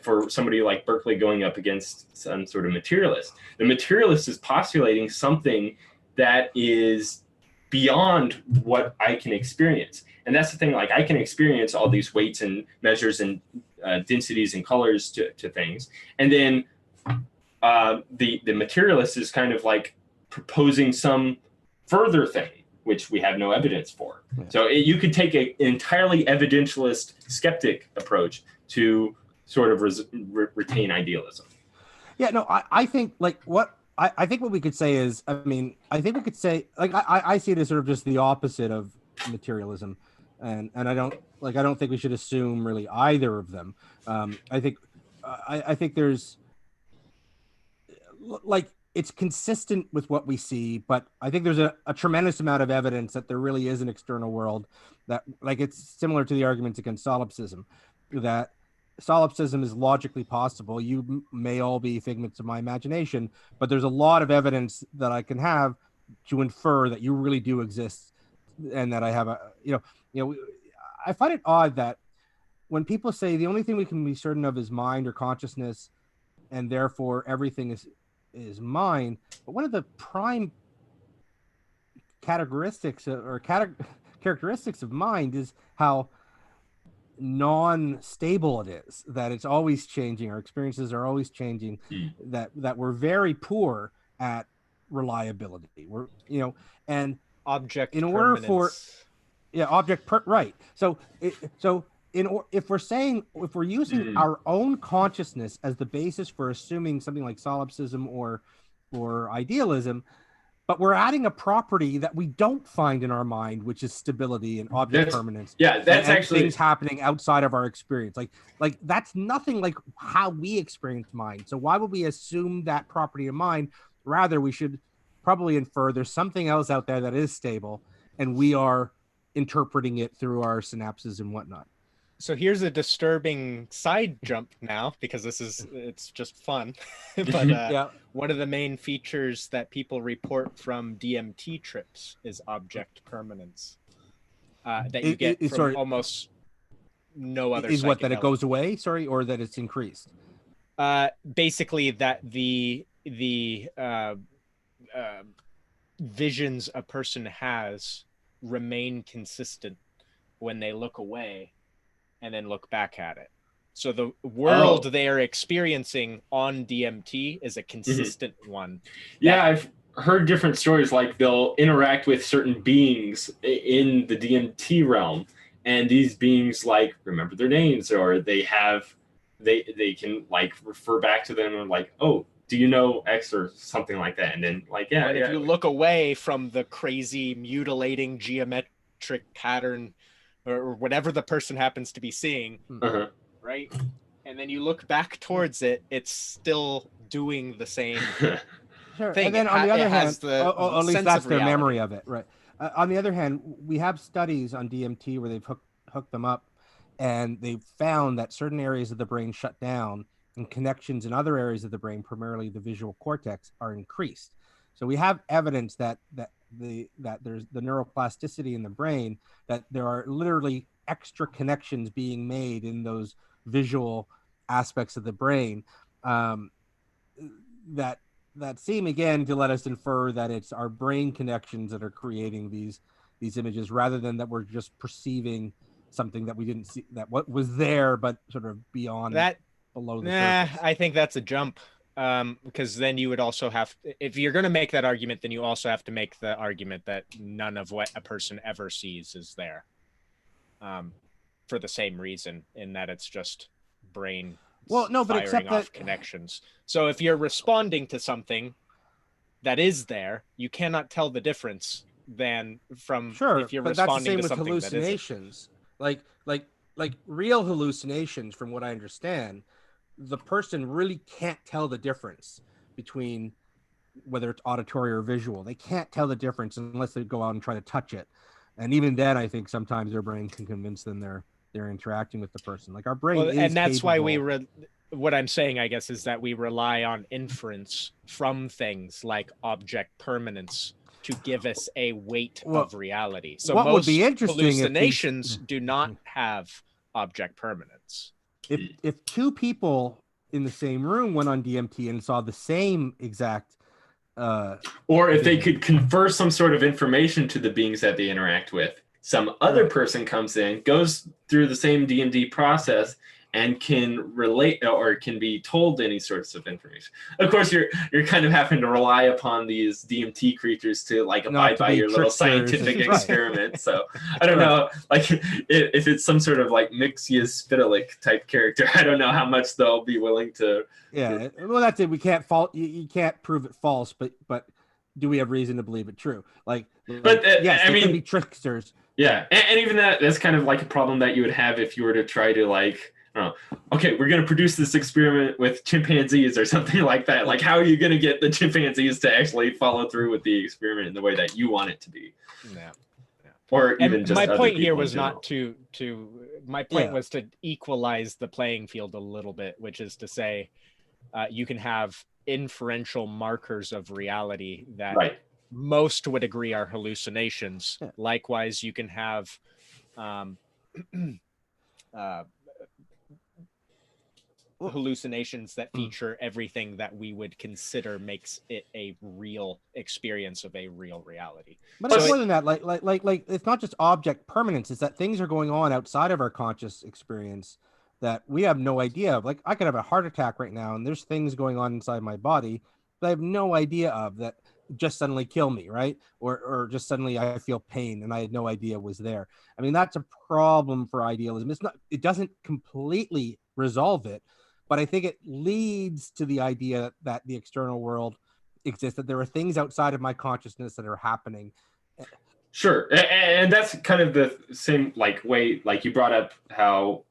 for somebody like Berkeley going up against some sort of materialist. The materialist is postulating something that is beyond what I can experience. And that's the thing, like I can experience all these weights and measures and densities and colors to things. And then the materialist is kind of like proposing some further thing, which we have no evidence for. Yeah. So you could take an entirely evidentialist skeptic approach to sort of retain idealism. Yeah, no, I think like I think what we could say is, I think we could say, like, I see it as sort of just the opposite of materialism. And I don't think we should assume really either of them. I think there's, like, it's consistent with what we see, but I think there's a tremendous amount of evidence that there really is an external world that, like, it's similar to the arguments against solipsism, that solipsism is logically possible. You may all be figments of my imagination, but there's a lot of evidence that I can have to infer that you really do exist, and that I have I find it odd that when people say the only thing we can be certain of is mind or consciousness, and therefore everything is mind, but one of the prime characteristics of mind is how non-stable it is, that it's always changing, our experiences are always changing, that we're very poor at reliability. We're, and Object in order permanence. right. If we're using our own consciousness as the basis for assuming something like solipsism or idealism, but we're adding a property that we don't find in our mind, which is stability and object permanence. Yeah, that's and actually things happening outside of our experience. Like that's nothing like how we experience mind. So why would we assume that property of mind? Rather, we should probably infer there's something else out there that is stable, and we are interpreting it through our synapses and whatnot. So here's a disturbing side jump now, because it's just fun. But one of the main features that people report from DMT trips is object permanence. That you get from almost no other. Is what, that it goes away? Sorry, or that it's increased? Basically, that the visions a person has remain consistent when they look away and then look back at it. So the world they are experiencing on DMT is a consistent one. Yeah, I've heard different stories, like they'll interact with certain beings in the DMT realm, and these beings like remember their names, or they can like refer back to them and like, oh, do you know X or something like that? And then like, if you look away from the crazy mutilating geometric pattern or whatever the person happens to be seeing, right? And then you look back towards it, it's still doing the same Sure. thing. And then on the other hand, at least that's their memory of it, right? On the other hand, we have studies on DMT where they've hooked them up, and they've found that certain areas of the brain shut down and connections in other areas of the brain, primarily the visual cortex, are increased. So we have evidence that there's the neuroplasticity in the brain, that there are literally extra connections being made in those visual aspects of the brain, that seem again to let us infer that it's our brain connections that are creating these images, rather than that we're just perceiving something that we didn't see, that what was there but sort of beyond that, below the surface. I think that's a jump. Because then you would also have, if you're going to make that argument, then you also have to make the argument that none of what a person ever sees is there, for the same reason, in that it's just brain firing off connections. So if you're responding to something that is there, you cannot tell the difference than from if you're responding to something that isn't. Hallucinations, like real hallucinations, from what I understand, the person really can't tell the difference between whether it's auditory or visual. They can't tell the difference unless they go out and try to touch it. And even then, I think sometimes their brain can convince them they're interacting with the person. Like our brain is and that's capable. why what I'm saying, I guess, is that we rely on inference from things like object permanence to give us a weight of reality. So what most would be interesting hallucinations do not have object permanence. If two people in the same room went on DMT and saw the same exact or if they could confer some sort of information to the beings that they interact with, some other person comes in, goes through the same DMT process, and can relate or can be told any sorts of information. Of course, you're kind of having to rely upon these DMT creatures to like abide by your little scientific experiment. So I don't know, like if it's some sort of like Mixius Spitalik type character, I don't know how much they'll be willing to. Yeah, well, that's it. We can't you can't prove it false, but do we have reason to believe it true? Yes, I mean, could be tricksters. Yeah, and even that's kind of like a problem that you would have if you were to try to like Okay, we're going to produce this experiment with chimpanzees or something like that. Like, how are you going to get the chimpanzees to actually follow through with the experiment in the way that you want it to be? Yeah. Or even And just my other point here people in was general. not to my point was to equalize the playing field a little bit, which is to say you can have inferential markers of reality that Right. most would agree are hallucinations. Likewise, you can have hallucinations that feature everything that we would consider makes it a real experience of a real reality. But it's more than that. Like, it's not just object permanence. It's that things are going on outside of our conscious experience that we have no idea of. Like, I could have a heart attack right now, and there's things going on inside my body that I have no idea of that just suddenly kill me, right? Or just suddenly I feel pain and I had no idea was there. I mean, that's a problem for idealism. It doesn't completely resolve it, but I think it leads to the idea that the external world exists, that there are things outside of my consciousness that are happening. Sure. And that's kind of the same like way, like you brought up how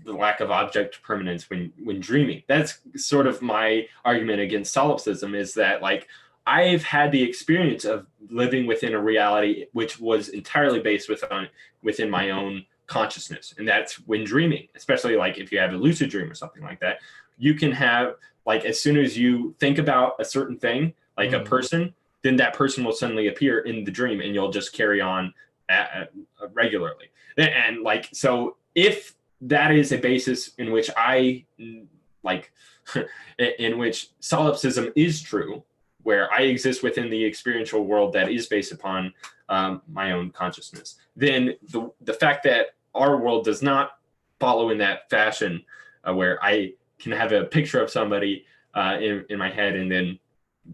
the lack of object permanence when dreaming. That's sort of my argument against solipsism, is that like I've had the experience of living within a reality which was entirely based within my own consciousness. And that's when dreaming, especially like if you have a lucid dream or something like that, you can have like, as soon as you think about a certain thing, like a person, then that person will suddenly appear in the dream and you'll just carry on regularly. And like, so if that is a basis in which I like, in which solipsism is true, where I exist within the experiential world that is based upon my own consciousness, then the fact that our world does not follow in that fashion, where I can have a picture of somebody in my head and then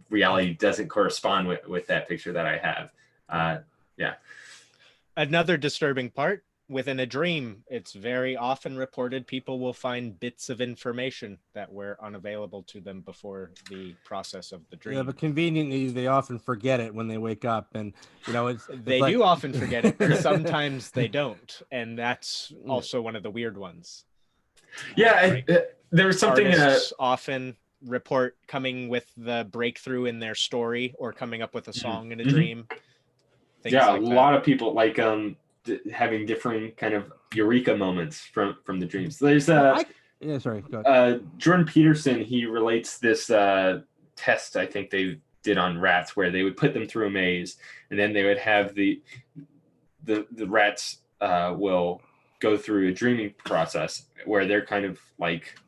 reality doesn't correspond with that picture that I have. Another disturbing part, within a dream, it's very often reported people will find bits of information that were unavailable to them before the process of the dream. Yeah, but conveniently, they often forget it when they wake up, and they do often forget it, but sometimes they don't, and that's also one of the weird ones. Yeah, there was something often report coming with the breakthrough in their story or coming up with a song in a dream. Yeah, like a lot of people like having different kind of eureka moments from the dreams. There's Jordan Peterson, he relates this test I think they did on rats where they would put them through a maze and then they would have the rats will go through a dreaming process where they're kind of like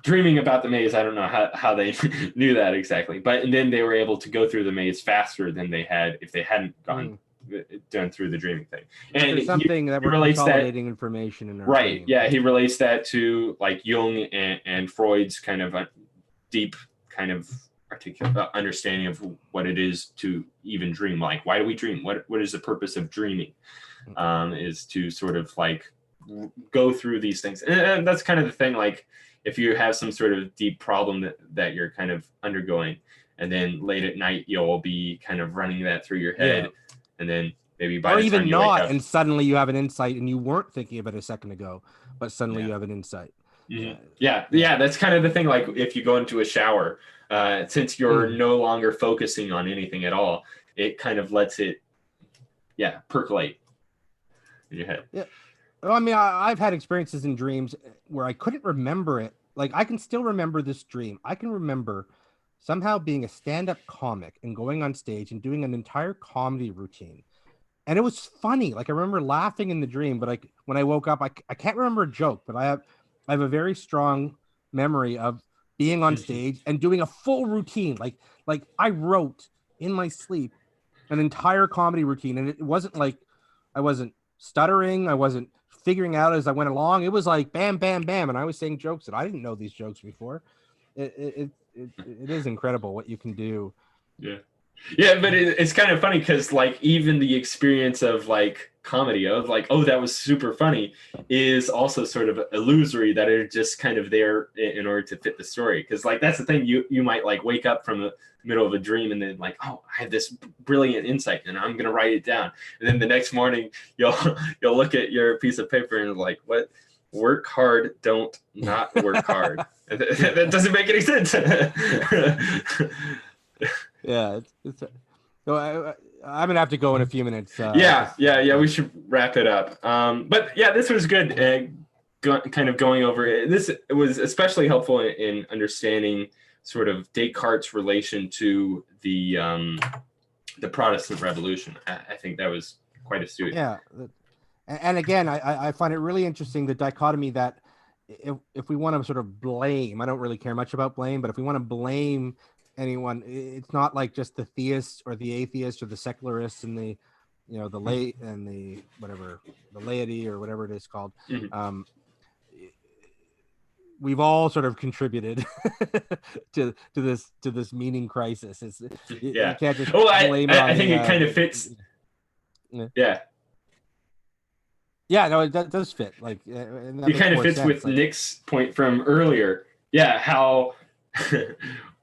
dreaming about the maze. I don't know how they knew that exactly, but then they were able to go through the maze faster than they had if they hadn't done through the dreaming thing. And there's something that we're consolidating information in our right. brain. Yeah, he relates that to like Jung and Freud's kind of deep kind of articulate understanding of what it is to even dream. Like, why do we dream? What is the purpose of dreaming? Is to sort of like go through these things, and that's kind of the thing. Like, if you have some sort of deep problem that you're kind of undergoing, and then late at night you'll be kind of running that through your head, and then maybe by or the even time you not, wake up, and suddenly you have an insight, and you weren't thinking of it a second ago, but suddenly you have an insight. Yeah, that's kind of the thing. Like if you go into a shower, since you're no longer focusing on anything at all, it kind of lets it, percolate in your head. Yeah. Well, I mean, I've had experiences in dreams where I couldn't remember it. Like, I can still remember this dream. I can remember somehow being a stand-up comic and going on stage and doing an entire comedy routine. And it was funny. Like, I remember laughing in the dream, but like when I woke up, I can't remember a joke, but I have a very strong memory of being on stage and doing a full routine. Like I wrote in my sleep an entire comedy routine, and it wasn't like I wasn't stuttering, I wasn't figuring out as I went along. It was like bam, bam, bam, and I was saying jokes that I didn't know these jokes before. It is incredible what you can do. Yeah, but it's kind of funny because like even the experience of like comedy of like, oh, that was super funny is also sort of illusory, that are just kind of there in order to fit the story. Because like that's the thing, you might like wake up from the middle of a dream and then like, oh, I have this brilliant insight and I'm gonna write it down. And then the next morning you'll look at your piece of paper and like, what work hard, don't not work hard. That doesn't make any sense. Yeah, so I'm gonna have to go in a few minutes. Yeah. We should wrap it up. But yeah, this was good. Kind of going over it. This was especially helpful in understanding sort of Descartes' relation to the Protestant Revolution. I think that was quite astute. Yeah, and again, I find it really interesting the dichotomy that if we want to sort of blame, I don't really care much about blame, but if we want to blame anyone, it's not like just the theists or the atheists or the secularists and the, you know, the lay and the whatever, the laity or whatever it is called. Mm-hmm. We've all sort of contributed to this meaning crisis. You can't just blame I think it kind of fits. Yeah. Yeah, no, it does fit. Like, it kind of fits with Nick's point from earlier. Yeah, how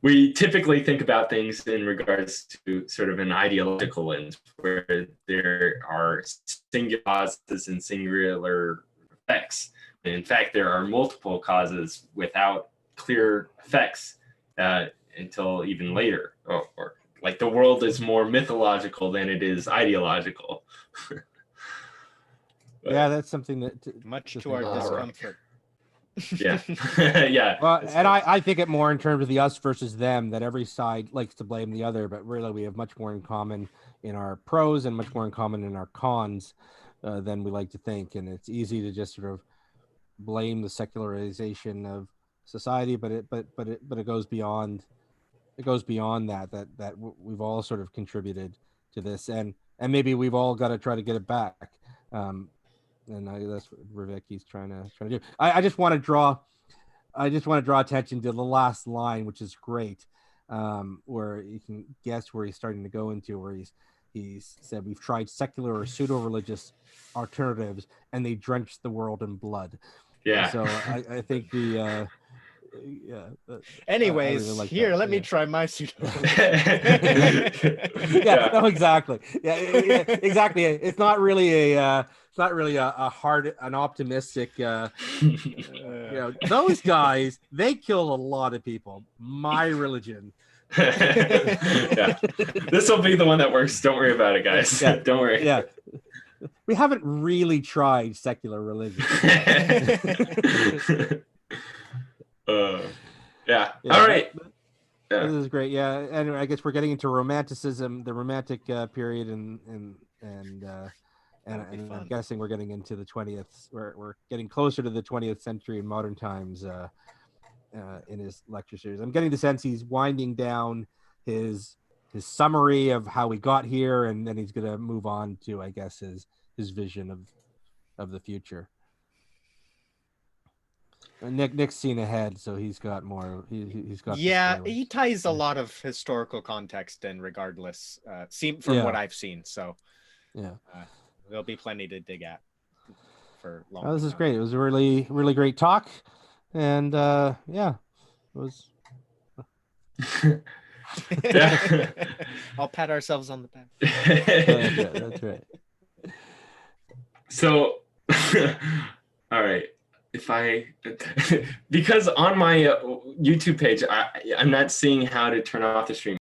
we typically think about things in regards to sort of an ideological lens, where there are singular causes and singular effects. In fact, there are multiple causes without clear effects until even later. Or like the world is more mythological than it is ideological. Yeah, that's something that much to our discomfort. Yeah. Yeah. Well, and I think it more in terms of the us versus them, that every side likes to blame the other, but really we have much more in common in our pros and much more in common in our cons than we like to think. And it's easy to just sort of blame the secularization of society, but it goes beyond. It goes beyond that we've all sort of contributed to this, and maybe we've all got to try to get it back. And that's what Vervaake's trying to do. I just want to draw attention to the last line, which is great, where you can guess where he's starting to go into, where he's said we've tried secular or pseudo-religious alternatives and they drenched the world in blood. Yeah. So I think the anyways, really like here, that. let me try my pseudo. No, exactly. Yeah, exactly. It's not really a hard, an optimistic. Those guys, they kill a lot of people. My religion. Yeah, this will be the one that works. Don't worry about it, guys. Yeah. Don't worry. Yeah. We haven't really tried secular religion. Yeah. All right. This is great. Yeah, and I guess we're getting into romanticism, the romantic period, and I'm guessing we're getting into the 20th. We're getting closer to the 20th century in modern times in his lecture series. I'm getting the sense he's winding down his summary of how we got here, and then he's going to move on to, I guess, his vision of the future. Nick's seen ahead, so he's got more. He's got. Yeah, he ties a lot of historical context in, regardless. From what I've seen, so yeah, there'll be plenty to dig at for long. This is great. It was a really, really great talk, and it was. Yeah. I'll pat ourselves on the back. That's right. So, all right. Because on my YouTube page, I'm not seeing how to turn off the stream.